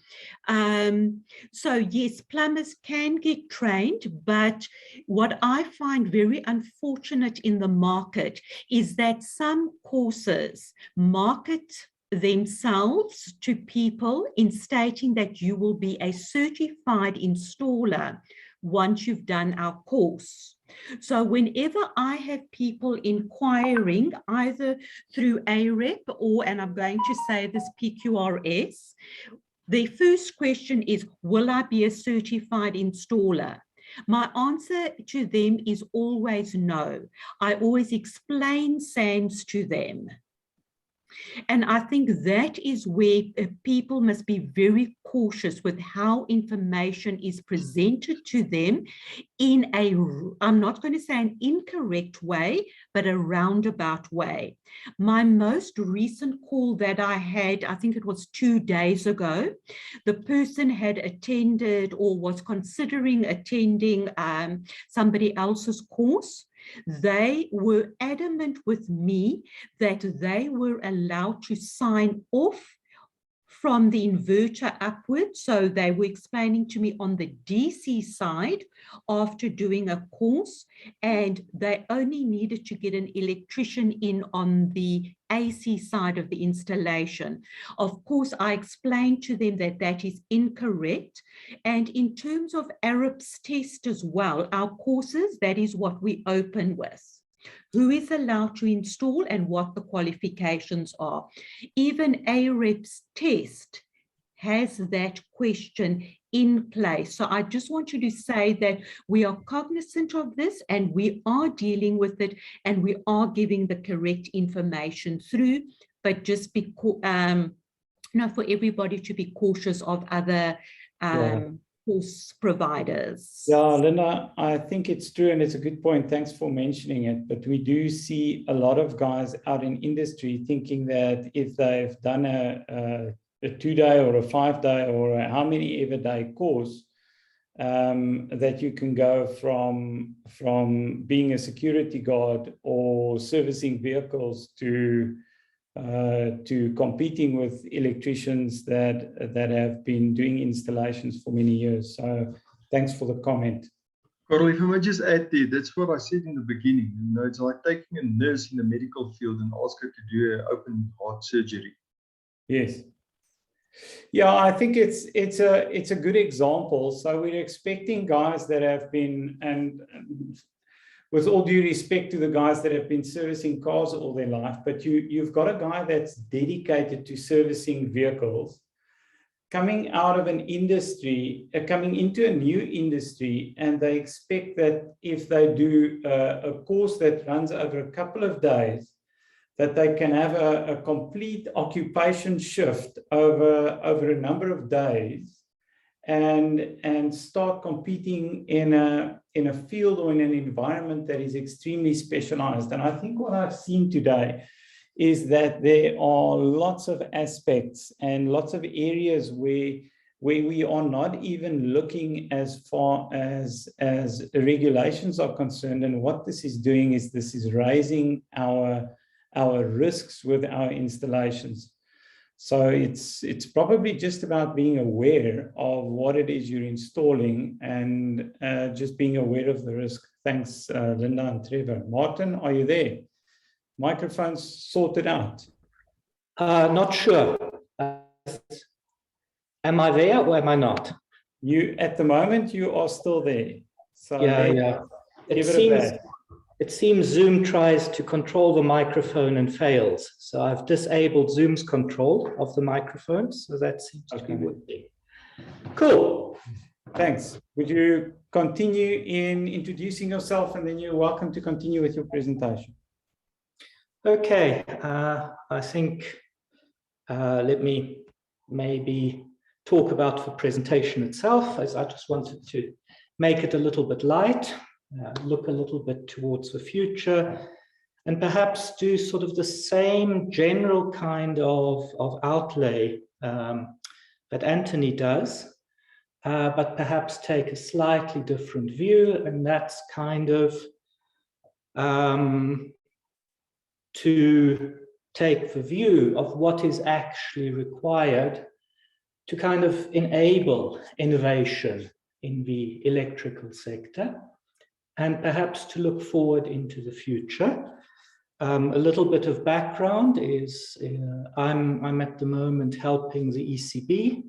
So yes, plumbers can get trained, but what I find very unfortunate in the market is that some courses market themselves to people in stating that you will be a certified installer once you've done our course. So whenever I have people inquiring either through AREP or, and I'm going to say this, PQRS, the first question is, will I be a certified installer? My answer to them is always no. I always explain SANS to them. And I think that is where people must be very cautious with how information is presented to them in a, I'm not going to say an incorrect way, but a roundabout way. My most recent call that I had, I think it was 2 days ago, the person had attended or was considering attending somebody else's course. They were adamant with me that they were allowed to sign off from the inverter upwards. So they were explaining to me on the DC side after doing a course, and they only needed to get an electrician in on the AC side of the installation. Of course, I explained to them that that is incorrect. And in terms of AREP's test as well, our courses, that is what we open with. Who is allowed to install and what the qualifications are. Even AREP's test has that question in place. So I just want you to say that we are cognizant of this and we are dealing with it and we are giving the correct information through, but just be, for everybody to be cautious of other course providers. Yeah, Linda, I think it's true and it's a good point. Thanks for mentioning it. But we do see a lot of guys out in industry thinking that if they've done a 2-day or a 5-day or a how many ever day course, that you can go from being a security guard or servicing vehicles to competing with electricians that have been doing installations for many years. So thanks for the comment. Carl, if I might just add there, that's what I said in the beginning. You know, it's like taking a nurse in the medical field and ask her to do an open heart surgery. Yes. Yeah, I think it's a good example. So we're expecting guys that have been, and with all due respect to the guys that have been servicing cars all their life, but you've got a guy that's dedicated to servicing vehicles, coming out of an industry, coming into a new industry, and they expect that if they do a course that runs over a couple of days, that they can have a complete occupation shift over a number of days and start competing in a field or in an environment that is extremely specialized. And I think what I've seen today is that there are lots of aspects and lots of areas where we are not even looking as far as regulations are concerned. And what this is doing is this is raising our risks with our installations. So it's probably just about being aware of what it is you're installing and just being aware of the risk. Thanks, Linda and Trevor. Martin, are you there? Microphones sorted out. Not sure. Am I there or am I not? You, at the moment, you are still there. So yeah. It seems Zoom tries to control the microphone and fails. So I've disabled Zoom's control of the microphone. So that seems to be working. Cool. Thanks. Would you continue in introducing yourself, and then you're welcome to continue with your presentation. Okay. I think let me maybe talk about the presentation itself, as I just wanted to make it a little bit light, look a little bit towards the future, and perhaps do sort of the same general kind of outlay that Anthony does, but perhaps take a slightly different view, and that's kind of to take the view of what is actually required to kind of enable innovation in the electrical sector, and perhaps to look forward into the future. A little bit of background is I'm at the moment helping the ECB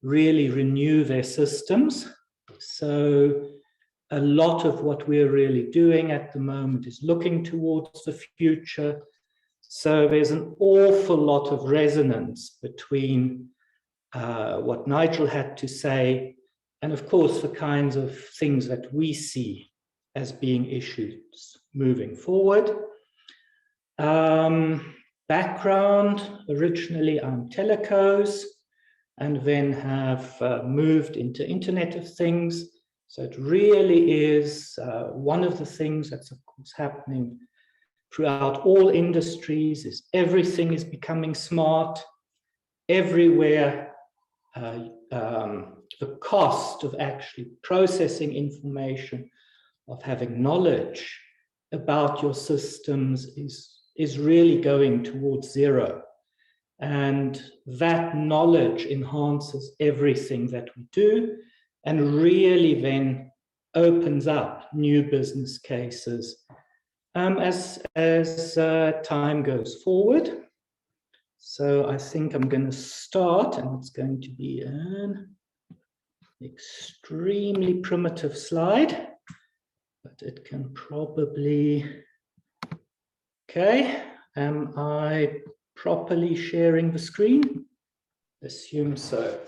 really renew their systems. So a lot of what we're really doing at the moment is looking towards the future. So there's an awful lot of resonance between what Nigel had to say and, of course, the kinds of things that we see as being issues moving forward. Background, originally I'm telecos, and then have moved into Internet of Things. So it really is one of the things that's, of course, happening throughout all industries is everything is becoming smart. Everywhere, the cost of actually processing information, of having knowledge about your systems is really going towards zero. And that knowledge enhances everything that we do and really then opens up new business cases as time goes forward. So I think I'm going to start, and it's going to be an extremely primitive slide, but it can probably, okay, am I properly sharing the screen? Assume so.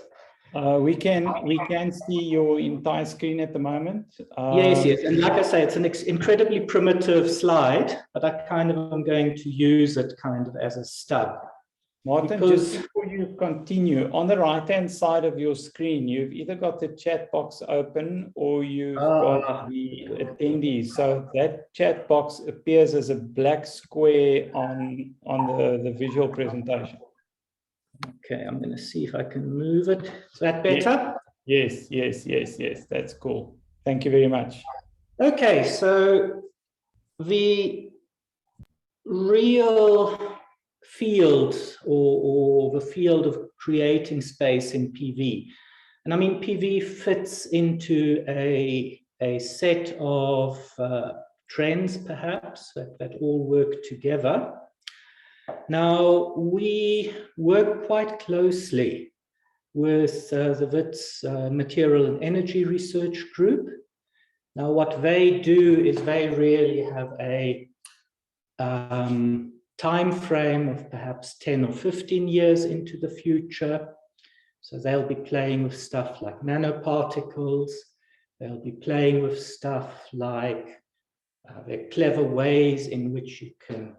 We can see your entire screen at the moment. Yes, and like I say, it's an incredibly primitive slide, but I kind of am going to use it kind of as a stub. Martin, just before you continue, on the right-hand side of your screen, you've either got the chat box open or you've got the attendees. So that chat box appears as a black square on the visual presentation. Okay, I'm going to see if I can move it. Is that better? Yes, that's cool. Thank you very much. Okay, so the real field or the field of creating space in PV. And I mean, PV fits into a set of trends, perhaps, that all work together. Now, we work quite closely with the WITS Material and Energy Research Group. Now, what they do is they really have a time frame of perhaps 10 or 15 years into the future. So they'll be playing with stuff like nanoparticles. They'll be playing with stuff like there are clever ways in which you can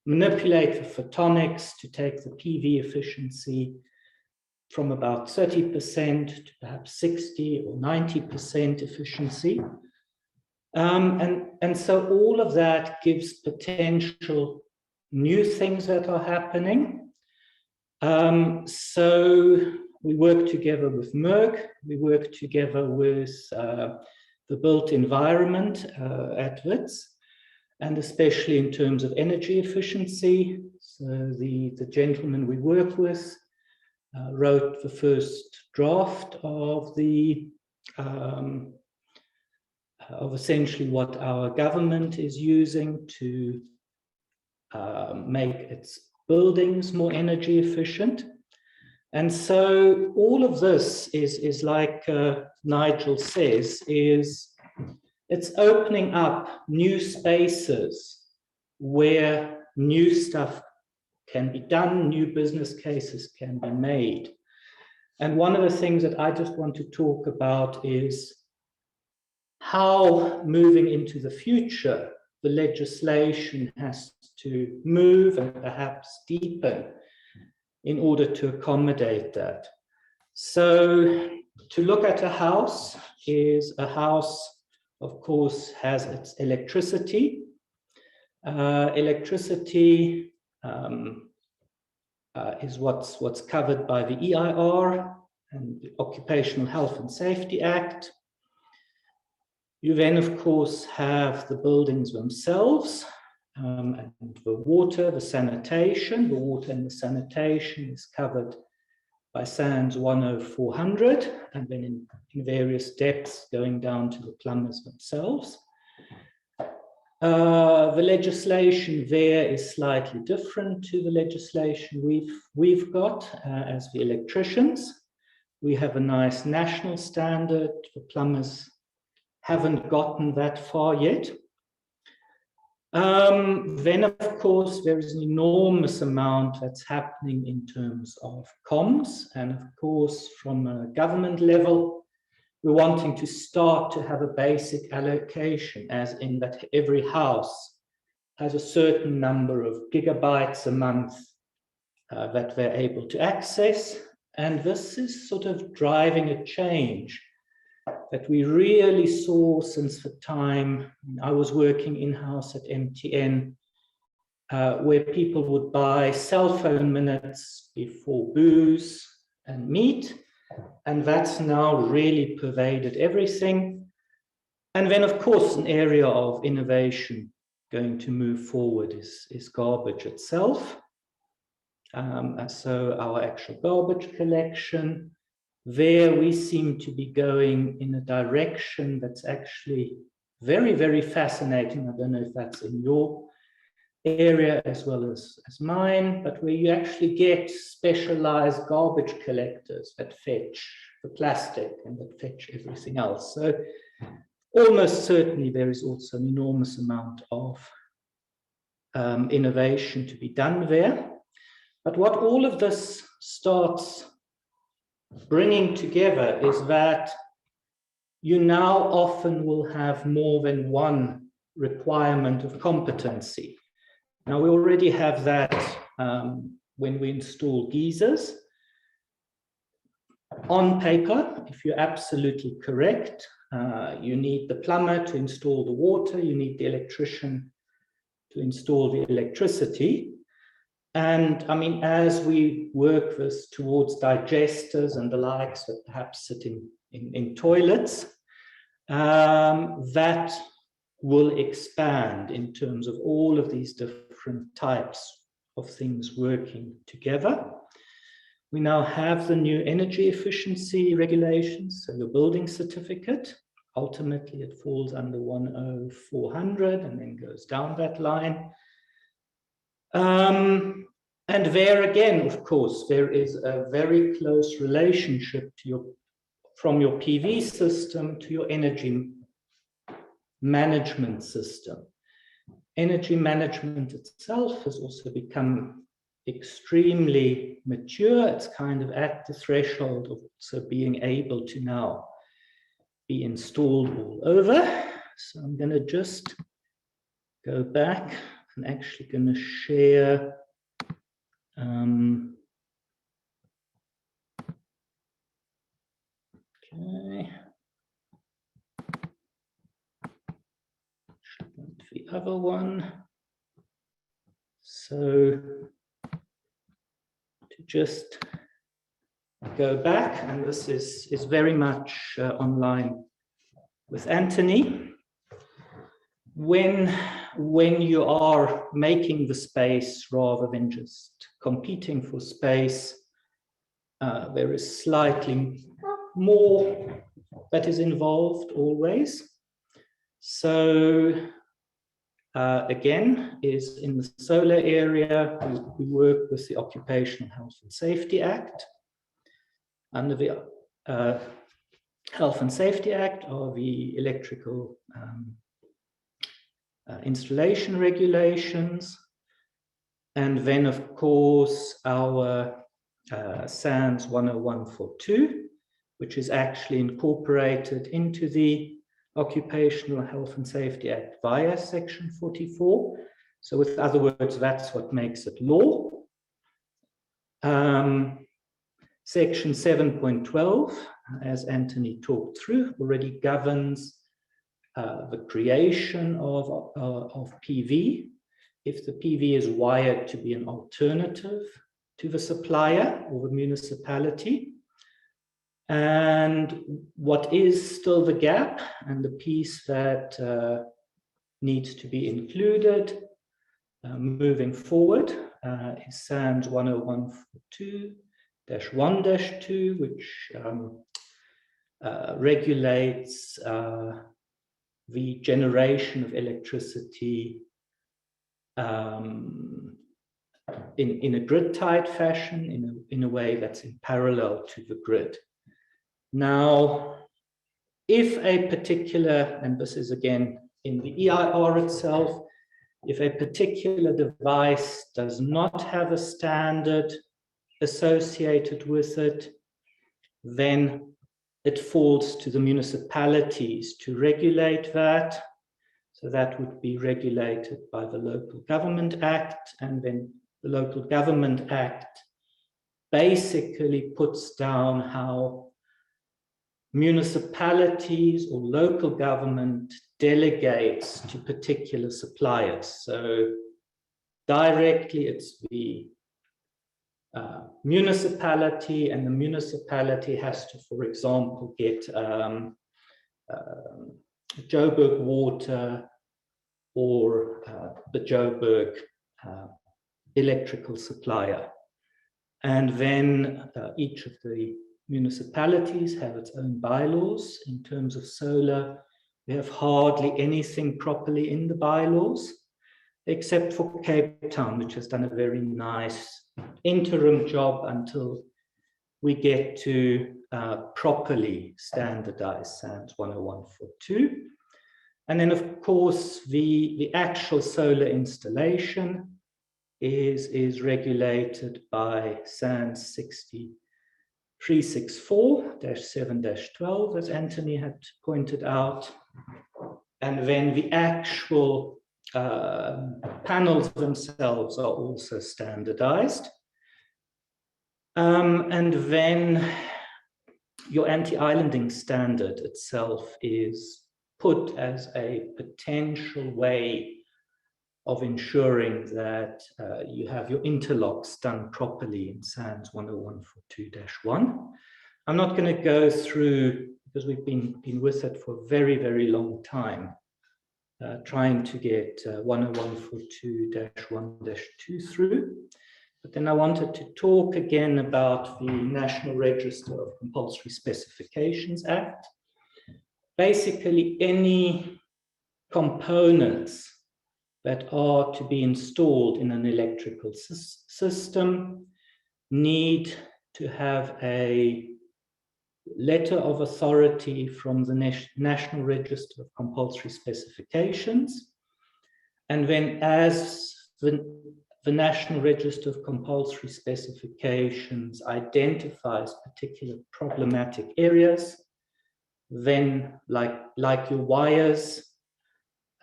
manipulate the photonics to take the PV efficiency from about 30% to perhaps 60 or 90% efficiency. And so all of that gives potential new things that are happening. So we work together with Merck, we work together with the built environment at WITS, and especially in terms of energy efficiency. So the gentleman we work with wrote the first draft of essentially what our government is using to make its buildings more energy efficient. And so all of this is like Nigel says, it's opening up new spaces where new stuff can be done, new business cases can be made. And one of the things that I just want to talk about is how, moving into the future, the legislation has to move and perhaps deepen in order to accommodate that. So to look at a house is a house, of course, has its electricity. Electricity is what's covered by the EIR and the Occupational Health and Safety Act. You then, of course, have the buildings themselves, and the water, the sanitation. The water and the sanitation is covered by SANS 10400, and then in various depths going down to the plumbers themselves. The legislation there is slightly different to the legislation we've got as the electricians. We have a nice national standard. The plumbers haven't gotten that far yet. Then, of course, there is an enormous amount that's happening in terms of comms. And of course, from a government level, we're wanting to start to have a basic allocation, as in that every house has a certain number of gigabytes a month that they're able to access. And this is sort of driving a change that we really saw since the time I was working in-house at MTN, where people would buy cell phone minutes before booze and meat, and that's now really pervaded everything. And then, of course, an area of innovation going to move forward is garbage itself. So our actual garbage collection, there we seem to be going in a direction that's actually very, very fascinating. I don't know if that's in your area as well as mine, but where you actually get specialized garbage collectors that fetch the plastic and that fetch everything else. So almost certainly there is also an enormous amount of innovation to be done there. But what all of this starts bringing together is that you now often will have more than one requirement of competency. Now, we already have that when we install geysers. On paper, if you're absolutely correct, you need the plumber to install the water, you need the electrician to install the electricity. And I mean, as we work this towards digesters and the likes that perhaps sit in toilets, that will expand in terms of all of these different types of things working together. We now have the new energy efficiency regulations, so your building certificate. Ultimately, it falls under 10400 and then goes down that line. And there again, of course, there is a very close relationship to from your PV system to your energy management system. Energy management itself has also become extremely mature. It's kind of at the threshold of also being able to now be installed all over. So I'm going to just go back. I'm actually going to share okay. The other one. So to just go back, and this is very much online with Anthony. When you are making the space rather than just competing for space, there is slightly more that is involved always. So again, is in the solar area, we work with the Occupational Health and Safety Act. Under the Health and Safety Act are the electrical installation regulations. And then, of course, our SANS 10142, which is actually incorporated into the Occupational Health and Safety Act via Section 44. So with other words, that's what makes it law. Section 7.12, as Anthony talked through, already governs the creation of PV. If the PV is wired to be an alternative to the supplier or the municipality. And what is still the gap and the piece that needs to be included moving forward is SANS 10142-1-2, which regulates the generation of electricity in a grid-tied fashion, in a way that's in parallel to the grid. Now, if a particular, and this is again in the EIR itself, if a particular device does not have a standard associated with it, then it falls to the municipalities to regulate that. So that would be regulated by the Local Government Act, and then the Local Government Act basically puts down how municipalities or local government delegates to particular suppliers. So directly it's the municipality, and the municipality has to, for example, get Joburg Water or the Joburg electrical supplier. And then each of the municipalities have its own bylaws. In terms of solar, we have hardly anything properly in the bylaws, except for Cape Town, which has done a very nice interim job until we get to properly standardize SANS 10142. And then, of course, the actual solar installation is regulated by SANS 364-7-12, as Anthony had pointed out. And then the actual panels themselves are also standardized. And then your anti-islanding standard itself is put as a potential way of ensuring that you have your interlocks done properly in SANS 10142-1. I'm not going to go through, because we've been with it for a very, very long time, trying to get 10142-1-2 through. But then I wanted to talk again about the National Register of Compulsory Specifications Act. Basically, any components that are to be installed in an electrical system need to have a letter of authority from the National Register of Compulsory Specifications. And then as the National Register of Compulsory Specifications identifies particular problematic areas, then like your wires,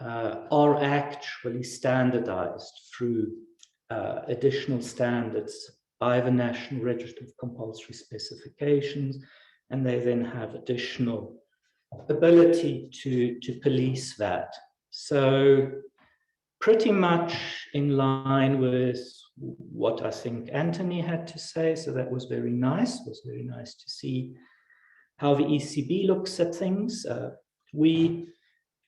are actually standardized through additional standards by the National Register of Compulsory Specifications, and they then have additional ability to police that. So pretty much in line with what I think Anthony had to say, so that was very nice. It was very nice to see how the ECB looks at things. We,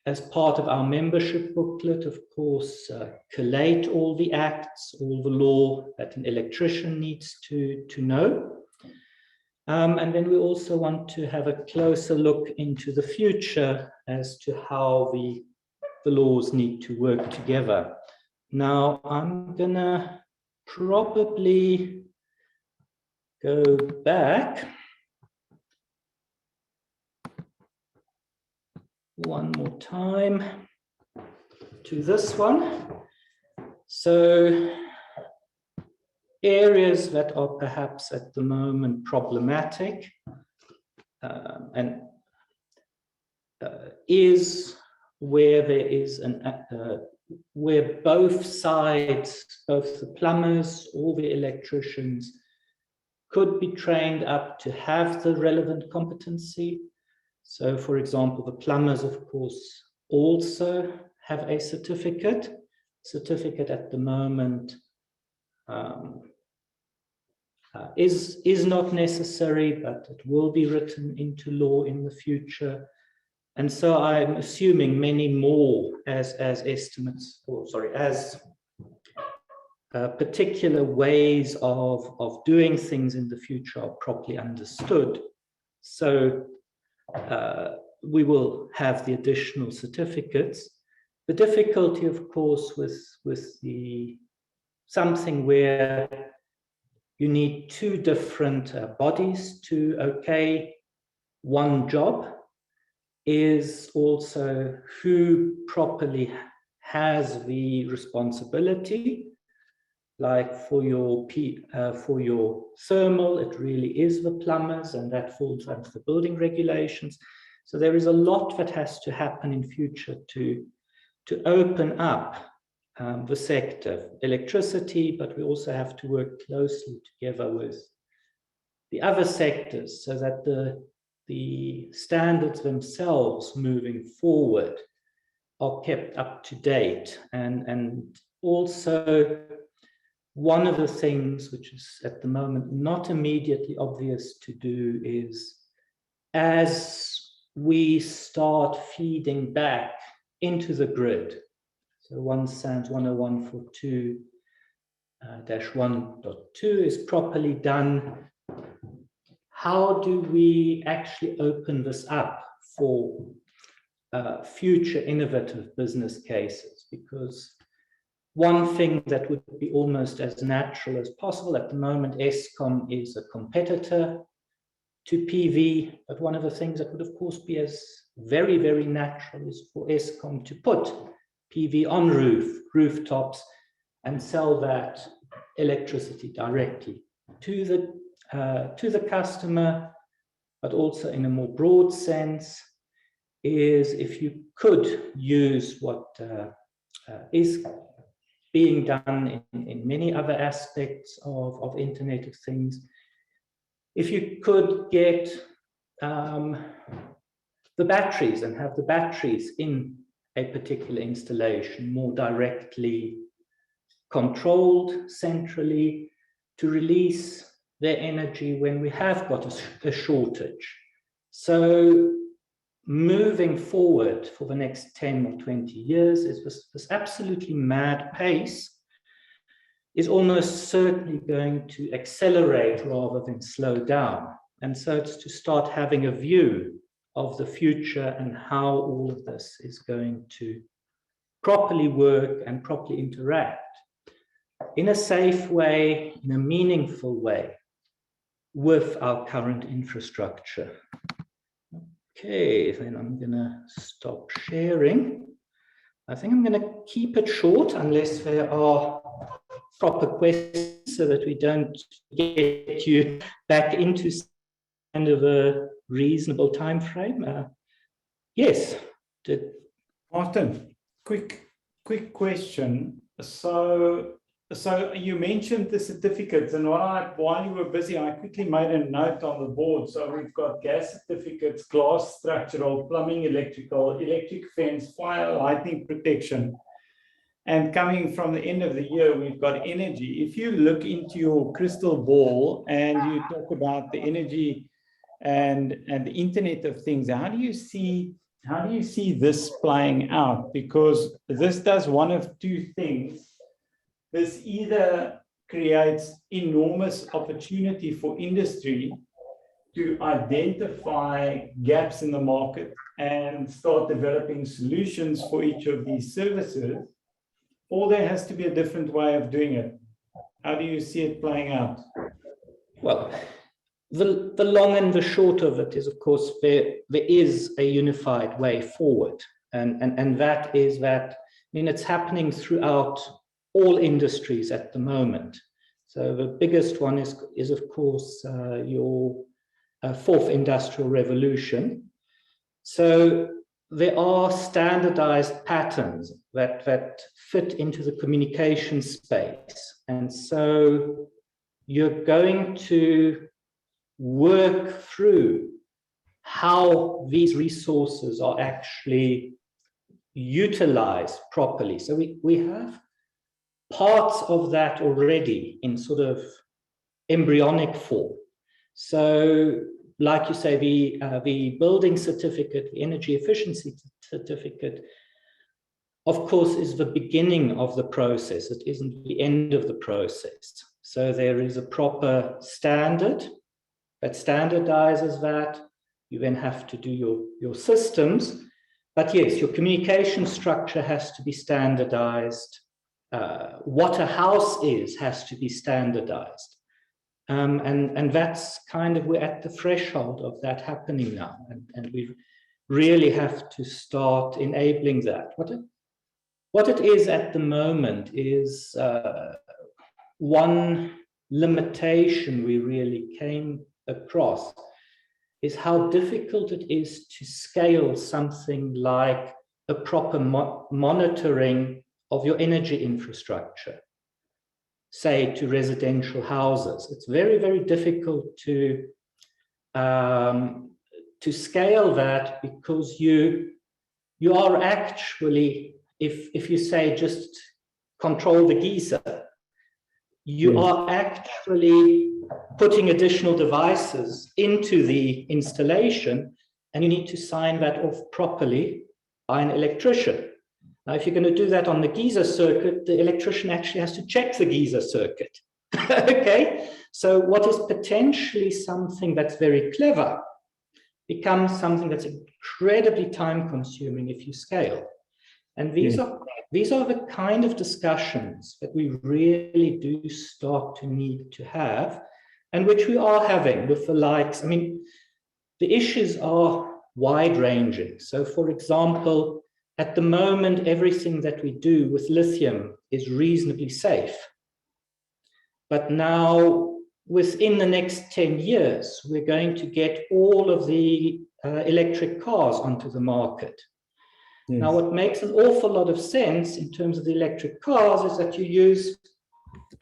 as part of our membership booklet, of course, collate all the acts, all the law that an electrician needs to know. And then we also want to have a closer look into the future as to how the laws need to work together. Now, I'm gonna probably go back one more time to this one. So areas that are perhaps at the moment problematic is where there is where both sides, both the plumbers or the electricians, could be trained up to have the relevant competency. So, for example, the plumbers, of course, also have a certificate. Certificate at the moment is not necessary, but it will be written into law in the future. And so I'm assuming many more as estimates, or sorry, as particular ways of doing things in the future are properly understood. So we will have the additional certificates. The difficulty, of course, with the something where you need two different bodies to okay one job is also who properly has the responsibility. Like for your thermal, it really is the plumbers, and that falls under the building regulations. So there is a lot that has to happen in future to open up the sector, electricity, but we also have to work closely together with the other sectors so that the standards themselves moving forward are kept up to date. And also one of the things which is at the moment not immediately obvious to do is as we start feeding back into the grid. So 1 SANS 10142-1.2 is properly done. How do we actually open this up for future innovative business cases? Because one thing that would be almost as natural as possible at the moment, Eskom is a competitor to PV, but one of the things that would of course be as very, very natural is for Eskom to put PV on rooftops and sell that electricity directly to the customer, but also in a more broad sense is if you could use what is being done in many other aspects of Internet of Things, if you could get the batteries and have the batteries in a particular installation more directly controlled centrally to release their energy when we have got a shortage. So moving forward for the next 10 or 20 years is this absolutely mad pace is almost certainly going to accelerate rather than slow down. And so it's to start having a view of the future and how all of this is going to properly work and properly interact in a safe way, in a meaningful way with our current infrastructure. Okay, then I'm gonna stop sharing. I think I'm gonna keep it short unless there are proper questions so that we don't get you back into kind of a reasonable time frame. Yes. Martin, quick question. So you mentioned the certificates, and while you were busy, I quickly made a note on the board. So we've got gas certificates, glass structural, plumbing, electrical, electric fence, fire, lightning protection. And coming from the end of the year, we've got energy. If you look into your crystal ball and you talk about the energy and the Internet of Things, how do you see this playing out? Because this does one of two things. This either creates enormous opportunity for industry to identify gaps in the market and start developing solutions for each of these services, or there has to be a different way of doing it. How do you see it playing out? Well, the long and the short of it is, of course, there is a unified way forward. And that is that, I mean, it's happening throughout all industries at the moment. So the biggest one is of course, your fourth industrial revolution. So there are standardized patterns that fit into the communication space. And so you're going to work through how these resources are actually utilized properly. So we have parts of that already in sort of embryonic form. So like you say, the building certificate, the energy efficiency certificate, of course, is the beginning of the process. It isn't the end of the process. So there is a proper standard that standardizes that. You then have to do your systems. But yes, your communication structure has to be standardized. What a house is has to be standardized. And that's kind of, we're at the threshold of that happening now. And we really have to start enabling that. What it is at the moment is one limitation we really came across is how difficult it is to scale something like a proper monitoring of your energy infrastructure, say to residential houses. It's very, very difficult to scale that, because you are actually, if you say just control the geyser, you are actually putting additional devices into the installation, and you need to sign that off properly by an electrician. Now, if you're going to do that on the geyser circuit, the electrician actually has to check the geyser circuit. Okay, so what is potentially something that's very clever becomes something that's incredibly time-consuming if you scale. And these are the kind of discussions that we really do start to need to have, and which we are having with the likes. I mean, the issues are wide-ranging. So, for example, at the moment, everything that we do with lithium is reasonably safe. But now, within the next 10 years, we're going to get all of the electric cars onto the market. Yes. Now, what makes an awful lot of sense in terms of the electric cars is that you use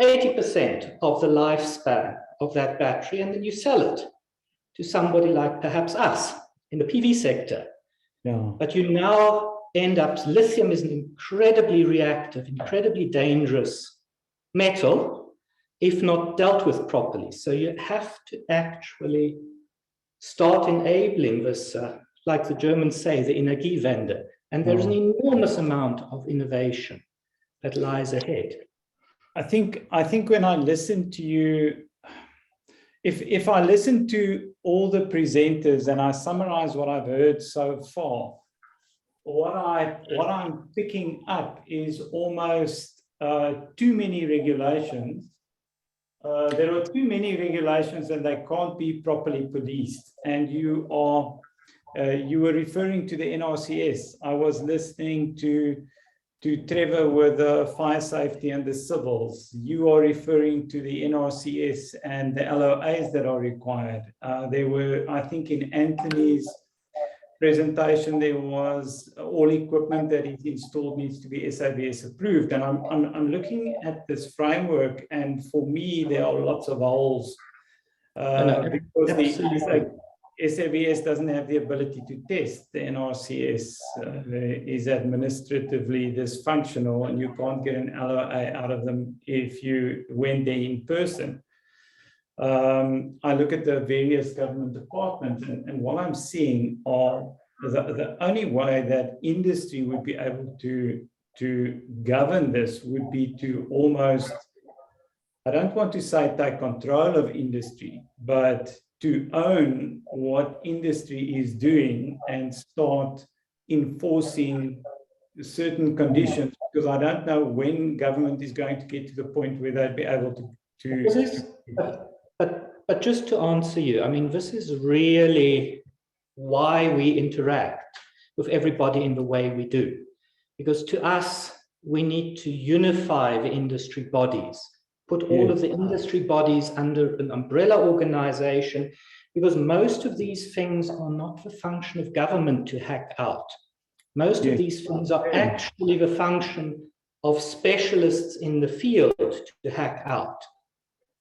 80% of the lifespan of that battery, and then you sell it to somebody like perhaps us in the PV sector. Yeah. But you now end up, lithium is an incredibly reactive, incredibly dangerous metal, if not dealt with properly. So you have to actually start enabling this, like the Germans say, the Energiewende. And there's an enormous amount of innovation that lies ahead. I think when I listen to you, if I listen to all the presenters and I summarize what I've heard so far, what I'm picking up is almost too many regulations. There are too many regulations and they can't be properly policed. And you were referring to the NRCS. I was listening to Trevor with the fire safety and the civils. You are referring to the NRCS and the LOAs that are required. There were, I think in Anthony's presentation, there was all equipment that is installed needs to be SABS approved. And I'm looking at this framework, and for me, there are lots of holes because the SABS doesn't have the ability to test. The NRCS is administratively dysfunctional, and you can't get an LOA out of them if you went there in person. I look at the various government departments, and what I'm seeing are the only way that industry would be able to govern this would be to almost, I don't want to say take control of industry, but to own what industry is doing and start enforcing certain conditions, because I don't know when government is going to get to the point where they'd be able to But just to answer you, I mean, this is really why we interact with everybody in the way we do. Because to us, we need to unify the industry bodies, put all of the industry bodies under an umbrella organization, because most of these things are not the function of government to hack out. Most of these things are actually the function of specialists in the field to hack out.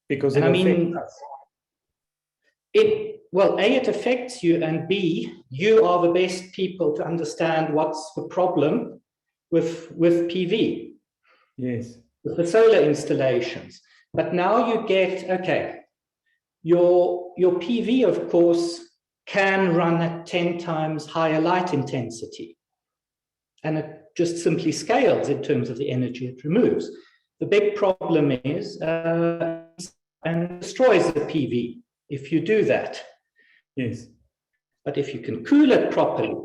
because And it I mean, affects us. Well, A, it affects you, and B, you are the best people to understand what's the problem with PV, Yes. with the solar installations. But now you get, okay, your PV, of course, can run at 10 times higher light intensity. And it just simply scales in terms of the energy it removes. The big problem is, and destroys the PV if you do that. Yes. But if you can cool it properly,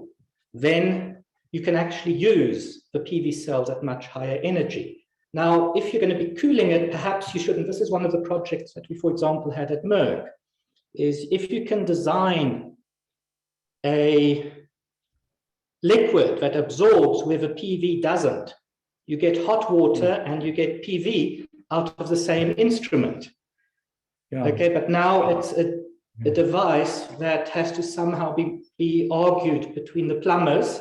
then you can actually use the PV cells at much higher energy. Now, if you're going to be cooling it, perhaps you shouldn't. This is one of the projects that we, for example, had at Merck, is if you can design a liquid that absorbs where the PV doesn't, you get hot water and you get PV out of the same instrument. Yeah. Okay, but now it's a device that has to somehow be argued between the plumbers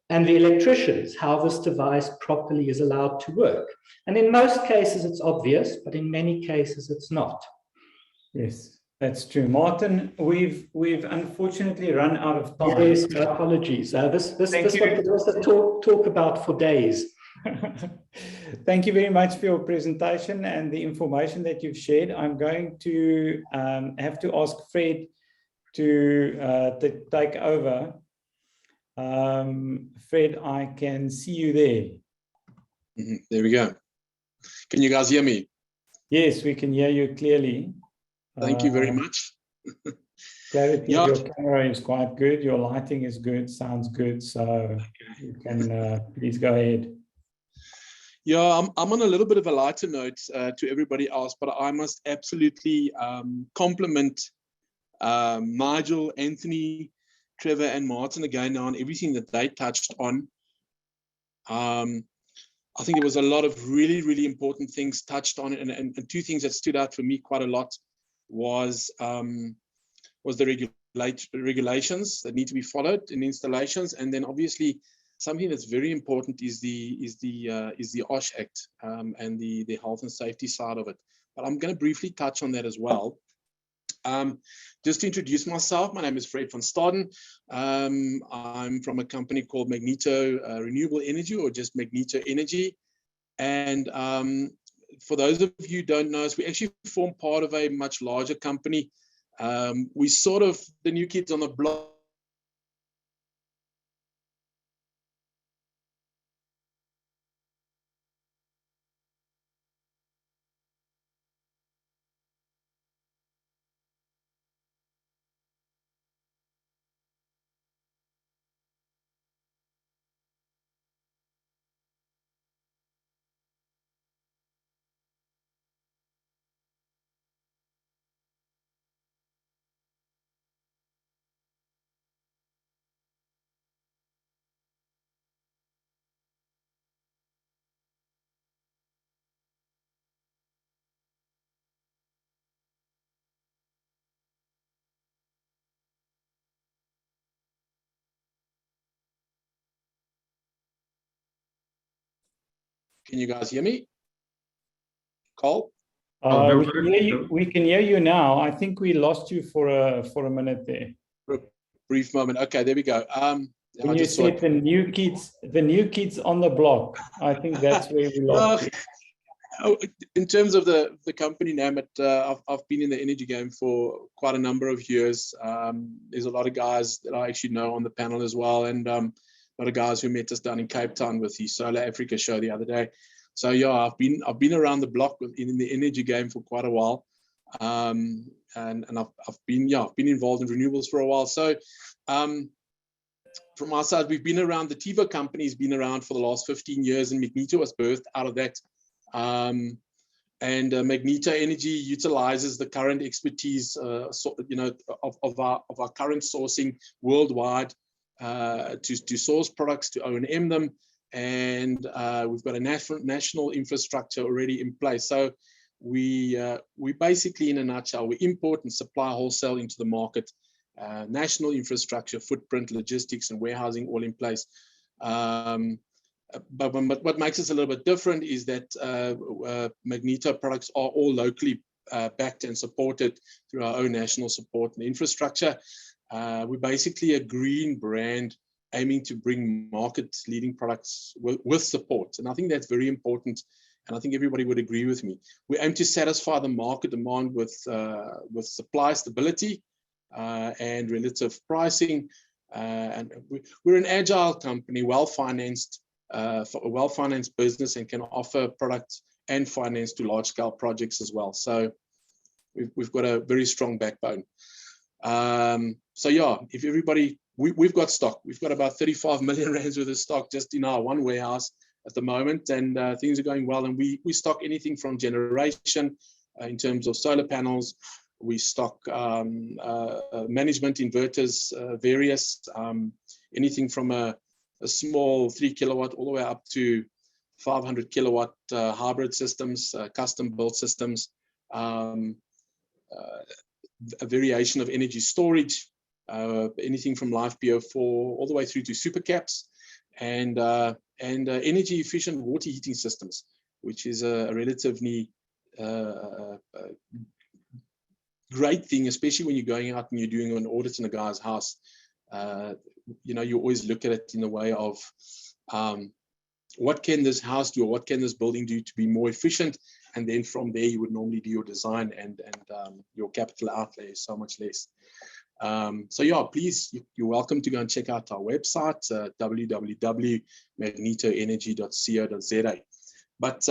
and the electricians, how this device properly is allowed to work. And in most cases, it's obvious, but in many cases, it's not. Yes, that's true. Martin, we've unfortunately run out of time. Yes, my apologies. This Thank you. one could also talk about for days. Thank you very much for your presentation and the information that you've shared. I'm going to have to ask Fred to take over. Fred, I can see you there. There we go. Can you guys hear me? Yes, we can hear you clearly. Thank you very much. Clarity Yeah. of your camera is quite good. Your lighting is good, sounds good. So you can please go ahead. Yeah, I'm on a little bit of a lighter note to everybody else, but I must absolutely compliment Nigel, Anthony, Trevor, and Martin again on everything that they touched on. I think there was a lot of really, really important things touched on, and two things that stood out for me quite a lot was the regulations that need to be followed in installations, and then obviously something that's very important is the OSH Act and the health and safety side of it. But I'm going to briefly touch on that as well. Just to introduce myself, my name is Fred van Staden. I'm from a company called Magneto Renewable Energy, or just Magneto Energy. And for those of you who don't know us, we actually form part of a much larger company. We sort of the new kids on the block. Can you guys hear me? Cole? We can hear you now. I think we lost you for a minute there. For a brief moment. Okay, there we go. When you said the new kids on the block, I think that's where we lost you. In terms of the company name, I've been in the energy game for quite a number of years. There's a lot of guys that I actually know on the panel as well, and a lot of guys who met us down in Cape Town with the Solar Africa show the other day. So yeah, I've been around the block in the energy game for quite a while, and I've been involved in renewables for a while. So from our side, we've been around. The TiVo company's been around for the last 15 years, and Magneto was birthed out of that. Magneto Energy utilizes the current expertise, of our current sourcing worldwide to source products, to O&M them, and we've got a national infrastructure already in place. So we basically, in a nutshell, we import and supply wholesale into the market, national infrastructure, footprint, logistics, and warehousing all in place. but what makes us a little bit different is that Magneto products are all locally backed and supported through our own national support and infrastructure. We're basically a green brand aiming to bring market-leading products with support. And I think that's very important. And I think everybody would agree with me. We aim to satisfy the market demand with supply stability and relative pricing. And we're an agile company, well-financed, for a well-financed business, and can offer products and finance to large-scale projects as well. So we've got a very strong backbone. So yeah, if everybody, we've got stock. We've got about 35 million rands worth of stock just in our one warehouse at the moment, and things are going well. And we stock anything from generation in terms of solar panels. We stock management inverters, various, anything from a small 3 kilowatt all the way up to 500 kilowatt hybrid systems, custom built systems, a variation of energy storage, anything from live PO4 all the way through to super caps, and energy efficient water heating systems, which is a relatively great thing, especially when you're going out and you're doing an audit in a guy's house. You know, you always look at it in a way of what can this house do, or what can this building do to be more efficient? And then from there, you would normally do your design, and your capital outlay is so much less. So yeah, please, you're welcome to go and check out our website, www.magnetoenergy.co.za. But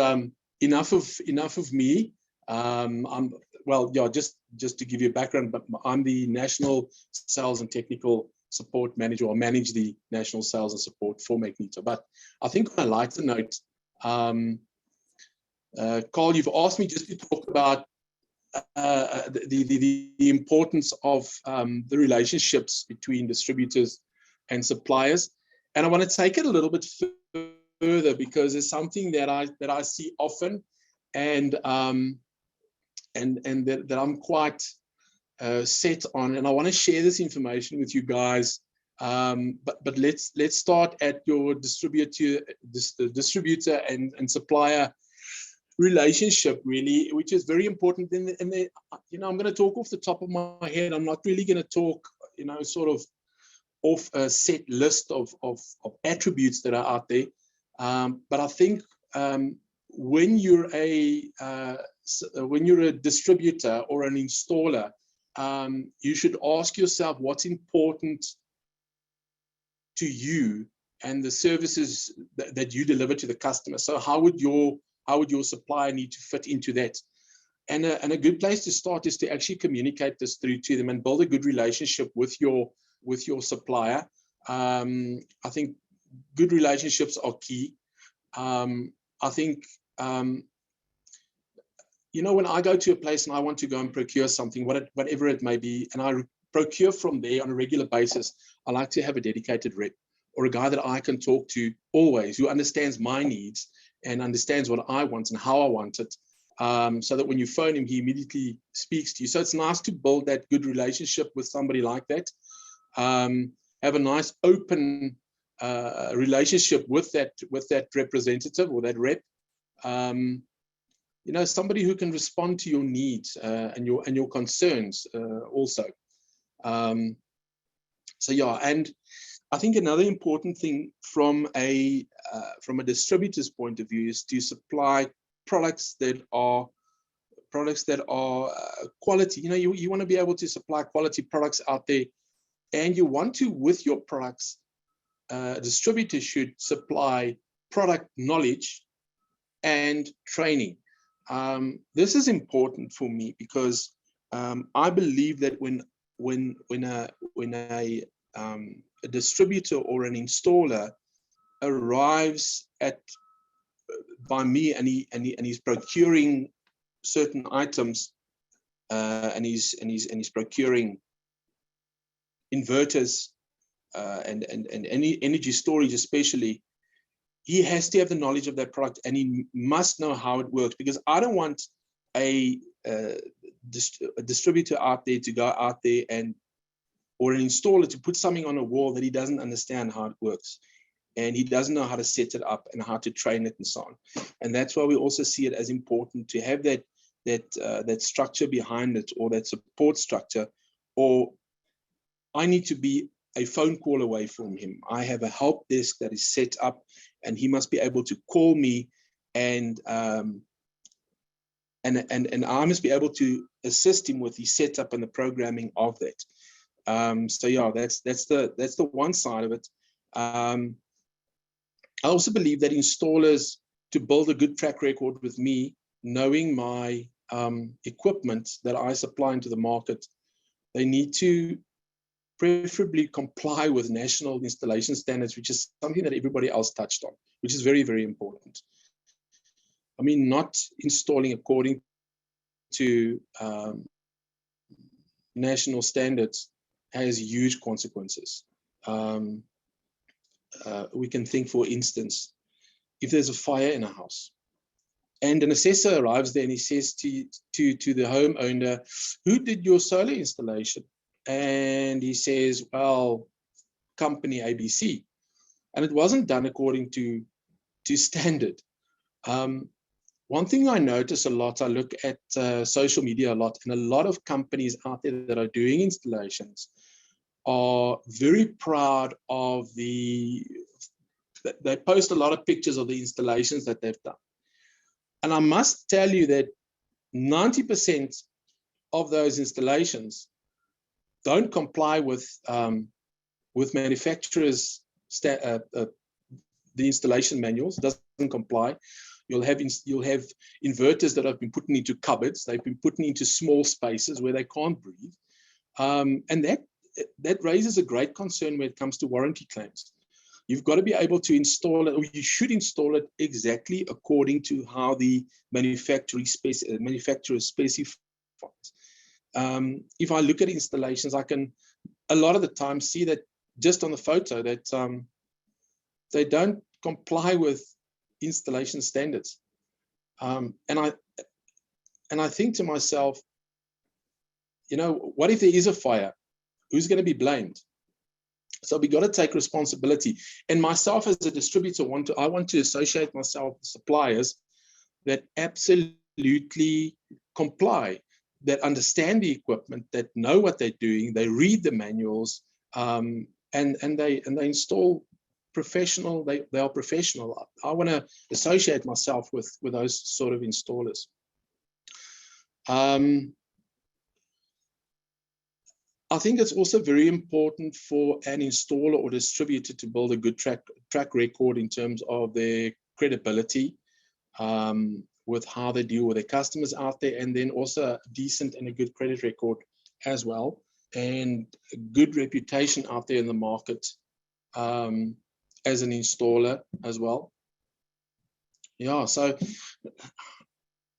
enough of me. Well, yeah, just to give you a background, but I'm the National Sales and Technical Support Manager, or manage the National Sales and Support for Magneto. But I think on a lighter note, Carl, you've asked me just to talk about the importance of the relationships between distributors and suppliers, and I want to take it a little bit further, because it's something that I see often, and that I'm quite set on, and I want to share this information with you guys. But let's start at your distributor and supplier relationship, really, which is very important. And you know, I'm going to talk off the top of my head. I'm not really going to talk, you know, sort of off a set list of attributes that are out there. But I think when you're a distributor or an installer, you should ask yourself what's important to you and the services that you deliver to the customer. So how would your supplier need to fit into that? And a good place to start is to actually communicate this through to them and build a good relationship with your supplier. I think good relationships are key. I think you know, when I go to a place and I want to go and procure something, whatever it may be, and I procure from there on a regular basis, I like to have a dedicated rep, or a guy that I can talk to always, who understands my needs and understands what I want and how I want it, so that when you phone him, he immediately speaks to you. So it's nice to build that good relationship with somebody like that. Have a nice open relationship with that representative or that rep. You know, somebody who can respond to your needs and your concerns also. So yeah, and I think another important thing from a distributor's point of view is to supply products that are quality. You know, you want to be able to supply quality products out there, and you want to, with your products, a distributor should supply product knowledge and training. This is important for me because I believe that when a distributor or an installer arrives by me and he's procuring certain items, and he's procuring inverters and any energy storage especially, he has to have the knowledge of that product, and he must know how it works, because I don't want a distributor out there to go out there or an installer to put something on a wall that he doesn't understand how it works. and he doesn't know how to set it up and how to train it and so on. And that's why we also see it as important to have that structure behind it, or that support structure. Or I need to be a phone call away from him. I have a help desk that is set up, and he must be able to call me, and I must be able to assist him with the setup and the programming of that. So yeah, that's the one side of it. I also believe that installers, to build a good track record with me, knowing my equipment that I supply into the market, they need to preferably comply with national installation standards, which is something that everybody else touched on, which is very, very important. I mean, not installing according to national standards has huge consequences. We can think, for instance, if there's a fire in a house and an assessor arrives there and he says to the homeowner, who did your solar installation? And he says, well, company ABC. And it wasn't done according to standard. One thing I notice a lot, I look at social media a lot, and a lot of companies out there that are doing installations are very proud of they post a lot of pictures of the installations that they've done. And I must tell you that 90% of those installations don't comply with manufacturers' the installation manuals. Doesn't comply. You'll have inverters that have been put into cupboards. They've been put into small spaces where they can't breathe, and that raises a great concern when it comes to warranty claims. You've got to be able to install it, or you should install it exactly according to how the manufacturer specifies. If I look at installations, I can a lot of the time see that just on the photo that they don't comply with installation standards. And I think to myself, you know, what if there is a fire? Who's going to be blamed? So we got to take responsibility. And myself as a distributor, I want to associate myself with suppliers that absolutely comply, that understand the equipment, that know what they're doing, they read the manuals, and they install professional. They are professional. I want to associate myself with those sort of installers. I think it's also very important for an installer or distributor to build a good track record in terms of their credibility, with how they deal with their customers out there, and then also a decent and a good credit record as well, and a good reputation out there in the market as an installer as well. Yeah, so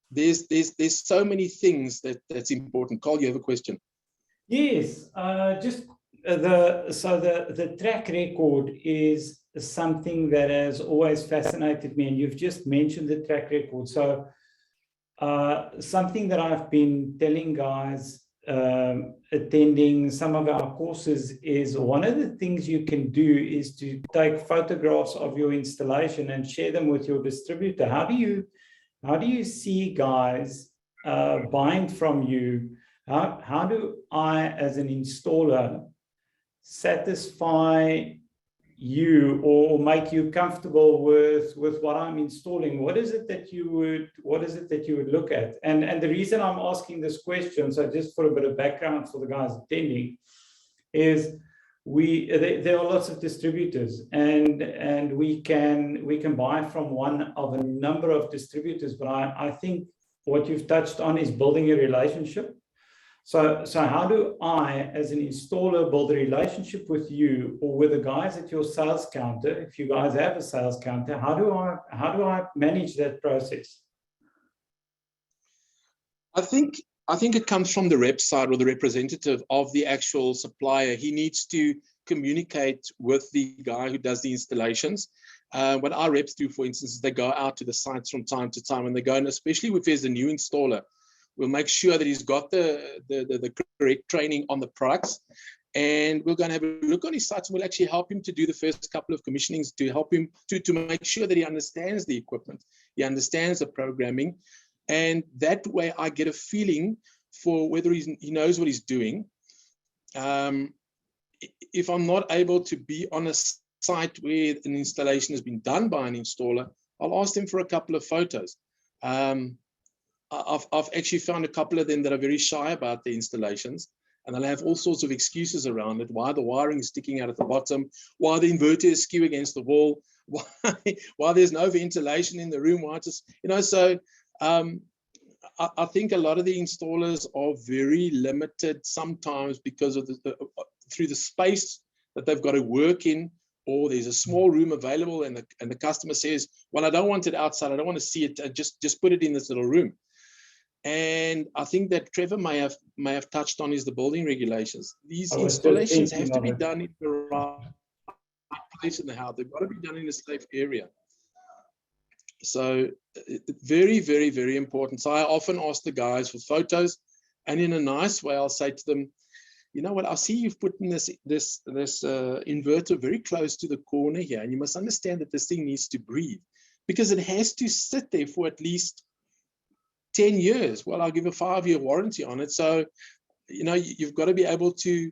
there's so many things that's important. Carl, you have a question? Yes, just the track record is something that has always fascinated me, and you've just mentioned the track record. So something that I've been telling guys attending some of our courses is, one of the things you can do is to take photographs of your installation and share them with your distributor. How do you see guys buying from you? How do I, as an installer, satisfy you or make you comfortable with what I'm installing? What is it that you would look at? And the reason I'm asking this question, so just for a bit of background for the guys attending, is there are lots of distributors, and we can buy from one of a number of distributors. But I think what you've touched on is building a relationship. So how do I, as an installer, build a relationship with you or with the guys at your sales counter? If you guys have a sales counter, how do I manage that process? I think it comes from the rep side, or the representative of the actual supplier. He needs to communicate with the guy who does the installations. What our reps do, for instance, is they go out to the sites from time to time, and they go, and especially if there's a new installer, we'll make sure that he's got the correct training on the products, And we're going to have a look on his sites, and we'll actually help him to do the first couple of commissionings to help him to make sure that he understands the equipment, he understands the programming. And that way I get a feeling for whether he knows what he's doing. If I'm not able to be on a site where an installation has been done by an installer, I'll ask them for a couple of photos. I've actually found a couple of them that are very shy about the installations, and they'll have all sorts of excuses around it, why the wiring is sticking out at the bottom, why the inverter is skew against the wall, why there's no ventilation in the room, why just, so I think a lot of the installers are very limited sometimes because of through the space that they've got to work in, or there's a small room available and the customer says, well, I don't want it outside, I don't want to see it, just put it in this little room. And I think that Trevor may have touched on is the building regulations. These installations have to be done in the right place in the house. They've got to be done in a safe area. So very, very, very important. So I often ask the guys for photos, and in a nice way, I'll say to them, you know what, I see you've put in this inverter very close to the corner here, and you must understand that this thing needs to breathe because it has to sit there for at least 10 years. Well, I'll give a 5-year warranty on it. So, you've got to be able to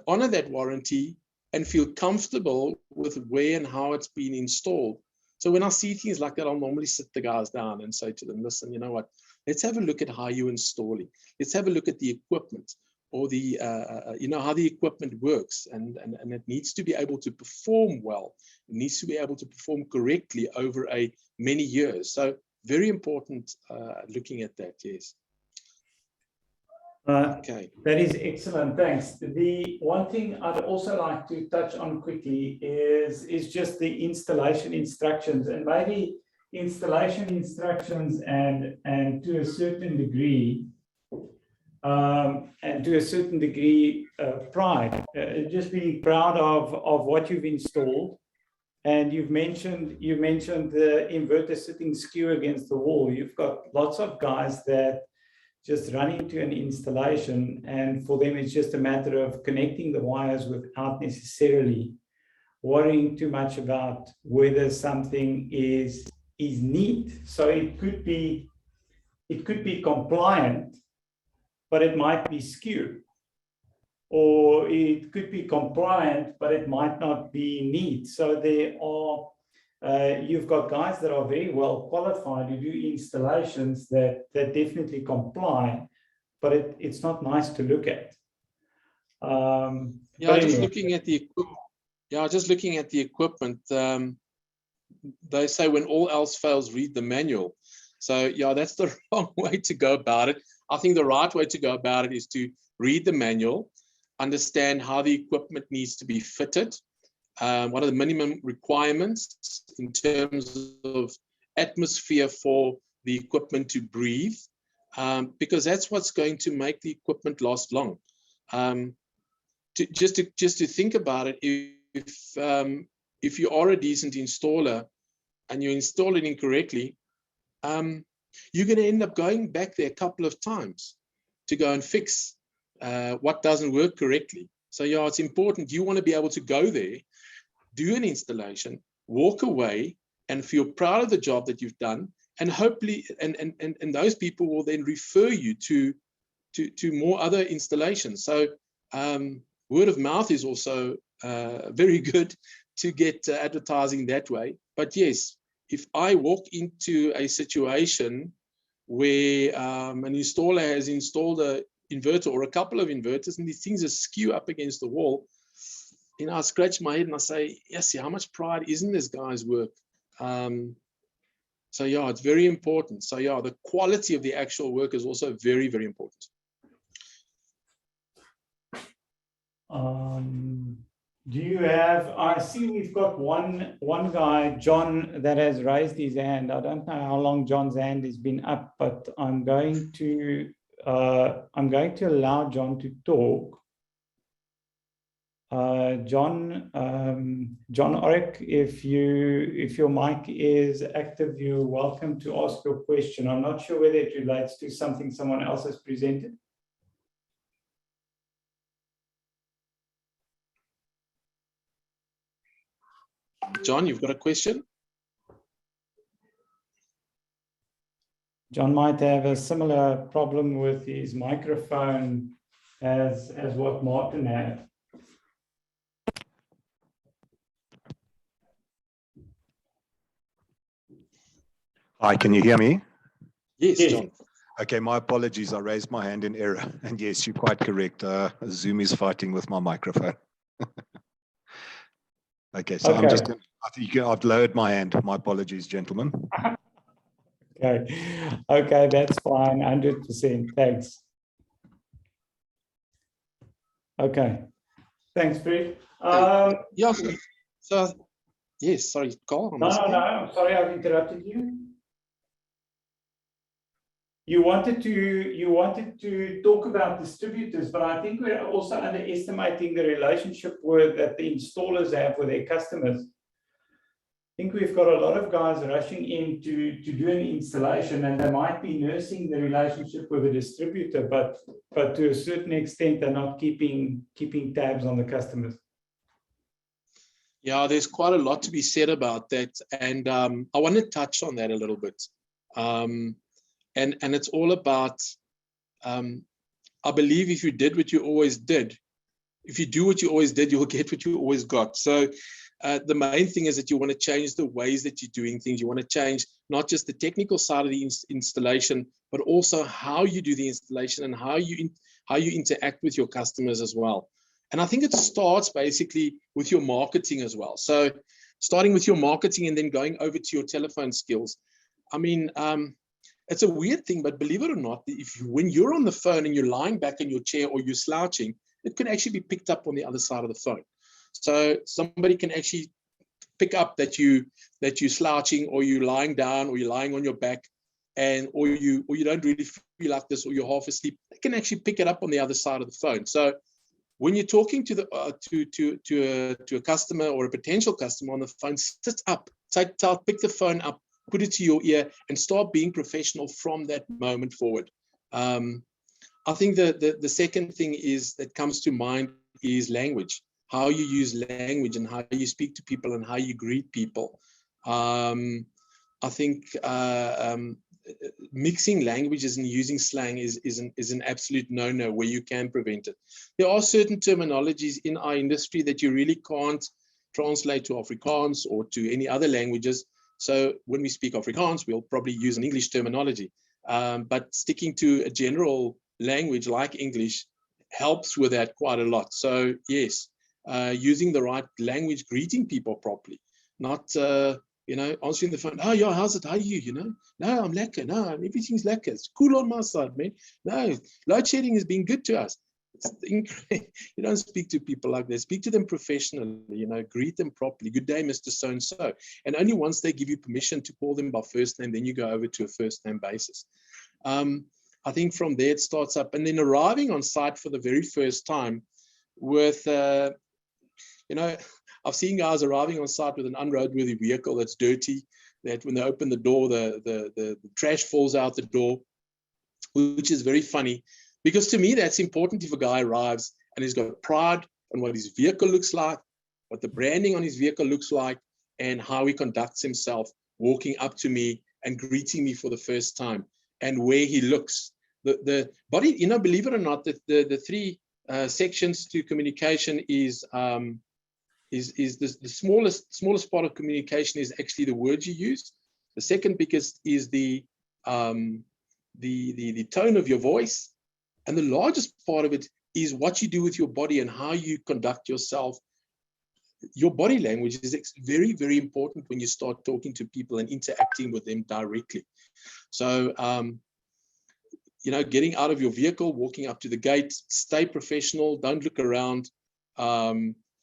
honor that warranty and feel comfortable with where and how it's been installed. So when I see things like that, I'll normally sit the guys down and say to them, listen, you know what, let's have a look at how you install it. Let's have a look at the equipment, or the, how the equipment works. And it needs to be able to perform well. It needs to be able to perform correctly over many years. So very important looking at that, yes. Okay. That is excellent, thanks. The one thing I'd also like to touch on quickly is just the installation instructions, and maybe installation instructions and to a certain degree, pride, just being proud of what you've installed. And you mentioned the inverter sitting skew against the wall. You've got lots of guys that just run into an installation, and for them it's just a matter of connecting the wires without necessarily worrying too much about whether something is neat. So it could be compliant, but it might be skewed. Or it could be compliant, but it might not be neat. So there are, you've got guys that are very well qualified to do installations that definitely comply, but it's not nice to look at. Just looking at the equipment, they say when all else fails, read the manual. So yeah, that's the wrong way to go about it. I think the right way to go about it is to read the manual, understand how the equipment needs to be fitted, what are the minimum requirements in terms of atmosphere for the equipment to breathe, because that's what's going to make the equipment last long. Just to think about it, if you are a decent installer and you install it incorrectly, you're going to end up going back there a couple of times to go and fix what doesn't work correctly. So yeah, it's important. You want to be able to go there, do an installation, walk away, and feel proud of the job that you've done, and hopefully, and those people will then refer you to more other installations. So word of mouth is also very good to get advertising that way. But yes, if I walk into a situation where an installer has installed an inverter or a couple of inverters and these things are skew up against the wall, I scratch my head and I say, yes, how much pride is in this guy's work? So yeah, it's very important. So yeah, the quality of the actual work is also very, very important. Do you have, I see we've got one guy, John, that has raised his hand. I don't know how long John's hand has been up, but I'm going to allow John to talk. John Oric, if your mic is active, you're welcome to ask your question. I'm not sure whether it relates to something someone else has presented. John, you've got a question? John might have a similar problem with his microphone as what Martin had. Hi, can you hear me? Yes, John. Okay, my apologies. I raised my hand in error. And yes, you're quite correct. Zoom is fighting with my microphone. Okay, so I'm just, I think I've lowered my hand. My apologies, gentlemen. Okay, that's fine. 100%. Thanks. Okay, thanks, Fred. Yeah. So, yes. Sorry, Carl. No. I'm sorry, I've interrupted you. You wanted to talk about distributors, but I think we're also underestimating the relationship that the installers have with their customers. I think we've got a lot of guys rushing in to do an installation, and they might be nursing the relationship with the distributor, but to a certain extent, they're not keeping tabs on the customers. Yeah, there's quite a lot to be said about that, and I want to touch on that a little bit. And it's all about, I believe if you did what you always did, if you do what you always did, you'll get what you always got. So the main thing is that you want to change the ways that you're doing things. You want to change not just the technical side of the installation, but also how you do the installation and how you interact with your customers as well. And I think it starts basically with your marketing as well. So starting with your marketing and then going over to your telephone skills. I mean, it's a weird thing, but believe it or not, when you're on the phone and you're lying back in your chair or you're slouching, it can actually be picked up on the other side of the phone. So somebody can actually pick up that you're slouching, or you're lying down, or you're lying on your back, or you don't really feel like this, or you're half asleep. They can actually pick it up on the other side of the phone. So when you're talking to a customer or a potential customer on the phone, sit up, pick the phone up, put it to your ear, and start being professional from that moment forward. I think the second thing that comes to mind is language. How you use language and how you speak to people and how you greet people. I think mixing languages and using slang is an absolute no-no where you can prevent it. There are certain terminologies in our industry that you really can't translate to Afrikaans or to any other languages. So when we speak Afrikaans, we'll probably use an English terminology. But sticking to a general language like English helps with that quite a lot. So yes, using the right language, greeting people properly, not answering the phone. Oh yeah, how's it? How are you? No, I'm lekker. No, everything's lekker. It's cool on my side, man. No, load shedding has been good to us. You don't speak to people like that. Speak to them professionally. Greet them properly. Good day, Mr. So and so. And only once they give you permission to call them by first name, then you go over to a first name basis. I think from there it starts up, and then arriving on site for the very first time with, I've seen guys arriving on site with an unroadworthy vehicle that's dirty, that when they open the door, the trash falls out the door, which is very funny, because to me, that's important if a guy arrives and he's got pride on what his vehicle looks like, what the branding on his vehicle looks like, and how he conducts himself, walking up to me and greeting me for the first time, and where he looks. The body, believe it or not, that the three sections to communication is the smallest part of communication is actually the words you use. The second biggest is the tone of your voice, and the largest part of it is what you do with your body and how you conduct yourself. Your body language is very, very important when you start talking to people and interacting with them directly. So, getting out of your vehicle, walking up to the gate, stay professional, don't look around,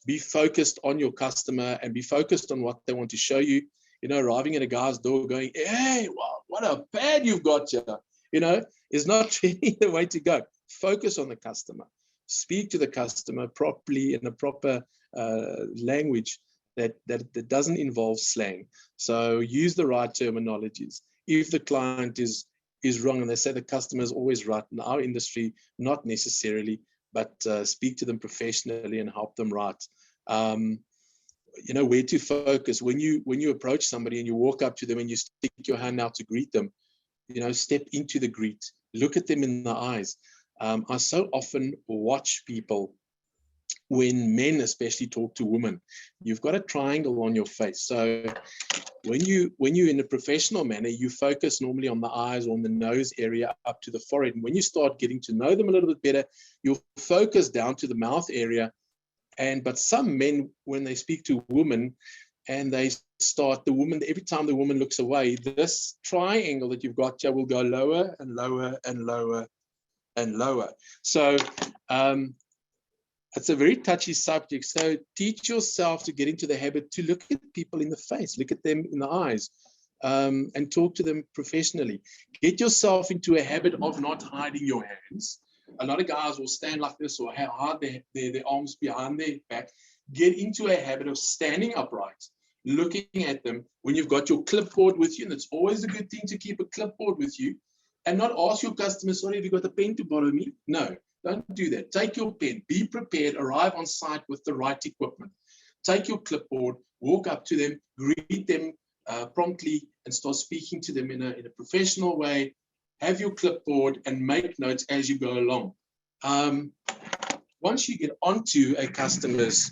be focused on your customer and be focused on what they want to show you. Arriving at a guy's door going, hey, wow, what a pad you've got here, is not really the way to go. Focus on the customer. Speak to the customer properly in a proper language that doesn't involve slang. So use the right terminologies. If the client is wrong and they say the customer is always right, in our industry, not necessarily, but speak to them professionally and help them right. where to focus. When you approach somebody and you walk up to them and you stick your hand out to greet them, step into the greet, look at them in the eyes. I so often watch people when men especially talk to women. You've got a triangle on your face. So when you're in a professional manner, you focus normally on the eyes or on the nose area up to the forehead. And when you start getting to know them a little bit better, you'll focus down to the mouth area. But some men, when they speak to women and they start, every time the woman looks away, this triangle that you've got here will go lower and lower and lower and lower. So it's a very touchy subject. So teach yourself to get into the habit to look at people in the face, look at them in the eyes, and talk to them professionally. Get yourself into a habit of not hiding your hands. A lot of guys will stand like this or hide their arms behind their back. Get into a habit of standing upright, looking at them when you've got your clipboard with you. And it's always a good thing to keep a clipboard with you and not ask your customer, sorry, have you got a pen to borrow me? No, don't do that. Take your pen, be prepared, arrive on site with the right equipment. Take your clipboard, walk up to them, greet them promptly and start speaking to them in a professional way. Have your clipboard and make notes as you go along. Once you get onto a customer's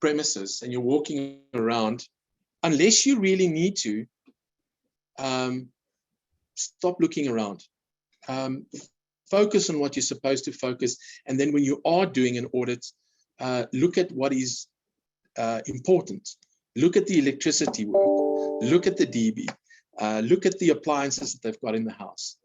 premises and you're walking around, unless you really need to, stop looking around. Focus on what you're supposed to focus. And then when you are doing an audit, look at what is important. Look at the electricity work. Look at the DB. Look at the appliances that they've got in the house.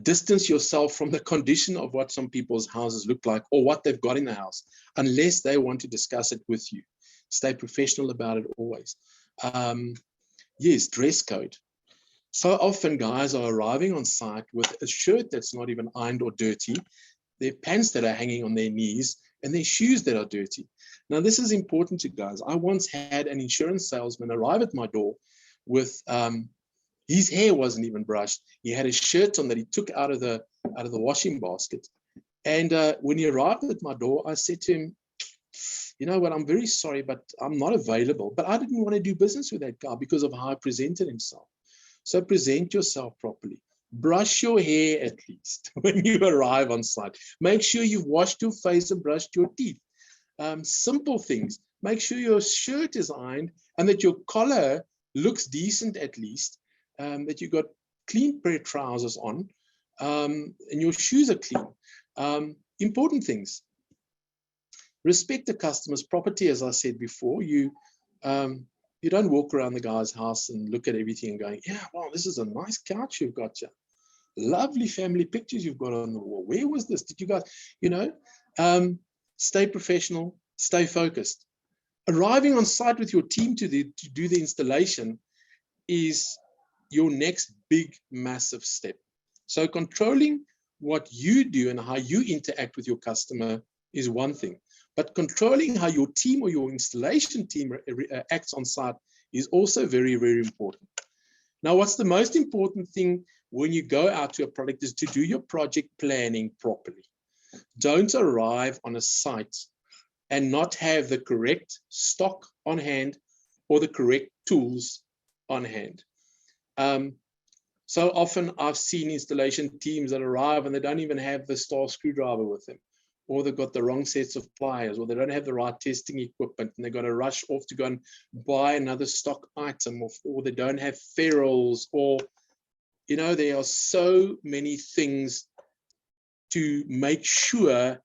Distance yourself from the condition of what some people's houses look like or what they've got in the house, unless they want to discuss it with you. Stay professional about it always. Yes, dress code. So often guys are arriving on site with a shirt that's not even ironed or dirty, their pants that are hanging on their knees, and their shoes that are dirty. Now, this is important to guys. I once had an insurance salesman arrive at my door with his hair wasn't even brushed. He had a shirt on that he took out of the washing basket. And when he arrived at my door, I said to him, you know what, I'm very sorry, but I'm not available. But I didn't want to do business with that guy because of how he presented himself. So present yourself properly. Brush your hair at least when you arrive on site. Make sure you've washed your face and brushed your teeth. Simple things. Make sure your shirt is ironed and that your collar looks decent at least. That you got clean pair of trousers on, and your shoes are clean. Important things. Respect the customer's property, as I said before. You don't walk around the guy's house and look at everything and going, yeah, wow, this is a nice couch you've got here. Lovely family pictures you've got on the wall. Where was this? Did you guys, stay professional, stay focused. Arriving on site with your team to do the installation is your next big, massive step. So controlling what you do and how you interact with your customer is one thing, but controlling how your team or your installation team acts on site is also very, very important. Now, what's the most important thing when you go out to a product is to do your project planning properly. Don't arrive on a site and not have the correct stock on hand or the correct tools on hand. So often I've seen installation teams that arrive and they don't even have the star screwdriver with them, or they've got the wrong sets of pliers, or they don't have the right testing equipment and they've got to rush off to go and buy another stock item, or they don't have ferrules, or, there are so many things to make sure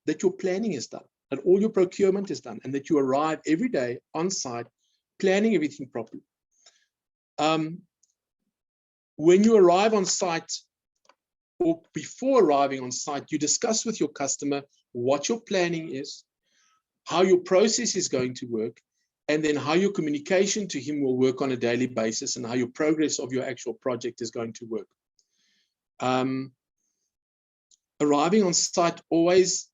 that your planning is done, that all your procurement is done, and that you arrive every day on site planning everything properly. When you arrive on site, or before arriving on site, you discuss with your customer what your planning is, how your process is going to work, and then how your communication to him will work on a daily basis, and how your progress of your actual project is going to work. Arriving on site always,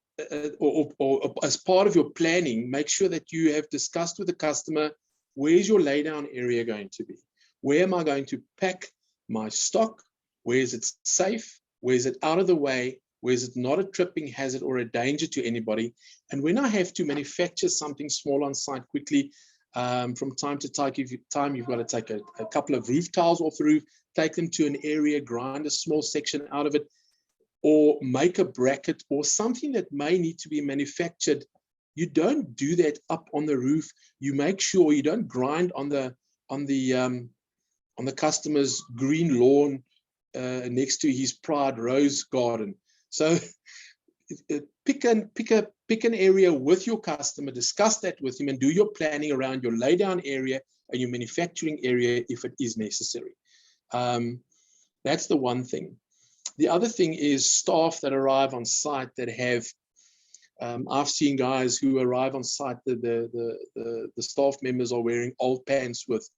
or as part of your planning, make sure that you have discussed with the customer, where's your laydown area going to be? Where am I going to pack my stock? Where is it safe? Where is it out of the way? where is it not a tripping hazard or a danger to anybody. And when I have to manufacture something small on site quickly, from time to time, you've got to take a couple of roof tiles off the roof, take them to an area, grind a small section out of it, or make a bracket or something that may need to be manufactured. You don't do that up on the roof. You make sure you don't grind on the customer's green lawn next to his pride rose garden. So pick an area with your customer, discuss that with him, and do your planning around your laydown area and your manufacturing area if it is necessary. That's the one thing. The other thing is staff that arrive on site that have, I've seen guys who arrive on site, the staff members are wearing old pants with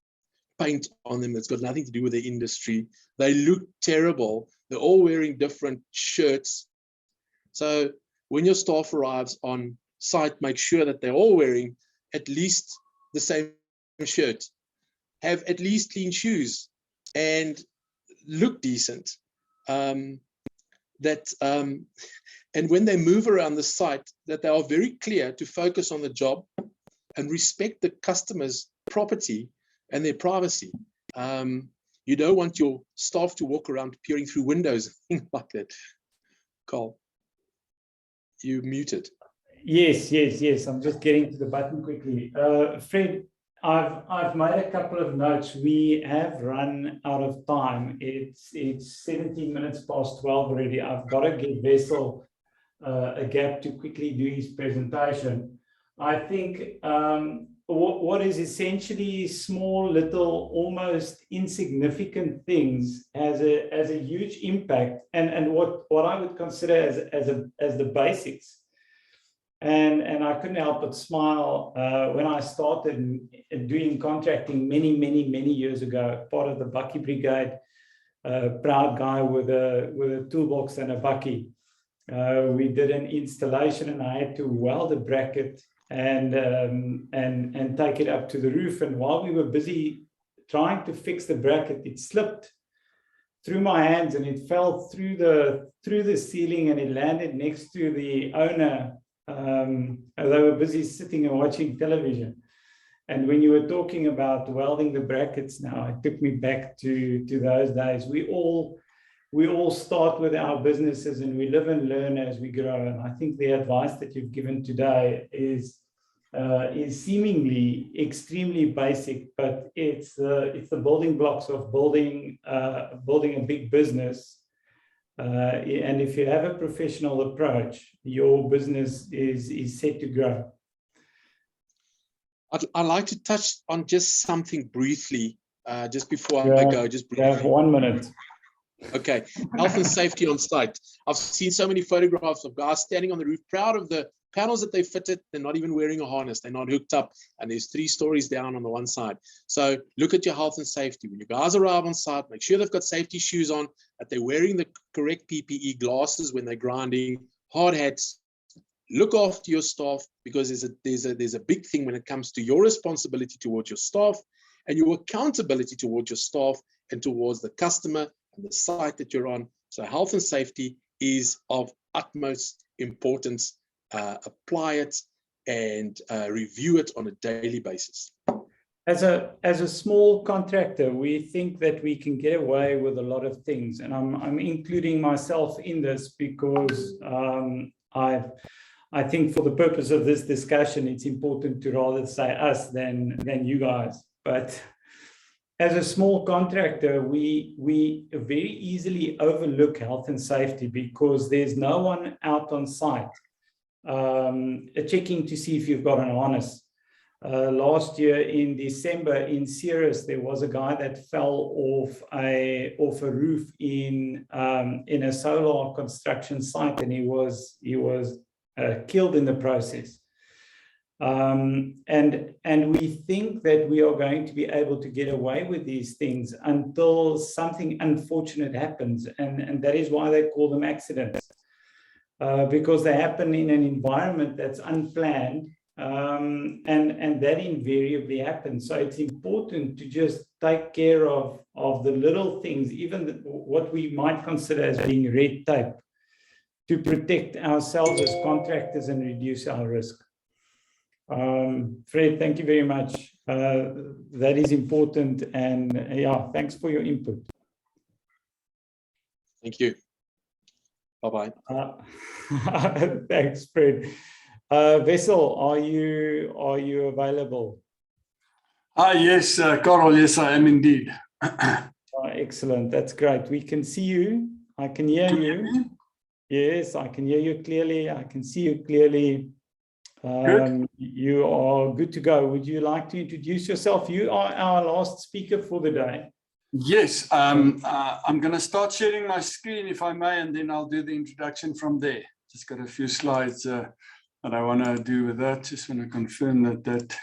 paint on them that's got nothing to do with the industry. They look terrible. They're all wearing different shirts. So when your staff arrives on site, make sure that they're all wearing at least the same shirt, have at least clean shoes, and look decent. And when they move around the site, that they are very clear to focus on the job and respect the customer's property and their privacy. You don't want your staff to walk around peering through windows and things like that. Carl, you muted. Yes. I'm just getting to the button quickly. Fred, I've made a couple of notes. We have run out of time. It's 17 minutes past 12 already. I've got to give Wessel a gap to quickly do his presentation. I think what is essentially small, little, almost insignificant things has a huge impact, and what I would consider as the basics. And I couldn't help but smile when I started doing contracting many years ago, part of the Bucky Brigade, proud guy with a toolbox and a Bucky. We did an installation, and I had to weld a bracket and take it up to the roof. And while we were busy trying to fix the bracket, it slipped through my hands and it fell through the ceiling, and it landed next to the owner. They were busy sitting and watching television. And when you were talking about welding the brackets now, it took me back to those days. We all start with our businesses, and we live and learn as we grow. And I think the advice that you've given today is seemingly extremely basic, but it's the building blocks of building a big business. And if you have a professional approach, your business is set to grow. I'd like to touch on just something briefly, just before I go. Just briefly. You have 1 minute. Okay, health and safety on site. I've seen so many photographs of guys standing on the roof, proud of the panels that they fitted. They're not even wearing a harness. They're not hooked up, and there's 3 stories down on the one side. So look at your health and safety. When you guys arrive on site, make sure they've got safety shoes on, that they're wearing the correct PPE, glasses when they're grinding, hard hats. Look after your staff, because there's a big thing when it comes to your responsibility towards your staff and your accountability towards your staff and towards the customer and the site that you're on. So health and safety is of utmost importance. Apply it and review it on a daily basis. As a small contractor, we think that we can get away with a lot of things, and I'm including myself in this because I think for the purpose of this discussion, it's important to rather say us than you guys. But as a small contractor, we very easily overlook health and safety because there's no one out on site checking to see if you've got an harness. Last year in December in Ceres, there was a guy that fell off a roof in a solar construction site, and he was killed in the process. And we think that we are going to be able to get away with these things until something unfortunate happens, and that is why they call them accidents, because they happen in an environment that's unplanned, and that invariably happens. So it's important to just take care of the little things, even what we might consider as being red tape. to protect ourselves as contractors and reduce our risk. Fred, thank you very much. That is important, and yeah, thanks for your input. Thank you. Bye-bye. Thanks, Fred. Wessel, are you available? Yes, Carl, yes, I am indeed. Excellent, that's great. We can see you. I can hear you. Yes, I can hear you clearly. I can see you clearly. You are good to go. Would you like to introduce yourself? You are our last speaker for the day. Yes, I'm going to start sharing my screen, if I may, and then I'll do the introduction from there. Just got a few slides that I want to do with that. Just want to confirm that that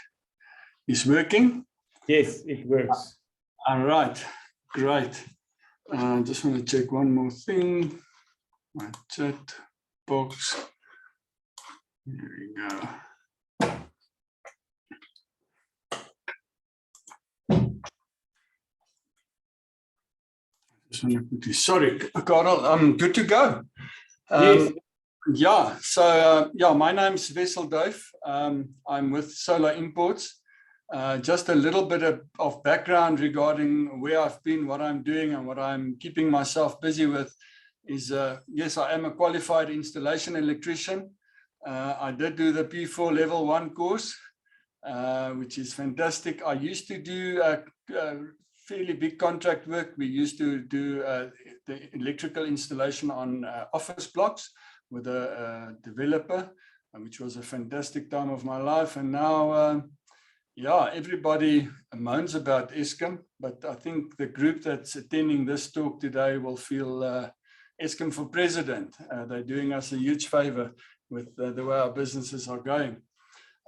is working. Yes, it works. All right, great. Just want to check one more thing. My chat box. Here we go. Sorry, Carl, I'm good to go. Yes. Yeah, so yeah, my name's Wessel Duif. I'm with Solar Imports. Just a little bit of background regarding where I've been, what I'm doing, and what I'm keeping myself busy with is, yes, I am a qualified installation electrician. I did do the P4 level 1 course, which is fantastic. I used to do fairly big contract work. We used to do the electrical installation on office blocks with a developer, which was a fantastic time of my life. And now, yeah, everybody moans about Eskom, but I think the group that's attending this talk today will feel Eskom for president. They're doing us a huge favor with the way our businesses are going.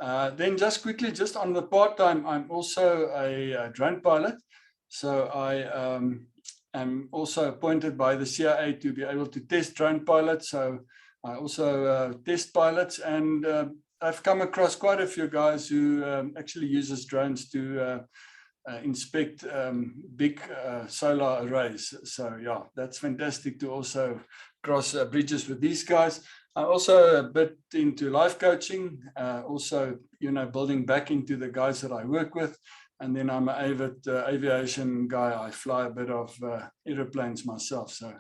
Then just quickly, just on the part-time, I'm also a drone pilot. So I am also appointed by the CIA to be able to test drone pilots. So I also test pilots, and I've come across quite a few guys who actually uses drones to inspect big solar arrays. So yeah, that's fantastic to also cross bridges with these guys. I'm also a bit into life coaching, also, you know, building back into the guys that I work with. And then I'm an avid aviation guy. I fly a bit of aeroplanes myself. So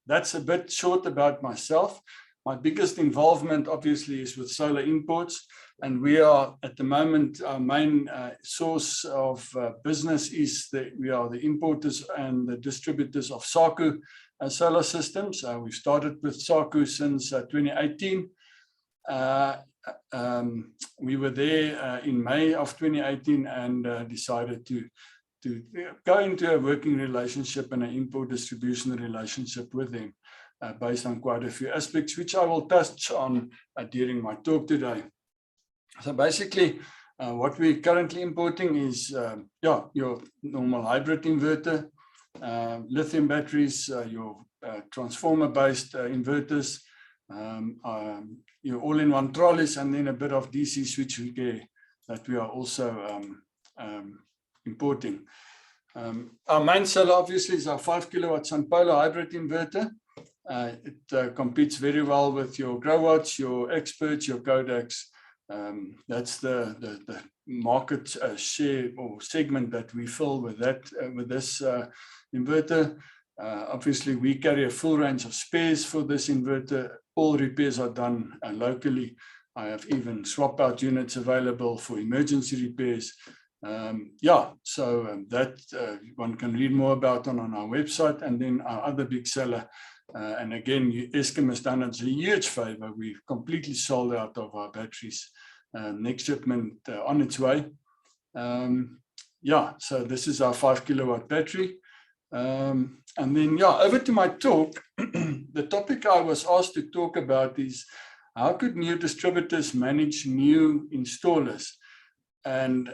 that's a bit short about myself. My biggest involvement, obviously, is with Solar Imports. And we are, at the moment, our main source of business is that we are the importers and the distributors of SACU solar systems. We started with SACU since 2018. We were there in May of 2018 and decided to go into a working relationship and an import distribution relationship with them based on quite a few aspects, which I will touch on during my talk today. So basically, what we're currently importing is yeah, your normal hybrid inverter, lithium batteries, your transformer-based inverters, your all-in-one trolleys, and then a bit of DC switchgear that we are also importing. Our main seller, obviously, is our 5 kilowatt SunPolar hybrid inverter. It competes very well with your Growwatts, your Experts, your Kodaks. That's the market share or segment that we fill with that with this inverter. Obviously, we carry a full range of spares for this inverter. All repairs are done locally. I have even swap out units available for emergency repairs. Yeah, so that one can read more about on our website. And then our other big seller, and again, Eskom has done us a huge favor. We've completely sold out of our batteries. Next shipment on its way. Yeah, so this is our 5 kilowatt battery. And then, yeah, over to my talk. The topic I was asked to talk about is how could new distributors manage new installers? And,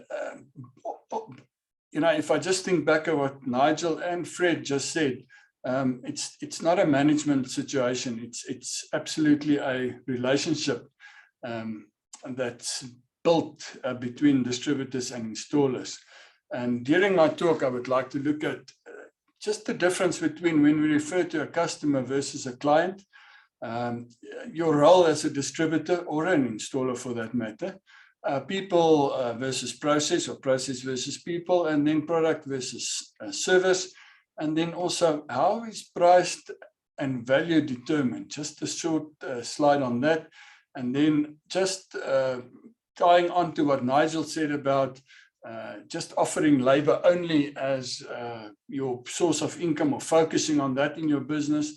you know, if I just think back at what Nigel and Fred just said, it's not a management situation. It's absolutely a relationship that's built between distributors and installers. And during my talk, I would like to look at just the difference between when we refer to a customer versus a client. your role as a distributor or an installer for that matter, people versus process, or process versus people, and then product versus service, and then also how is priced and value determined. Just a short slide on that, and then just tying on to what Nigel said about just offering labor only as your source of income, or focusing on that in your business.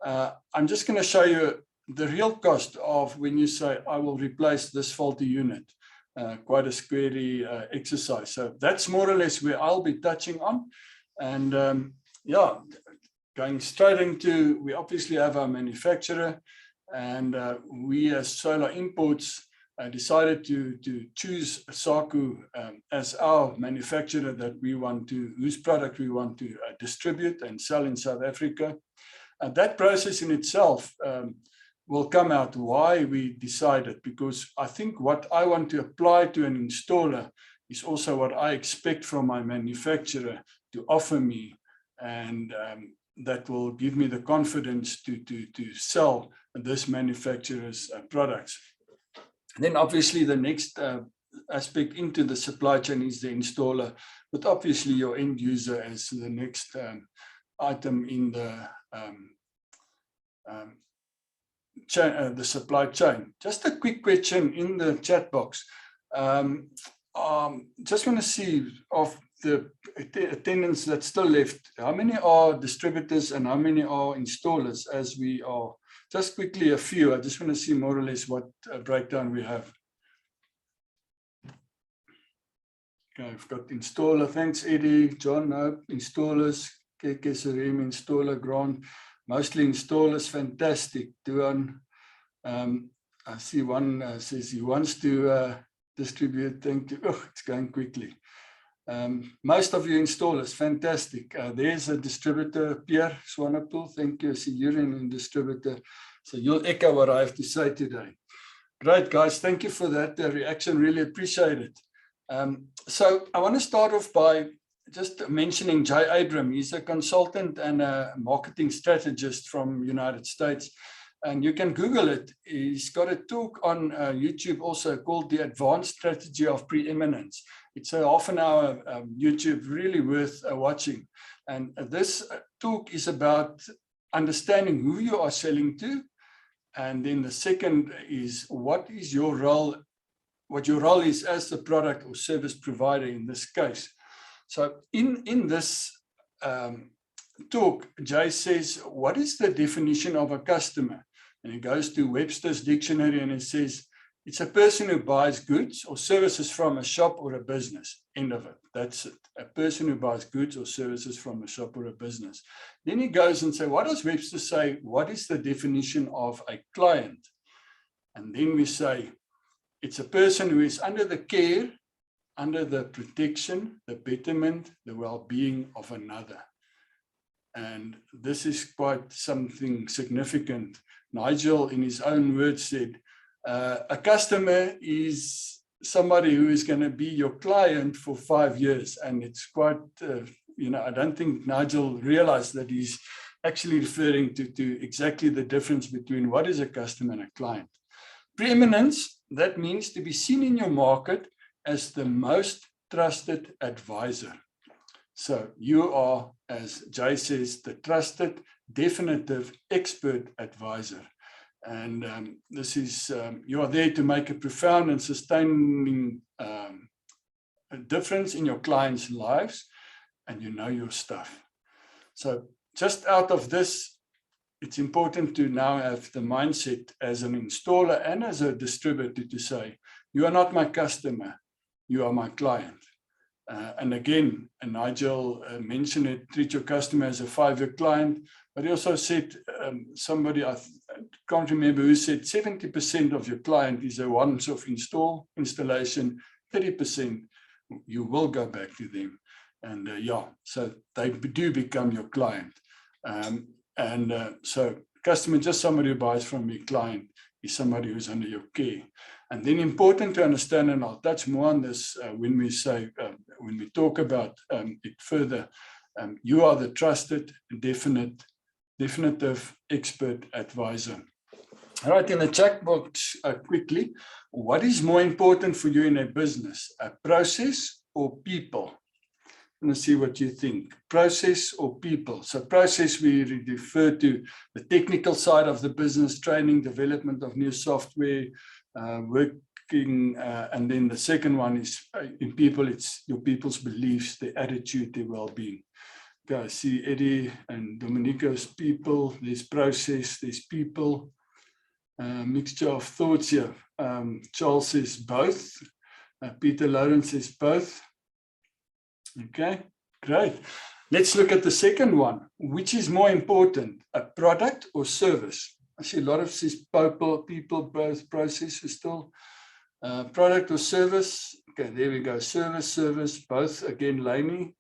I'm just going to show you the real cost of when you say, I will replace this faulty unit. Quite a squarey exercise. So that's more or less where I'll be touching on. And yeah, going straight into, we obviously have our manufacturer, and we as Solar Imports decided to choose SAKU as our manufacturer that we want to, whose product we want to distribute and sell in South Africa. And that process in itself will come out why we decided, because I think what I want to apply to an installer is also what I expect from my manufacturer to offer me, and that will give me the confidence to sell this manufacturer's products. And then obviously the next aspect into the supply chain is the installer, but obviously your end user as the next item in the supply chain. Just a quick question in the chat box. Just want to see of the attendants that's still left, how many are distributors and how many are installers, as we are. Just quickly a few. I just want to see more or less what breakdown we have. Okay, I've got installer. Thanks, Eddie. John, no, installers. KK Serem, installer. Grant, mostly installers. Fantastic. Duan, I see one says he wants to distribute. Thank you. Oh, it's going quickly. Most of you installers, fantastic. There's a distributor, Pierre Swanepoel. Thank you. I see you're in distributor. So you'll echo what I have to say today. Great, guys. Thank you for that reaction. Really appreciate it. So I want to start off by just mentioning Jay Abram. He's a consultant and a marketing strategist from United States. And you can Google it. He's got a talk on YouTube also called The Advanced Strategy of Preeminence. It's a half an hour YouTube, really worth watching. And this talk is about understanding who you are selling to. And then the second is what is your role, what your role is as the product or service provider in this case. So in this talk, Jay says, what is the definition of a customer? And he goes to Webster's dictionary and he says, it's a person who buys goods or services from a shop or a business. End of it. That's it. A person who buys goods or services from a shop or a business. Then he goes and says, what does Webster say? What is the definition of a client? And then we say, it's a person who is under the care, under the protection, the betterment, the well-being of another. And this is quite something significant. Nigel, in his own words, said, a customer is somebody who is going to be your client for 5 years. And it's quite, I don't think Nigel realized that he's actually referring to exactly the difference between what is a customer and a client. Preeminence, that means to be seen in your market as the most trusted advisor. So you are, as Jay says, the trusted, definitive, expert advisor. And this is, you are there to make a profound and sustaining difference in your clients' lives, and you know your stuff. So just out of this, it's important to now have the mindset as an installer and as a distributor to say, you are not my customer, you are my client. And again, Nigel mentioned it, treat your customer as a 5-year client, but he also said, somebody, I can't remember who said, 70% of your client is a once-off installation, 30% you will go back to them. And yeah, so they do become your client. So customer, just somebody who buys from me, client is somebody who's under your care. And then important to understand, and I'll touch more on this when we say, when we talk about it further, you are the trusted, definitive expert advisor. Right, in the chat box quickly, what is more important for you in a business, a process or people? I'm going to see what you think, process or people. So process, we refer to the technical side of the business, training, development of new software, working, and then the second one is in people, it's your people's beliefs, their attitude, their well-being. Okay, I see Eddie and Dominico's people, there's process, there's people. Mixture of thoughts here. Charles says both. Peter Lawrence says both. Okay, great. Let's look at the second one. Which is more important, a product or service? I see a lot of says people, both, process is still. Product or service? Okay, there we go. Service, both. Again, Lainey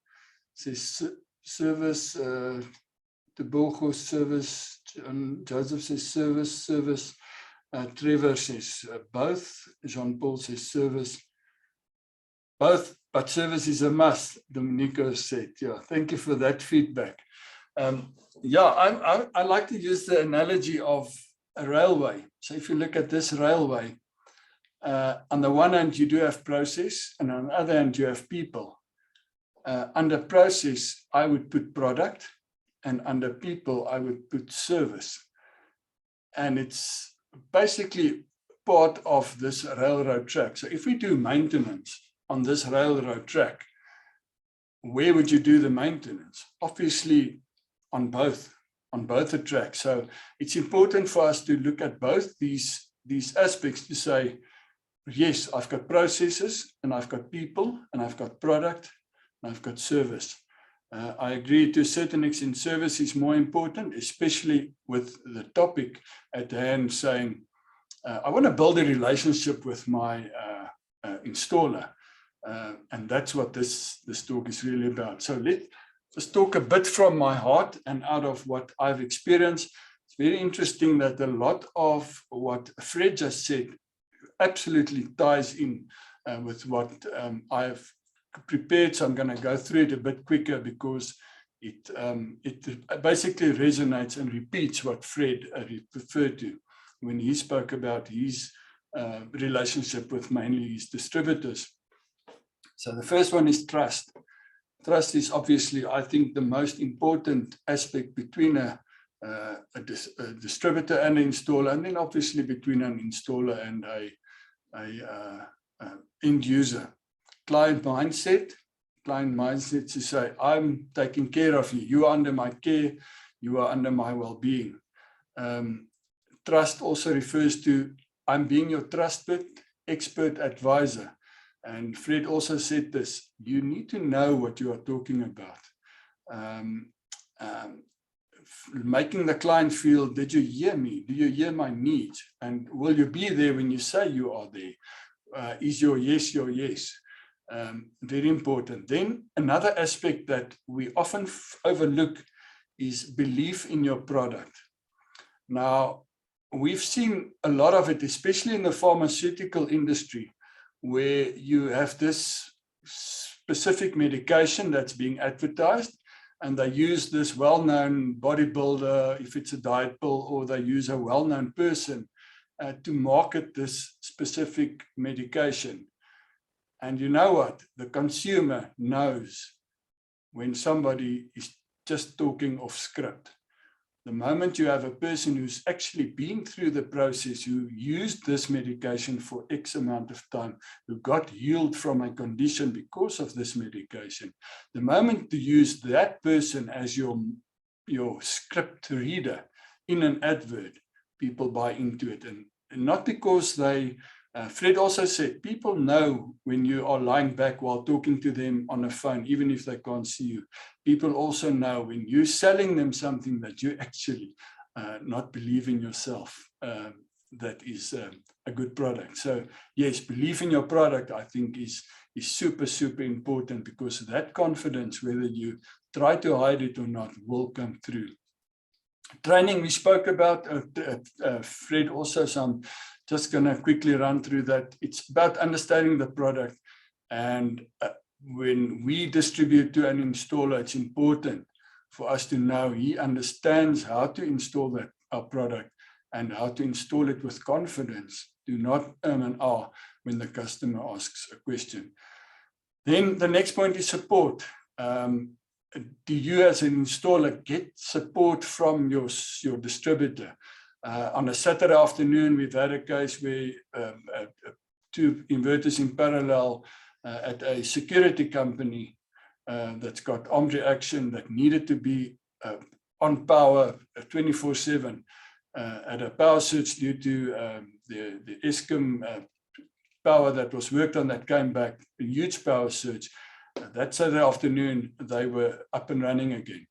says service. De Borgo service. Joseph says service. Trevor says both. Jean-Paul says service. Both, but service is a must, Dominico said. Yeah, thank you for that feedback. Yeah, I like to use the analogy of a railway. So if you look at this railway, on the one hand, you do have process, and on the other hand, you have people. Under process, I would put product, and under people, I would put service. And it's basically part of this railroad track. So if we do maintenance on this railroad track, where would you do the maintenance? Obviously on both the tracks. So it's important for us to look at both these aspects to say, yes, I've got processes and I've got people and I've got product and I've got service. I agree to a certain extent, service is more important, especially with the topic at hand saying, I want to build a relationship with my installer. And that's what this talk is really about. So let's talk a bit from my heart and out of what I've experienced. It's very interesting that a lot of what Fred just said absolutely ties in with what I've prepared, so I'm going to go through it a bit quicker because it basically resonates and repeats what Fred referred to when he spoke about his relationship with mainly his distributors. So the first one is trust. Trust is obviously, I think, the most important aspect between a distributor and an installer, and then obviously between an installer and a end user. Client mindset to say, I'm taking care of you. You are under my care. You are under my well-being. Trust also refers to, I'm being your trusted expert advisor. And Fred also said this, you need to know what you are talking about. Making the client feel, did you hear me? Do you hear my needs? And will you be there when you say you are there? Is your yes your yes? Very important. Then another aspect that we often overlook is belief in your product. Now, we've seen a lot of it, especially in the pharmaceutical industry, where you have this specific medication that's being advertised, and they use this well-known bodybuilder, if it's a diet pill, or they use a well-known person to market this specific medication. And you know what? The consumer knows when somebody is just talking off script. The moment you have a person who's actually been through the process, who used this medication for X amount of time, who got healed from a condition because of this medication, the moment you use that person as your script reader in an advert, people buy into it. And not because they, Fred also said, people know when you are lying back while talking to them on a phone, even if they can't see you. People also know when you're selling them something that you actually not believe in yourself, that is a good product. So yes, believe in your product, I think is super, super important, because that confidence, whether you try to hide it or not, will come through. Training we spoke about, Fred also, so I'm just going to quickly run through that. It's about understanding the product, and when we distribute to an installer, it's important for us to know he understands how to install our product, and how to install it with confidence. Do not and when the customer asks a question. Then the next point is support. Do you as an installer get support from your distributor? On a Saturday afternoon, we've had a case where two inverters in parallel at a security company that's got armed reaction that needed to be on power 24/7 at a power surge due to the Eskom power that was worked on that came back, a huge power surge. That Saturday afternoon, they were up and running again.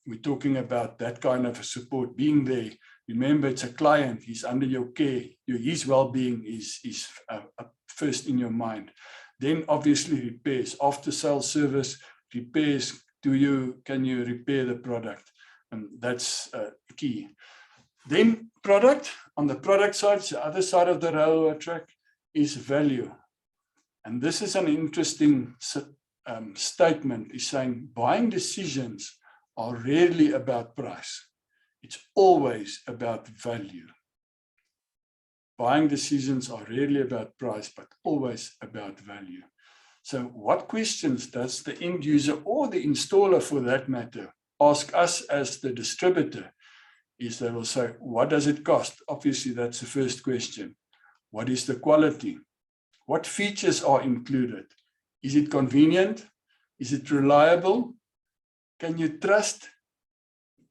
We're talking about that kind of a support, being there. Remember, it's a client, he's under your care. His well-being is first in your mind. Then obviously repairs, after-sales service, repairs, can you repair the product? And that's key. Then product, on the product side, the other side of the railroad track is value. And this is an interesting statement, is saying buying decisions are rarely about price. It's always about value. Buying decisions are rarely about price, but always about value. So what questions does the end user or the installer, for that matter, ask us as the distributor? Is they will say, what does it cost? Obviously, that's the first question. What is the quality? What features are included? Is it convenient? Is it reliable? Can you trust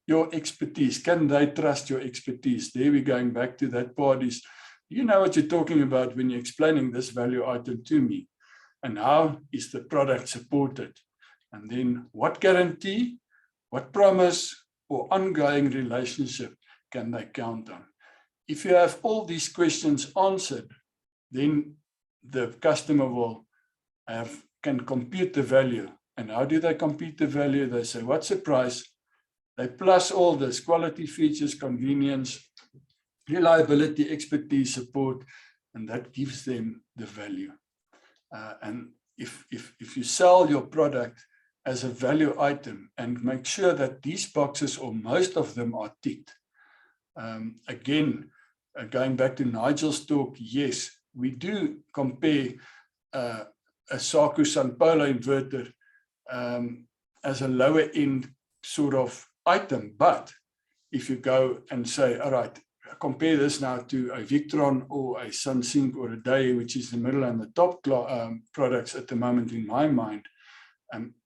your expertise? Can they trust your expertise? There we're going back to that part is, you know what you're talking about when you're explaining this value item to me, and how is the product supported? And then what guarantee, what promise or ongoing relationship can they count on? If you have all these questions answered, then the customer can compute the value. And how do they compute the value? They say, what's the price? They plus all this: quality, features, convenience, reliability, expertise, support, and that gives them the value. And if you sell your product as a value item and make sure that these boxes, or most of them, are ticked. Again, going back to Nigel's talk, yes, we do compare a Saku San Paulo inverter as a lower end sort of item. But if you go and say, all right, compare this now to a Victron or a SunSync or a Day, which is the middle and the top products at the moment in my mind,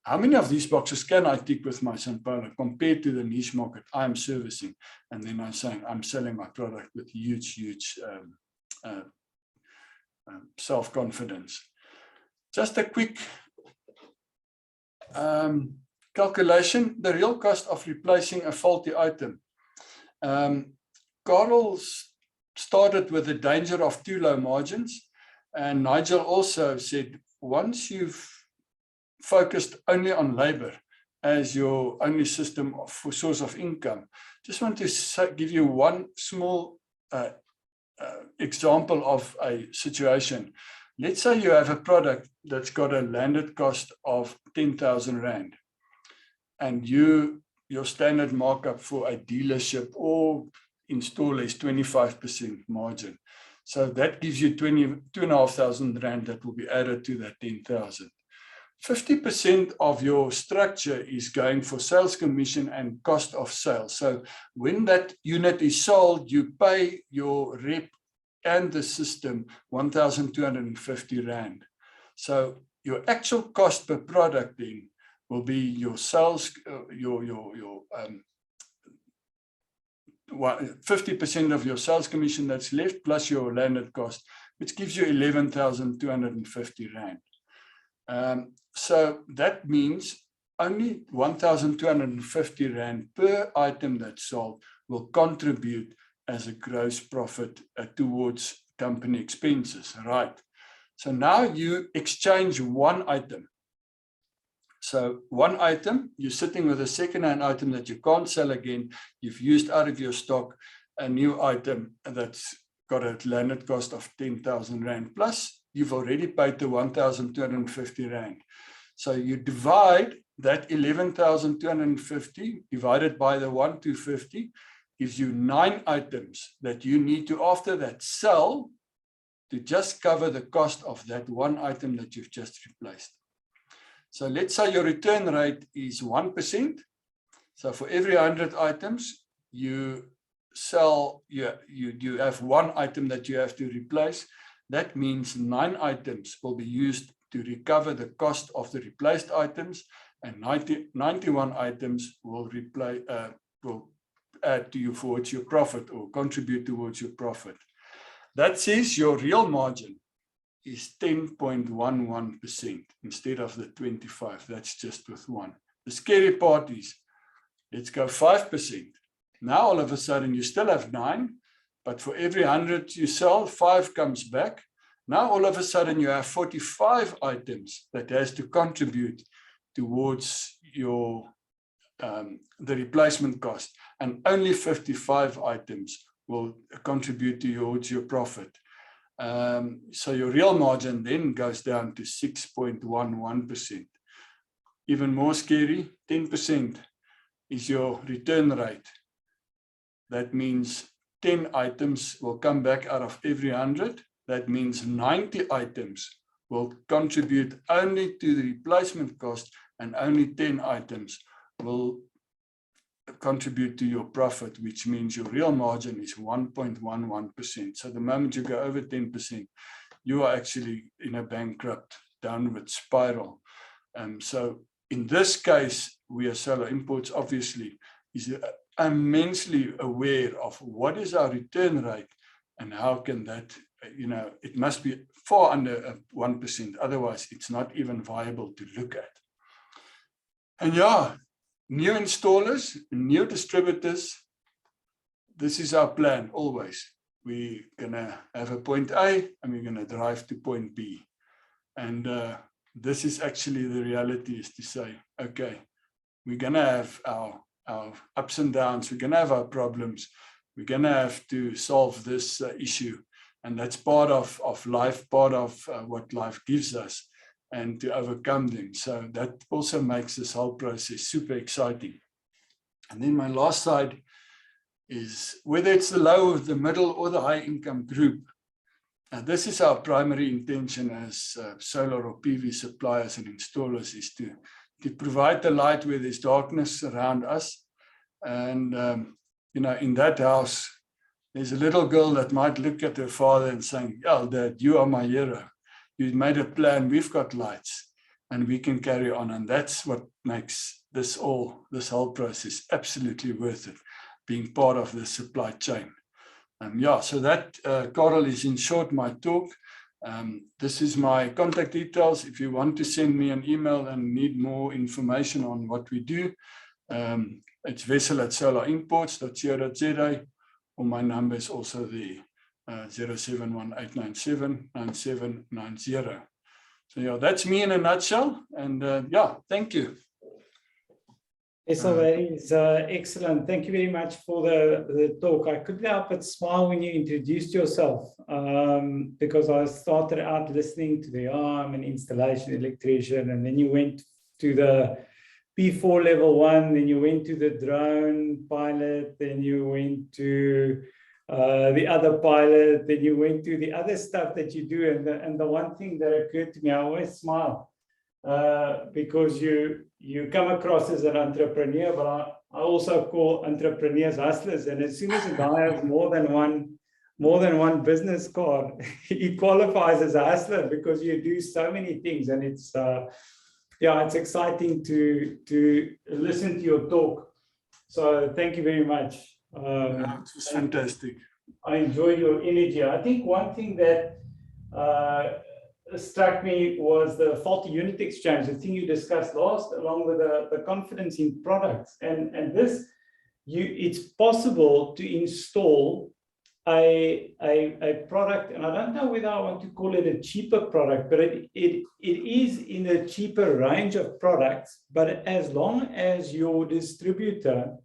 how many of these boxes can I tick with my San Paulo compared to the niche market I'm servicing? And then I'm saying I'm selling my product with huge self-confidence. Just a quick calculation, the real cost of replacing a faulty item. Carl started with the danger of too low margins, and Nigel also said, once you've focused only on labor as your only system for source of income, just want to give you one small example of a situation. Let's say you have a product that's got a landed cost of 10,000 Rand, and your standard markup for a dealership or installer is 25% margin. So that gives you 2,500 Rand that will be added to that 10,000. 50% of your structure is going for sales commission and cost of sales. So when that unit is sold, you pay your rep and the system 1,250 Rand. So your actual cost per product then will be your sales, 50% of your sales commission that's left plus your landed cost, which gives you 11,250 Rand. So that means only 1,250 Rand per item that's sold will contribute as a gross profit towards company expenses, right? So now you exchange one item. So one item, you're sitting with a second-hand item that you can't sell again. You've used out of your stock a new item that's got a landed cost of 10,000 Rand. Plus, you've already paid the 1,250 Rand. So you divide that 11,250 divided by the 1,250, gives you 9 items that you need to, after that, sell to just cover the cost of that one item that you've just replaced. So let's say your return rate is 1%. So for every 100 items, you sell, you have one item that you have to replace. That means 9 items will be used to recover the cost of the replaced items, and 91 items will add to you towards your profit or contribute towards your profit. That says your real margin is 10.11% instead of the 25. That's just with one. The scary part is, let's go 5%. Now all of a sudden you still have 9, but for every 100 you sell, 5 comes back. Now all of a sudden you have 45 items that has to contribute towards your the replacement cost, and only 55 items will contribute towards your profit. So your real margin then goes down to 6.11%. Even more scary, 10% is your return rate. That means 10 items will come back out of every 100. That means 90 items will contribute only to the replacement cost, and only 10 items will contribute to your profit, which means your real margin is 1.11%. So the moment you go over 10%, you are actually in a bankrupt downward spiral. So in this case, we as Solar Imports obviously is immensely aware of what is our return rate and how can that, it must be far under 1%. Otherwise, it's not even viable to look at. And yeah, new installers, new distributors, this is our plan always. We're going to have a point A and we're going to drive to point B. And this is actually the reality, is to say, okay, we're going to have our ups and downs. We're going to have our problems. We're going to have to solve this issue. And that's part of life, part of what life gives us, and to overcome them. So that also makes this whole process super exciting. And then my last slide is whether it's the low, the middle, or the high income group. This is our primary intention as solar or PV suppliers and installers, is to provide the light where there's darkness around us. And, in that house, there's a little girl that might look at her father and saying, "Oh, Dad, you are my hero. You made a plan, we've got lights, and we can carry on." And that's what makes this whole process absolutely worth it, being part of the supply chain. So that, Carl, is in short my talk. This is my contact details. If you want to send me an email and need more information on what we do, it's vessel@solarimports.co.za, or my number is also there, 0718979790. So yeah, that's me in a nutshell. And thank you. Vessel, that is excellent. Thank you very much for the talk. I couldn't help but smile when you introduced yourself, because I started out listening to I'm an installation electrician, and then you went to the P4 level 1, then you went to the drone pilot, then you went to the other pilot, then you went to the other stuff that you do. And the one thing that occurred to me, I always smile, because you come across as an entrepreneur, but I also call entrepreneurs hustlers. And as soon as a guy has more than one business card, he qualifies as a hustler, because you do so many things. And it's exciting to listen to your talk. So thank you very much. It was fantastic. I enjoyed your energy. I think one thing that struck me was the faulty unit exchange, the thing you discussed last, along with the confidence in products. And this, it's possible to install a product, and I don't know whether I want to call it a cheaper product, but it is in a cheaper range of products. But as long as your distributor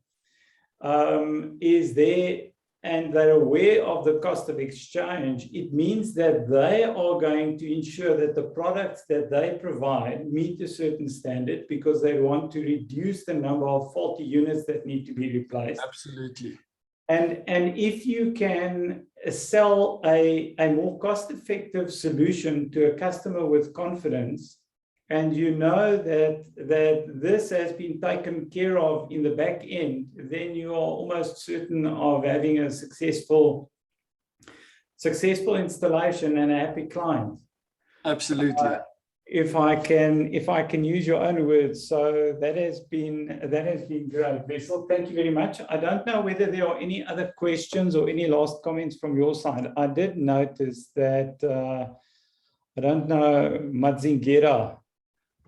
is there and they're aware of the cost of exchange, it means that they are going to ensure that the products that they provide meet a certain standard, because they want to reduce the number of faulty units that need to be replaced. Absolutely. And if you can sell a more cost-effective solution to a customer with confidence, and you know that this has been taken care of in the back end, then you are almost certain of having a successful installation and a happy client. Absolutely. If I can use your own words, so that has been great, Wessel. Thank you very much. I don't know whether there are any other questions or any last comments from your side. I did notice that I don't know, Matzingera,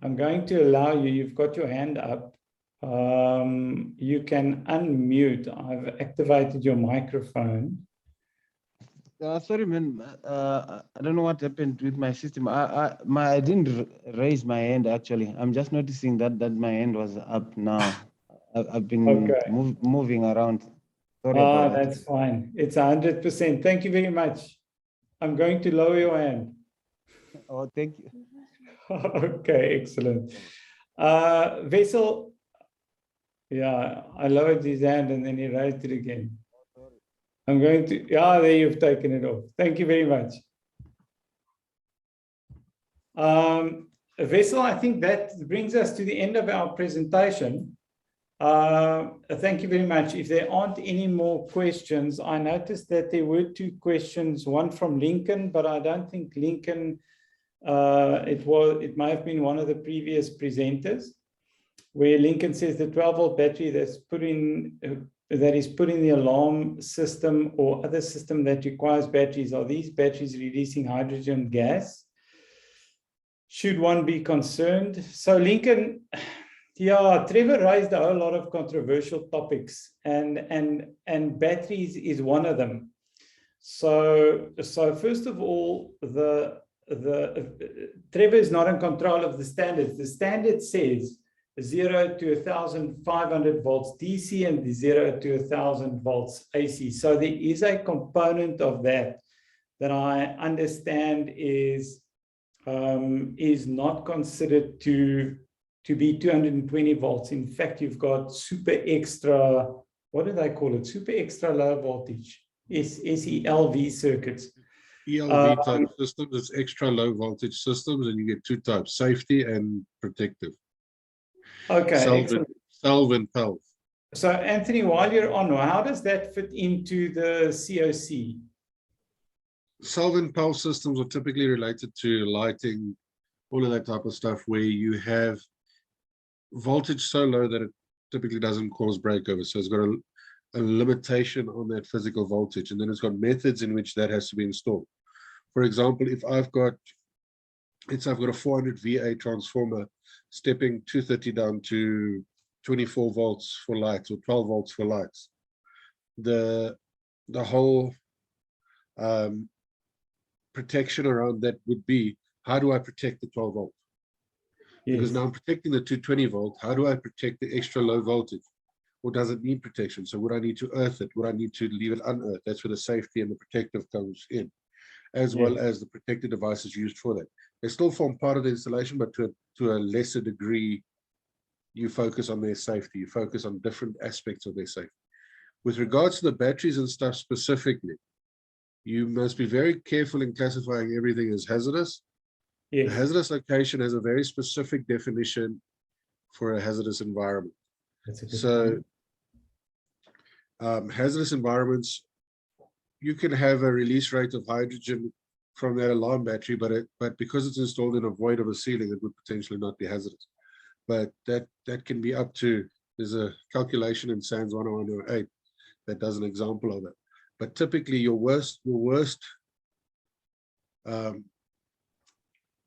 I'm going to allow you. You've got your hand up. You can unmute. I've activated your microphone. Sorry, man. I don't know what happened with my system. I didn't raise my hand actually. I'm just noticing that my hand was up now. I've been moving around. Sorry about that. That's fine. It's 100%. Thank you very much. I'm going to lower your hand. Oh, thank you. Okay, excellent. Wessel, yeah, I lowered his hand and then he raised it again. I'm going to, yeah, there you've taken it off. Thank you very much. Wessel, I think that brings us to the end of our presentation. Thank you very much. If there aren't any more questions, I noticed that there were 2 questions, one from Lincoln, but I don't think Lincoln, it might have been one of the previous presenters, where Lincoln says the 12-volt battery that's put in, that is put in the alarm system or other system that requires batteries, are these batteries releasing hydrogen gas? Should one be concerned? So Lincoln, yeah, Trevor raised a whole lot of controversial topics, and batteries is one of them. So first of all, Trevor is not in control of the standards. The standard says 0 to 1,500 volts DC and 0 to 1,000 volts AC. So there is a component of that I understand is not considered to be 220 volts. In fact, you've got super extra, what do they call it? Super extra low voltage, SELV circuits. ELV type systems, it's extra low voltage systems, and you get 2 types, safety and protective. Okay. Salve and PELV. So Anthony, while you're on, how does that fit into the COC? Salve and PELV systems are typically related to lighting, all of that type of stuff, where you have voltage so low that it typically doesn't cause breakover. So it's got a limitation on that physical voltage, and then it's got methods in which that has to be installed. For example, if I've got a 400 VA transformer stepping 230 down to 24 volts for lights or 12 volts for lights, the whole protection around that would be, how do I protect the 12 volt? Yes. Because now I'm protecting the 220 volt. How do I protect the extra low voltage? Or does it need protection? So would I need to earth it? Would I need to leave it unearthed? That's where the safety and the protective comes in, as well as the protective devices used for that. They still form part of the installation, but to a lesser degree, you focus on their safety. You focus on different aspects of their safety. With regards to the batteries and stuff specifically, you must be very careful in classifying everything as hazardous. Yes. A hazardous location has a very specific definition for a hazardous environment. So hazardous environments, you can have a release rate of hydrogen from that alarm battery, but because it's installed in a void of a ceiling, it would potentially not be hazardous. But that can be up to, there's a calculation in SANS 10108 that does an example of it. But typically your worst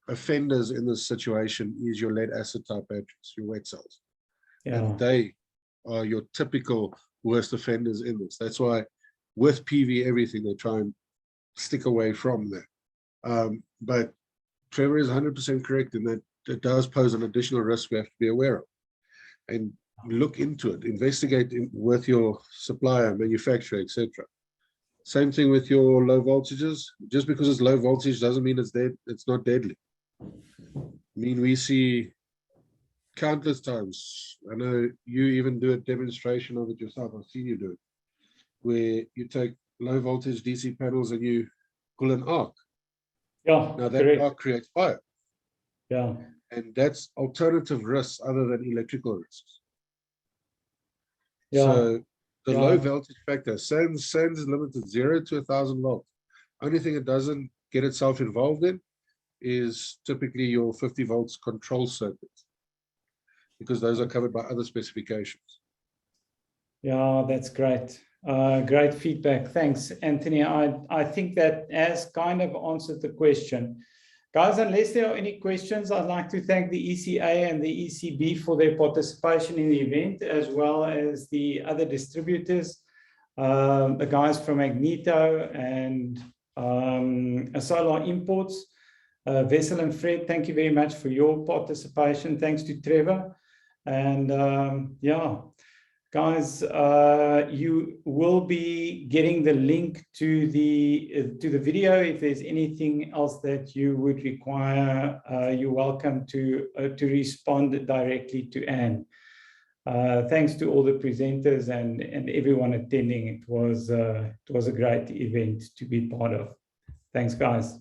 offenders in this situation is your lead acid type batteries, your wet cells. Yeah. And they are your typical worst offenders in this. That's why with PV everything, they try and stick away from that. But Trevor is 100% correct in that it does pose an additional risk we have to be aware of. And look into it, investigate with your supplier, manufacturer, etc. Same thing with your low voltages. Just because it's low voltage doesn't mean it's dead. It's not deadly. I mean, we see countless times. I know you even do a demonstration of it yourself. I've seen you do it. where you take low voltage DC panels and you pull an arc. Yeah, Now that correct. arc creates fire. Yeah, And that's alternative risks other than electrical risks. yeah, So the yeah. low voltage factor, SANS is limited 0 to 1,000 volts. Only thing it doesn't get itself involved in is typically your 50 volts control circuit, because those are covered by other specifications. Yeah, that's great. Great feedback. Thanks, Anthony. I think that has kind of answered the question. Guys, unless there are any questions, I'd like to thank the ECA and the ECB for their participation in the event, as well as the other distributors, the guys from Magneto and Solar Imports. Vessel and Fred, thank you very much for your participation. Thanks to Trevor. And yeah, guys, you will be getting the link to the video. If there's anything else that you would require, you're welcome to respond directly to Anne. Thanks to all the presenters and everyone attending. It was a great event to be part of. Thanks, guys.